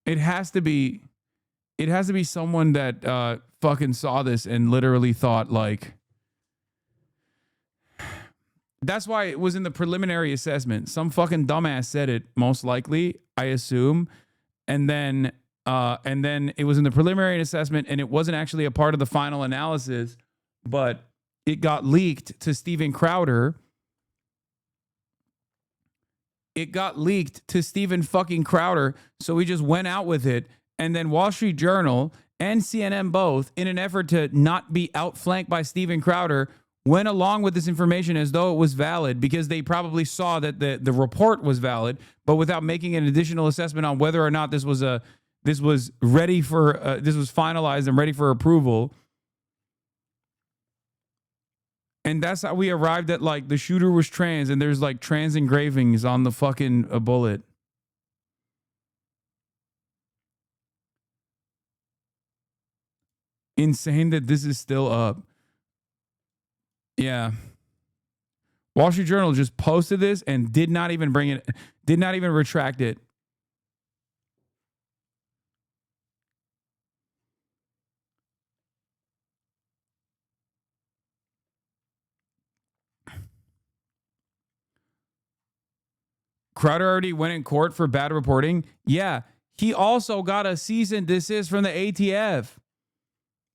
Speaker 1: It has to be someone that fucking saw this and literally thought like, that's why it was in the preliminary assessment. Some fucking dumbass said it, most likely, I assume. And then it was in the preliminary assessment and it wasn't actually a part of the final analysis, but it got leaked to Steven Crowder. it got leaked to Steven fucking Crowder, so we just went out with it. And then Wall Street Journal and CNN both, in an effort to not be outflanked by Steven Crowder, went along with this information as though it was valid because they probably saw that the report was valid, but without making an additional assessment on whether or not this was ready for this was finalized and ready for approval. And that's how we arrived at, like, the shooter was trans and there's like trans engravings on the fucking bullet. Insane that this is still up. Yeah. Wall Street Journal just posted this and did not even retract it. Crowder already went in court for bad reporting. Yeah, he also got a cease and desist from the ATF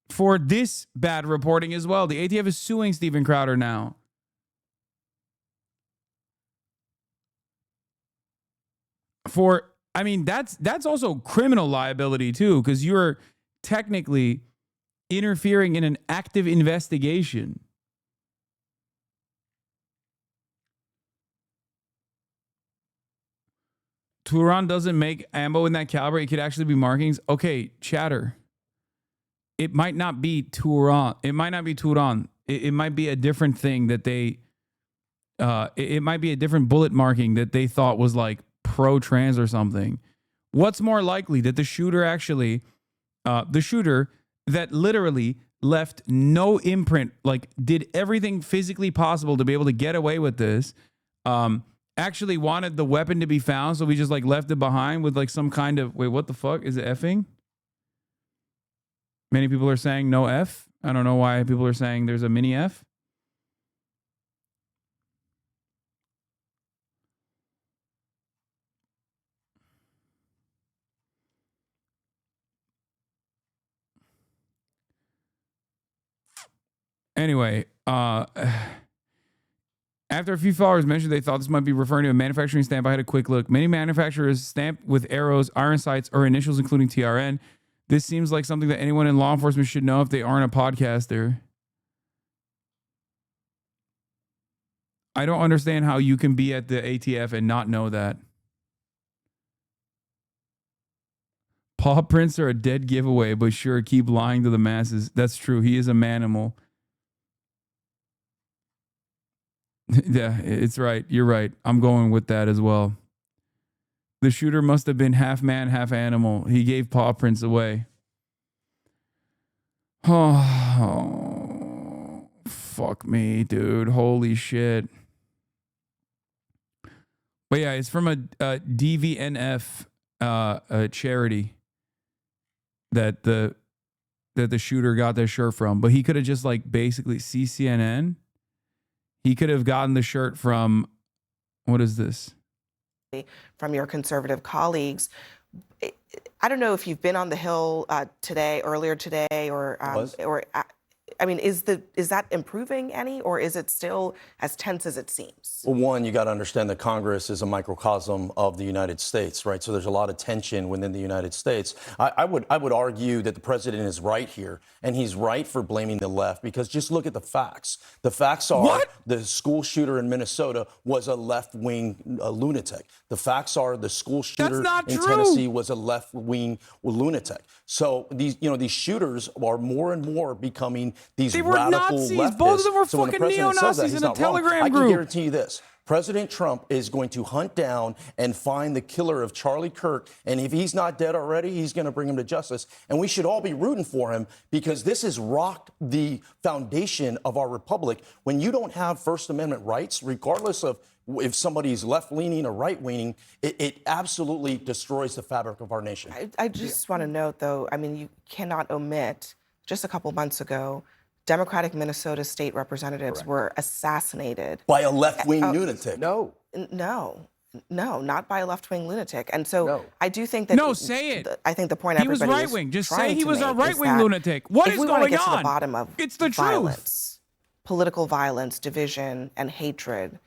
Speaker 1: for this bad reporting as well. The ATF is suing Steven Crowder now. That's also criminal liability too, because you're technically interfering in an active investigation. Turan doesn't make ammo in that caliber. It could actually be markings. Okay, chatter. It might not be Turan. It might not be Turan. It might be a different thing that they, it might be a different bullet marking that they thought was like pro-trans or something. What's more likely, that the shooter that literally left no imprint, like did everything physically possible to be able to get away with this, actually wanted the weapon to be found, so we just like left it behind with like some kind of, wait, what the fuck? Is it effing? Many people are saying no F. I don't know why people are saying there's a mini F. Anyway, after a few followers mentioned they thought this might be referring to a manufacturing stamp, I had a quick look. Many manufacturers stamp with arrows, iron sights, or initials, including TRN. This seems like something that anyone in law enforcement should know if they aren't a podcaster. I don't understand how you can be at the ATF and not know that. Paw prints are a dead giveaway, but sure, keep lying to the masses. That's true. He is a manimal. Yeah, it's right. You're right. I'm going with that as well. The shooter must have been half man, half animal. He gave paw prints away. Oh, fuck me, dude. Holy shit. But yeah, it's from a DVNF a charity that the shooter got their shirt from. But he could have just like basically CCNN. He could have gotten the shirt from, what is this?
Speaker 21: From your conservative colleagues. I don't know if you've been on the Hill earlier today, or I mean, is that improving any, or is it still as tense as it seems?
Speaker 7: Well, one, you got to understand that Congress is a microcosm of the United States, right? So there's a lot of tension within the United States. I would argue that the president is right here, and he's right for blaming the left, because just look at the facts. The facts are the school shooter in Minnesota was a left-wing lunatic. The facts are the school shooter in Tennessee was a left-wing lunatic. So these shooters are more and more becoming these radical
Speaker 1: Nazis.
Speaker 7: leftists.
Speaker 1: Both of them were
Speaker 7: so when the
Speaker 1: fucking
Speaker 7: president says that,
Speaker 1: neo-Nazis
Speaker 7: he's
Speaker 1: in a
Speaker 7: not wrong.
Speaker 1: Telegram
Speaker 7: I
Speaker 1: group.
Speaker 7: can guarantee you this. President Trump is going to hunt down and find the killer of Charlie Kirk. And if he's not dead already, he's going to bring him to justice. And we should all be rooting for him, because this has rocked the foundation of our republic. When you don't have First Amendment rights, regardless of if somebody's left-leaning or right-leaning, it absolutely destroys the fabric of our nation.
Speaker 21: I just want to note, though, I mean, you cannot omit, just a couple months ago, Democratic Minnesota state representatives were assassinated.
Speaker 7: By a left-wing lunatic.
Speaker 21: No, not by a left-wing lunatic. And so I do think that...
Speaker 1: No, say it.
Speaker 21: I think the point
Speaker 1: he was right-wing. Just say he was a right-wing lunatic. What is going on?
Speaker 21: If we want to get to the bottom of
Speaker 1: it's the
Speaker 21: violence, political violence, division, and hatred,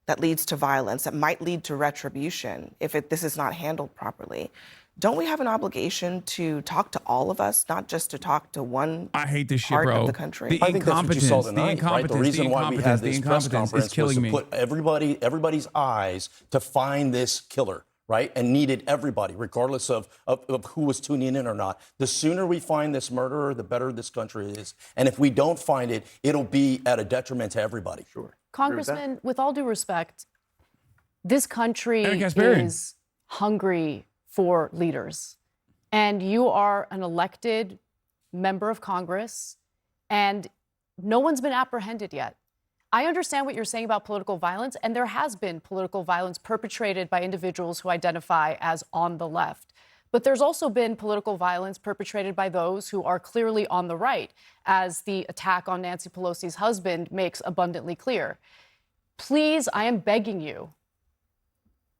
Speaker 21: that leads to violence, that might lead to retribution if this is not handled properly. Don't we have an obligation to talk to all of us, not just to talk to one
Speaker 1: I hate this shit,
Speaker 21: part
Speaker 1: bro.
Speaker 21: of the country?
Speaker 1: The
Speaker 7: I think that's what you saw tonight, right? The reason why we had this press conference was to put everybody's eyes to find this killer, right? And needed everybody, regardless of who was tuning in or not. The sooner we find this murderer, the better this country is. And if we don't find it, it'll be at a detriment to everybody.
Speaker 20: Sure.
Speaker 10: Congressman, with all due respect, this country is hungry for leaders. And you are an elected member of Congress, and no one's been apprehended yet. I understand what you're saying about political violence, and there has been political violence perpetrated by individuals who identify as on the left. But there's also been political violence perpetrated by those who are clearly on the right, as the attack on Nancy Pelosi's husband makes abundantly clear. Please, I am begging you,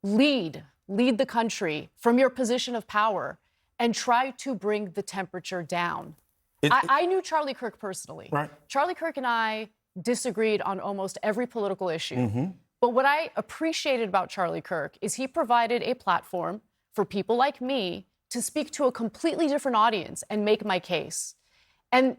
Speaker 10: lead the country from your position of power and try to bring the temperature down. I knew Charlie Kirk personally.
Speaker 7: Right.
Speaker 10: Charlie Kirk and I disagreed on almost every political issue.
Speaker 7: Mm-hmm.
Speaker 10: But what I appreciated about Charlie Kirk is he provided a platform for people like me to speak to a completely different audience and make my case. And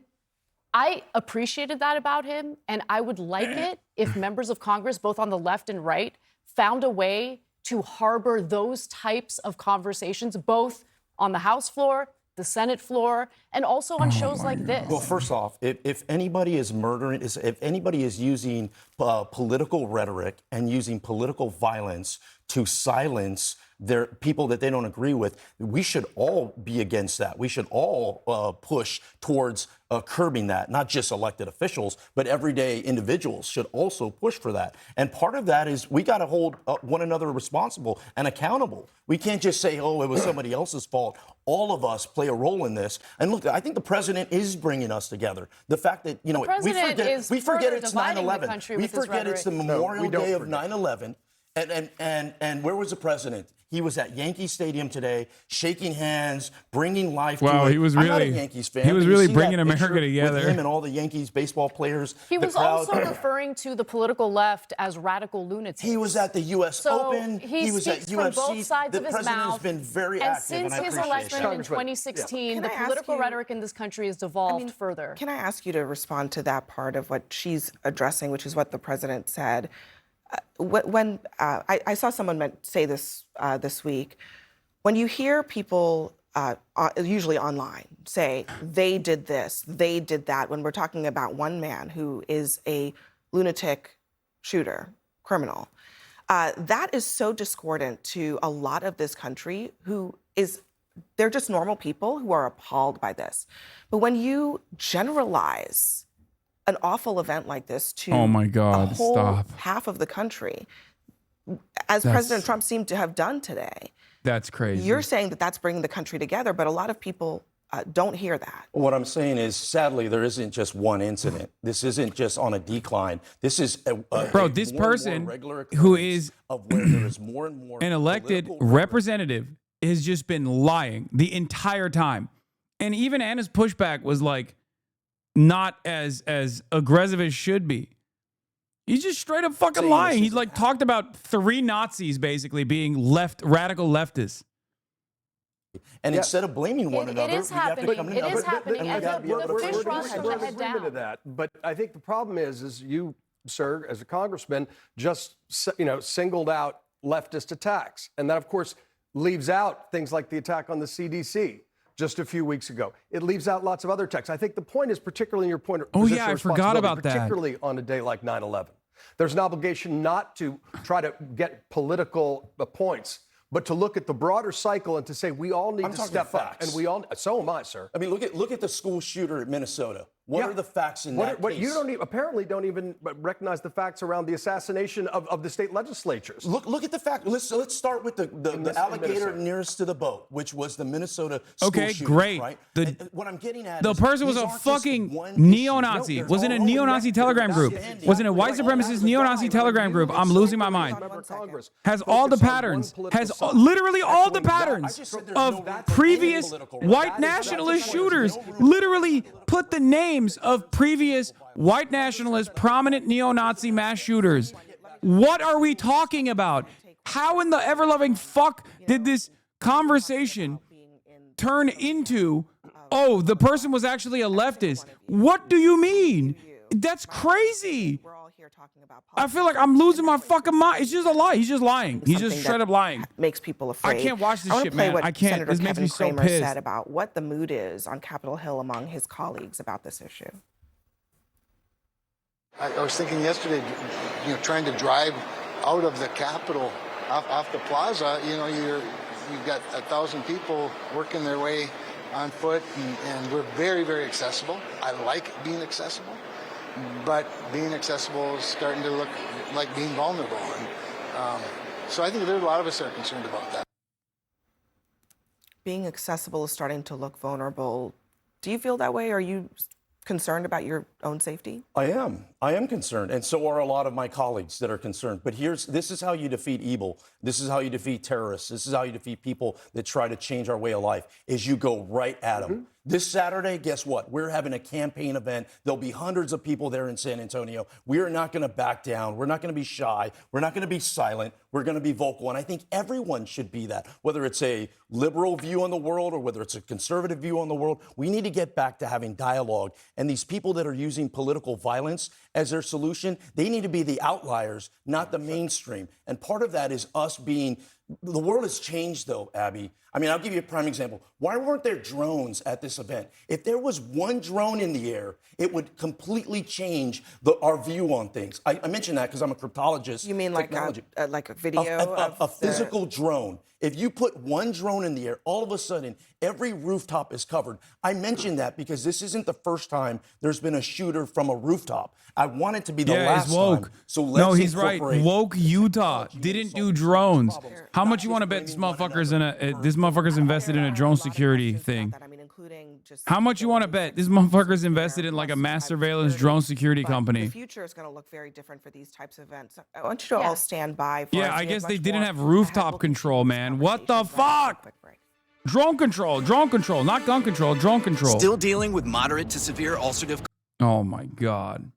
Speaker 10: I appreciated that about him, and I would like it if members of Congress, both on the left and right, found a way to harbor those types of conversations, both on the House floor, the Senate floor, and also on shows like this.
Speaker 7: Well, first off, if anybody is murdering, if anybody is using political rhetoric and using political violence to silence their people that they don't agree with, we should all be against that. We should all push towards curbing that. Not just elected officials, but everyday individuals should also push for that. And part of that is we got to hold one another responsible and accountable. We can't just say, oh, it was somebody else's fault. All of us play a role in this. And look, I think the president is bringing us together. The fact that, you know, we forget it's 9/11. We forget it's the Memorial Day of 9/11. And where was the president? He was at Yankee Stadium today, shaking hands, bringing life to it.
Speaker 1: Wow, he was really,
Speaker 7: I'm not a Yankees fan.
Speaker 1: he was
Speaker 7: but you
Speaker 1: really
Speaker 7: see
Speaker 1: bringing
Speaker 7: that
Speaker 1: America
Speaker 7: picture
Speaker 1: together.
Speaker 7: With him and all the Yankees baseball players.
Speaker 10: He
Speaker 7: the
Speaker 10: was
Speaker 7: crowd.
Speaker 10: also referring to the political left as radical lunatics.
Speaker 7: He was at the U.S. Open.
Speaker 10: He
Speaker 7: was at
Speaker 10: speaks from
Speaker 7: UFC.
Speaker 10: both sides
Speaker 7: The
Speaker 10: of his
Speaker 7: president
Speaker 10: mouth.
Speaker 7: has been very
Speaker 10: and
Speaker 7: active,
Speaker 10: since
Speaker 7: and I
Speaker 10: his
Speaker 7: appreciate
Speaker 10: election
Speaker 7: that.
Speaker 10: in 2016,
Speaker 21: Can
Speaker 10: the
Speaker 21: I ask
Speaker 10: political
Speaker 21: you-
Speaker 10: rhetoric in this country has devolved further.
Speaker 21: Can I ask you to respond to that part of what she's addressing, which is what the president said? When I saw someone say this this week, when you hear people, usually online, say they did this, they did that, when we're talking about one man who is a lunatic shooter, criminal, that is so discordant to a lot of this country they're just normal people who are appalled by this. But when you generalize an awful event like this to
Speaker 1: Oh my God,
Speaker 21: a whole
Speaker 1: stop.
Speaker 21: half of the country, as President Trump seemed to have done today,
Speaker 1: That's crazy.
Speaker 21: you're saying that that's bringing the country together, but a lot of people don't hear that.
Speaker 7: What I'm saying is, sadly, there isn't just one incident. This isn't just on a decline. This is
Speaker 1: Bro, this person who is
Speaker 7: of where there is more and more
Speaker 1: an elected representative has just been lying the entire time. And even Anna's pushback was like not as aggressive as should be. He's just straight up fucking lying. He's like talked about 3 Nazis basically being radical leftists.
Speaker 7: And instead of blaming one another,
Speaker 10: It is happening. It is happening. And the fish runs from the head down.
Speaker 11: To that. But I think the problem is you, sir, as a congressman, just singled out leftist attacks, and that of course leaves out things like the attack on the CDC just a few weeks ago. It leaves out lots of other attacks. I think the point is, particularly in your point of
Speaker 1: Oh yeah, I forgot about that.
Speaker 11: Particularly on a day like 9/11, there's an obligation not to try to get political points, but to look at the broader cycle and to say we all need to step up. And we all, so am I, sir.
Speaker 7: I mean, look at the school shooter at Minnesota. What are the facts in that case?
Speaker 11: You apparently don't even recognize the facts around the assassination of the state legislatures.
Speaker 7: Look at the fact. Let's start with the alligator nearest to the boat, which was the Minnesota school shooter.
Speaker 1: Great.
Speaker 7: Right? What I'm getting at
Speaker 1: The
Speaker 7: is
Speaker 1: person was
Speaker 7: these
Speaker 1: a
Speaker 7: aren't just
Speaker 1: fucking
Speaker 7: one
Speaker 1: neo-Nazi.
Speaker 7: issue.
Speaker 1: Was in a neo-Nazi telegram group. Was in a white supremacist neo-Nazi telegram group. I'm losing my mind. Has all the patterns. Has literally all the patterns of previous white nationalist shooters. Literally put the names of previous white nationalist prominent neo-Nazi mass shooters What are we talking about? How in the ever-loving fuck did this conversation turn into, oh, the person was actually a leftist? What do you mean? That's crazy. I feel like I'm losing my fucking mind. It's just a lie. He's just lying. He's just straight up lying.
Speaker 21: Makes people afraid.
Speaker 1: I can't watch this
Speaker 21: I
Speaker 1: shit,
Speaker 21: play
Speaker 1: man.
Speaker 21: What
Speaker 1: I can't.
Speaker 21: Senator
Speaker 1: This makes
Speaker 21: Kevin
Speaker 1: me so
Speaker 21: Cramer
Speaker 1: pissed.
Speaker 21: said about what the mood is on Capitol Hill among his colleagues about this issue.
Speaker 12: I was thinking yesterday, trying to drive out of the Capitol off the plaza, you've got 1,000 people working their way on foot, and we're very, very accessible. I like being accessible, but being accessible is starting to look like being vulnerable. And so I think there's a lot of us that are concerned about that.
Speaker 21: Being accessible is starting to look vulnerable. Do you feel that way? Are you concerned about your own safety?
Speaker 7: I am concerned, and so are a lot of my colleagues that are concerned. But this is how you defeat evil. This is how you defeat terrorists. This is how you defeat people that try to change our way of life, is you go right at them. This Saturday, guess what? We're having a campaign event. There'll be hundreds of people there in San Antonio. We are not going to back down. We're not going to be shy. We're not going to be silent. We're going to be vocal. And I think everyone should be that, whether it's a liberal view on the world or whether it's a conservative view on the world. We need to get back to having dialogue. And these people that are using political violence as their solution, they need to be the outliers, not the mainstream. And part of that is us being, the world has changed though, Abby. I mean, I'll give you a prime example. Why weren't there drones at this event? If there was one drone in the air, it would completely change our view on things. I mentioned that because I'm a cryptologist.
Speaker 21: You mean like a video
Speaker 7: a physical drone. If you put one drone in the air, all of a sudden, every rooftop is covered. I mentioned that because this isn't the first time there's been a shooter from a rooftop. I want it to be the last
Speaker 1: he's woke.
Speaker 7: time. So let's
Speaker 1: he's right. Woke Utah didn't do drones. How much you want to bet this motherfucker's invested in a drone security thing? How much you want to bet this motherfucker's invested in like a mass surveillance drone security company?
Speaker 21: The future is going to look very different for these types of events. I want you to all stand by. For
Speaker 1: I guess they didn't have rooftop control, man. What the fuck? Drone control, not gun control, drone control.
Speaker 13: Still dealing with moderate to severe ulcerative.
Speaker 1: Oh my God.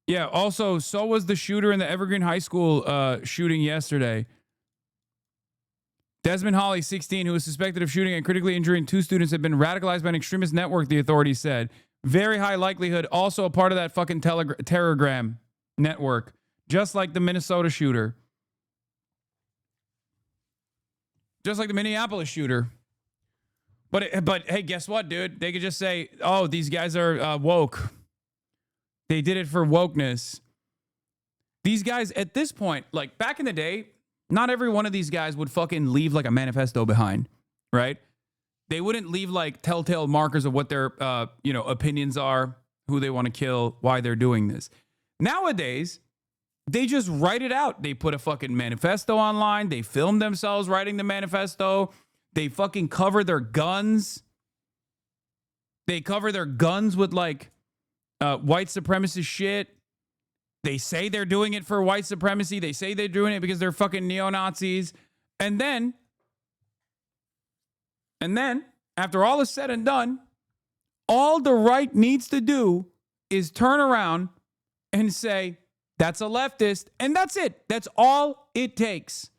Speaker 1: Yeah, also, so was the shooter in the Evergreen High School shooting yesterday. Desmond Hawley, 16, who was suspected of shooting and critically injuring 2 students, had been radicalized by an extremist network, the authorities said. Very high likelihood, also a part of that fucking Telegram network, just like the Minnesota shooter. Just like the Minneapolis shooter. But hey, guess what, dude? They could just say, oh, these guys are woke. They did it for wokeness. These guys, at this point, like back in the day, not every one of these guys would fucking leave like a manifesto behind, right? They wouldn't leave like telltale markers of what their, opinions are, who they want to kill, why they're doing this. Nowadays, they just write it out. They put a fucking manifesto online. They film themselves writing the manifesto. They fucking cover their guns. They cover their guns with like white supremacist shit. They say they're doing it for white supremacy. They say they're doing it because they're fucking neo-Nazis. And then, after all is said and done, all the right needs to do is turn around and say, that's a leftist. And that's it. That's all it takes.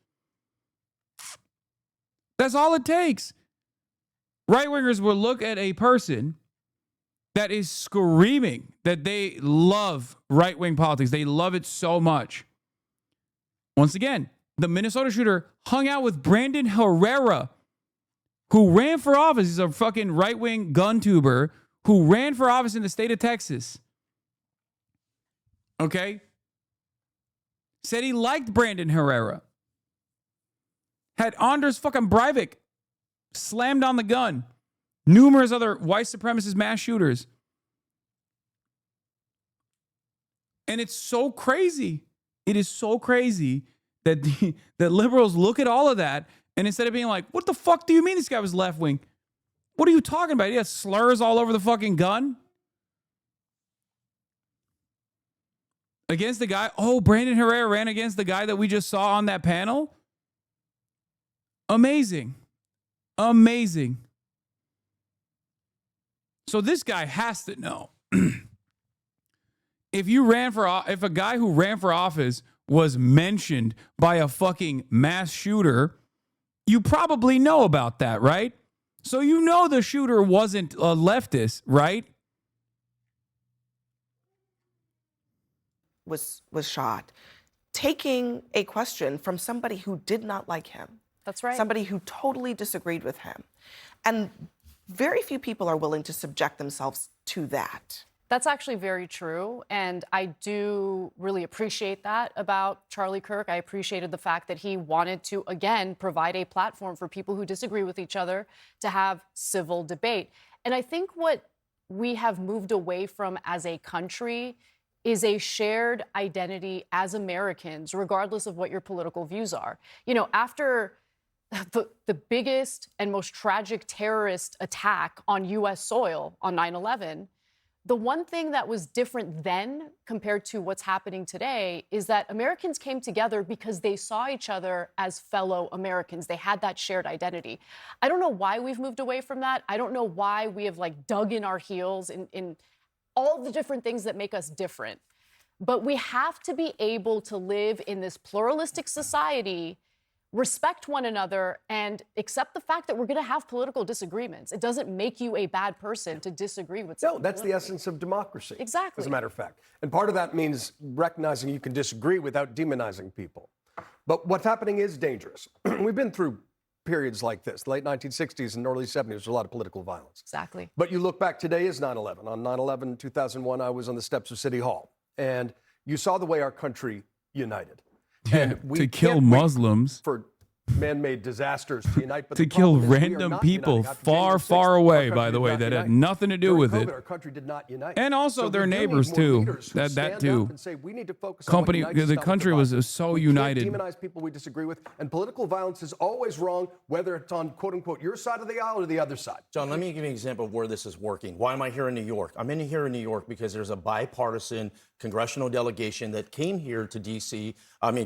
Speaker 1: That's all it takes. Right-wingers will look at a person that is screaming that they love right-wing politics. They love it so much. Once again, the Minnesota shooter hung out with Brandon Herrera, who ran for office. He's a fucking right-wing gun tuber who ran for office in the state of Texas. Okay? Said he liked Brandon Herrera. Had Anders fucking Breivik slammed on the gun. Numerous other white supremacist mass shooters. And it's so crazy. It is so crazy that that liberals look at all of that and instead of being like, what the fuck do you mean this guy was left wing? What are you talking about? He has slurs all over the fucking gun. Against the guy. Oh, Brandon Herrera ran against the guy that we just saw on that panel. Amazing. Amazing. So this guy has to know. if a guy who ran for office was mentioned by a fucking mass shooter, you probably know about that, right? So you know the shooter wasn't a leftist, right?
Speaker 21: Was shot, taking a question from somebody who did not like him.
Speaker 10: That's right.
Speaker 21: Somebody who totally disagreed with him. And very few people are willing to subject themselves to that.
Speaker 10: That's actually very true. And I do really appreciate that about Charlie Kirk. I appreciated the fact that he wanted to, again, provide a platform for people who disagree with each other to have civil debate. And I think what we have moved away from as a country is a shared identity as Americans, regardless of what your political views are. You know, after the biggest and most tragic terrorist attack on U.S. soil on 9/11, the one thing that was different then compared to what's happening today is that Americans came together because they saw each other as fellow Americans. They had that shared identity. I don't know why we've moved away from that. I don't know why we have dug in our heels in all the different things that make us different. But we have to be able to live in this pluralistic society, respect one another, and accept the fact that we're going to have political disagreements. It doesn't make you a bad person to disagree with someone.
Speaker 11: No, that's the essence of democracy.
Speaker 10: Exactly.
Speaker 11: As a matter of fact. And part of that means recognizing you can disagree without demonizing people. But what's happening is dangerous. We've been through periods like this, the late 1960s and early 70s, there's a lot of political violence.
Speaker 10: Exactly.
Speaker 11: But you look back, today is 9/11. On 9/11, 2001, I was on the steps of City Hall. And you saw the way our country united. And we
Speaker 1: to kill
Speaker 11: can't wait
Speaker 1: Muslims.
Speaker 11: for man-made disasters to unite. But
Speaker 1: To
Speaker 11: the
Speaker 1: kill
Speaker 11: problem is we are
Speaker 1: random
Speaker 11: not
Speaker 1: people
Speaker 11: uniting. After
Speaker 1: far,
Speaker 11: January
Speaker 1: far
Speaker 11: 6th,
Speaker 1: away,
Speaker 11: our
Speaker 1: by
Speaker 11: country
Speaker 1: the way,
Speaker 11: did not
Speaker 1: that had
Speaker 11: unite.
Speaker 1: nothing to do
Speaker 11: During
Speaker 1: with
Speaker 11: COVID,
Speaker 1: it.
Speaker 11: Our country did not unite.
Speaker 1: And also
Speaker 11: So
Speaker 1: their
Speaker 11: we do need
Speaker 1: neighbors
Speaker 11: more
Speaker 1: too.
Speaker 11: leaders who
Speaker 1: That
Speaker 11: stand
Speaker 1: too.
Speaker 11: up and say, we need to focus on
Speaker 1: Company,
Speaker 11: what unites
Speaker 1: the
Speaker 11: us,
Speaker 1: country
Speaker 11: not what
Speaker 1: was so
Speaker 11: we
Speaker 1: united.
Speaker 11: Can't demonize people we disagree with, and political violence is always wrong, whether it's on quote unquote your side of the aisle or the other side.
Speaker 7: John, let me give you an example of where this is working. Why am I here in New York? I'm here in New York because there's a bipartisan congressional delegation that came here to D.C.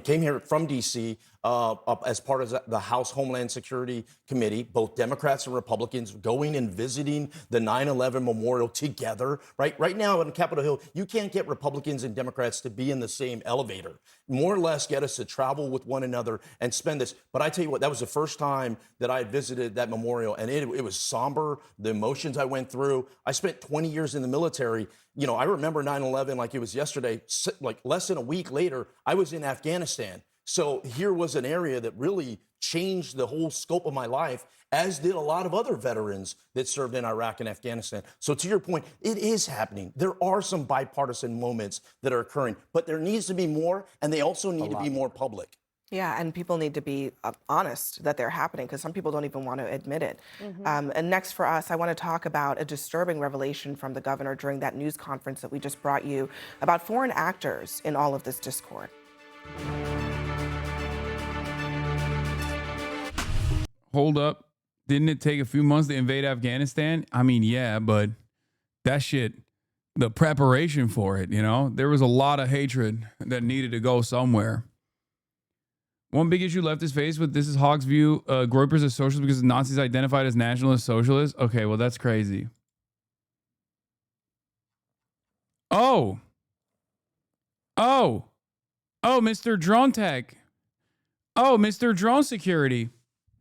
Speaker 7: Came here from D.C. As part of the House Homeland Security Committee, both Democrats and Republicans going and visiting the 9/11 memorial together. Right now on Capitol Hill, you can't get Republicans and Democrats to be in the same elevator. More or less get us to travel with one another and spend this. But I tell you what, that was the first time that I had visited that memorial, and it was somber, the emotions I went through. I spent 20 years in the military. You know, I remember 9/11 like it was yesterday. Like less than a week later, I was in Afghanistan. So here was an area that really changed the whole scope of my life, as did a lot of other veterans that served in Iraq and Afghanistan. So to your point, it is happening. There are some bipartisan moments that are occurring, but there needs to be more, and they also need to be more public.
Speaker 21: Yeah, and people need to be honest that they're happening, because some people don't even want to admit it. And next for us, I want to talk about a disturbing revelation from the governor during that news conference that we just brought you about foreign actors in all of this discord.
Speaker 1: Hold up. Didn't it take a few months to invade Afghanistan? I mean, yeah, but that shit, the preparation for it, you know, there was a lot of hatred that needed to go somewhere. One big issue leftists face with this is Hawk's view, Groyper's a socialist because the Nazis identified as nationalist socialists. Okay, well, that's crazy. Oh, Mr. Drone Tech. Oh, Mr. Drone Security.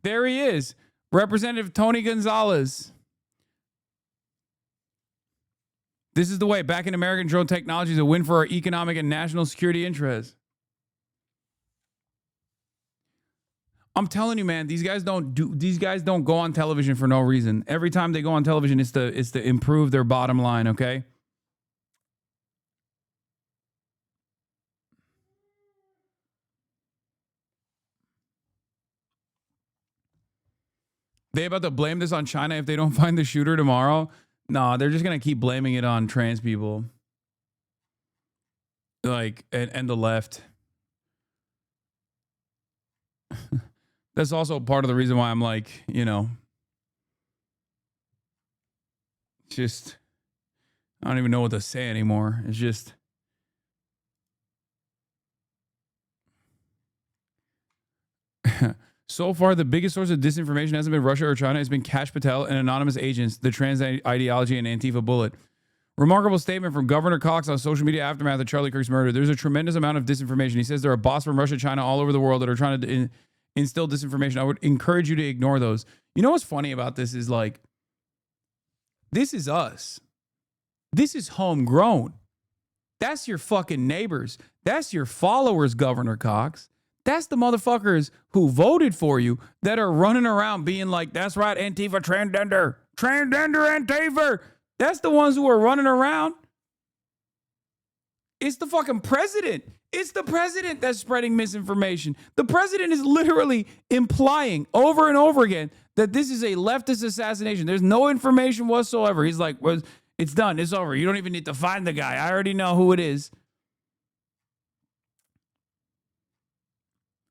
Speaker 1: There he is. Representative Tony Gonzalez. This is the way. Back in American drone technology is a win for our economic and national security interests. I'm telling you, man, these guys don't go on television for no reason. Every time they go on television, it's to improve their bottom line, okay? They about to blame this on China if they don't find the shooter tomorrow? No, they're just going to keep blaming it on trans people. Like, and the left. That's also part of the reason why I'm like, you know, just, I don't even know what to say anymore. It's just, so far, the biggest source of disinformation hasn't been Russia or China. It's been Kash Patel and anonymous agents, the trans ideology, and Antifa bullet. Remarkable statement from Governor Cox on social media aftermath of Charlie Kirk's murder. There's a tremendous amount of disinformation. He says there are bots from Russia, China, all over the world that are trying to instill disinformation. I would encourage you to ignore those. You know what's funny about this is like, this is us. This is homegrown. That's your fucking neighbors. That's your followers, Governor Cox. That's the motherfuckers who voted for you that are running around being like, that's right, Antifa, transgender, Antifa. That's the ones who are running around. It's the fucking president. It's the president that's spreading misinformation. The president is literally implying over and over again that this is a leftist assassination. There's no information whatsoever. He's like, well, it's done. It's over. You don't even need to find the guy. I already know who it is.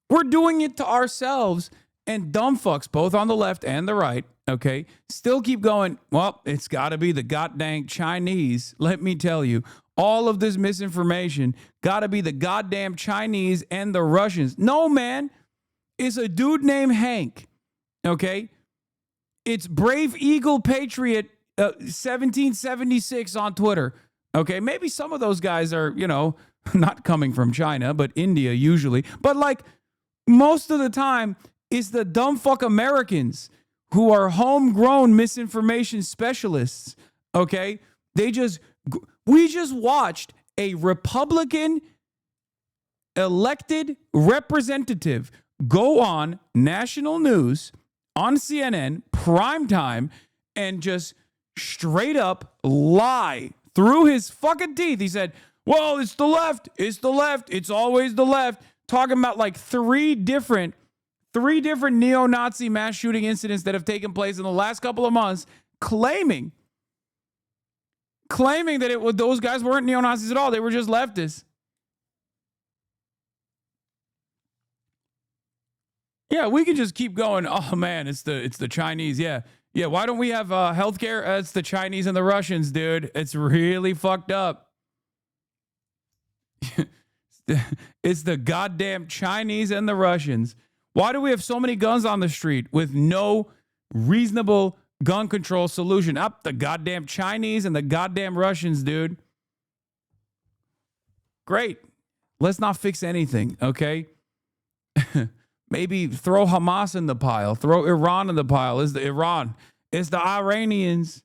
Speaker 1: We're doing it to ourselves, and dumb fucks, both on the left and the right, okay, still keep going, well, it's got to be the goddamn Chinese. Let me tell you, all of this misinformation got to be the goddamn Chinese and the Russians. No, man. It's a dude named Hank, okay? It's Brave Eagle Patriot 1776 on Twitter, okay? Maybe some of those guys are, you know, not coming from China, but India usually. But like most of the time, it's the dumb fuck Americans who are homegrown misinformation specialists, okay? We just watched a Republican elected representative go on national news, on CNN, primetime, and just straight up lie through his fucking teeth. He said, well, it's the left. It's the left. It's always the left. Talking about like three different neo-Nazi mass shooting incidents that have taken place in the last couple of months, claiming that those guys weren't neo-Nazis at all. They were just leftists. Yeah, we can just keep going. Oh man, it's the Chinese. Yeah. Why don't we have healthcare? It's the Chinese and the Russians, dude. It's really fucked up. It's the goddamn Chinese and the Russians. Why do we have so many guns on the street with no reasonable gun control solution? Up the goddamn Chinese and the goddamn Russians, dude. Great. Let's not fix anything, okay? Maybe throw Hamas in the pile. Throw Iran in the pile. It's the Iran. It's the Iranians.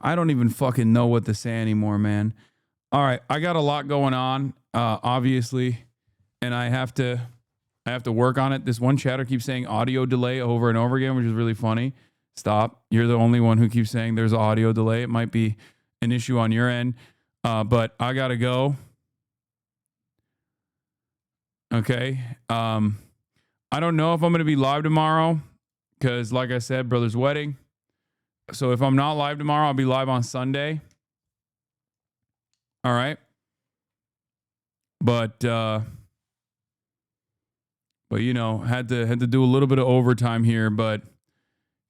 Speaker 1: I don't even fucking know what to say anymore, man. All right, I got a lot going on, obviously, and I have to work on it. This one chatter keeps saying audio delay over and over again, which is really funny. Stop. You're the only one who keeps saying there's audio delay. It might be an issue on your end, but I gotta go. Okay. I don't know if I'm gonna be live tomorrow because, like I said, brother's wedding. So if I'm not live tomorrow, I'll be live on Sunday. All right. But you know, had to do a little bit of overtime here, but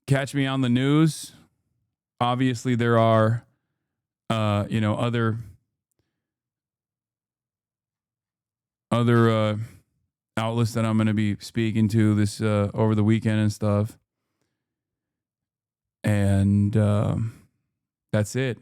Speaker 1: catch me on the news. Obviously there are you know, other outlets that I'm going to be speaking to this over the weekend and stuff. And that's it.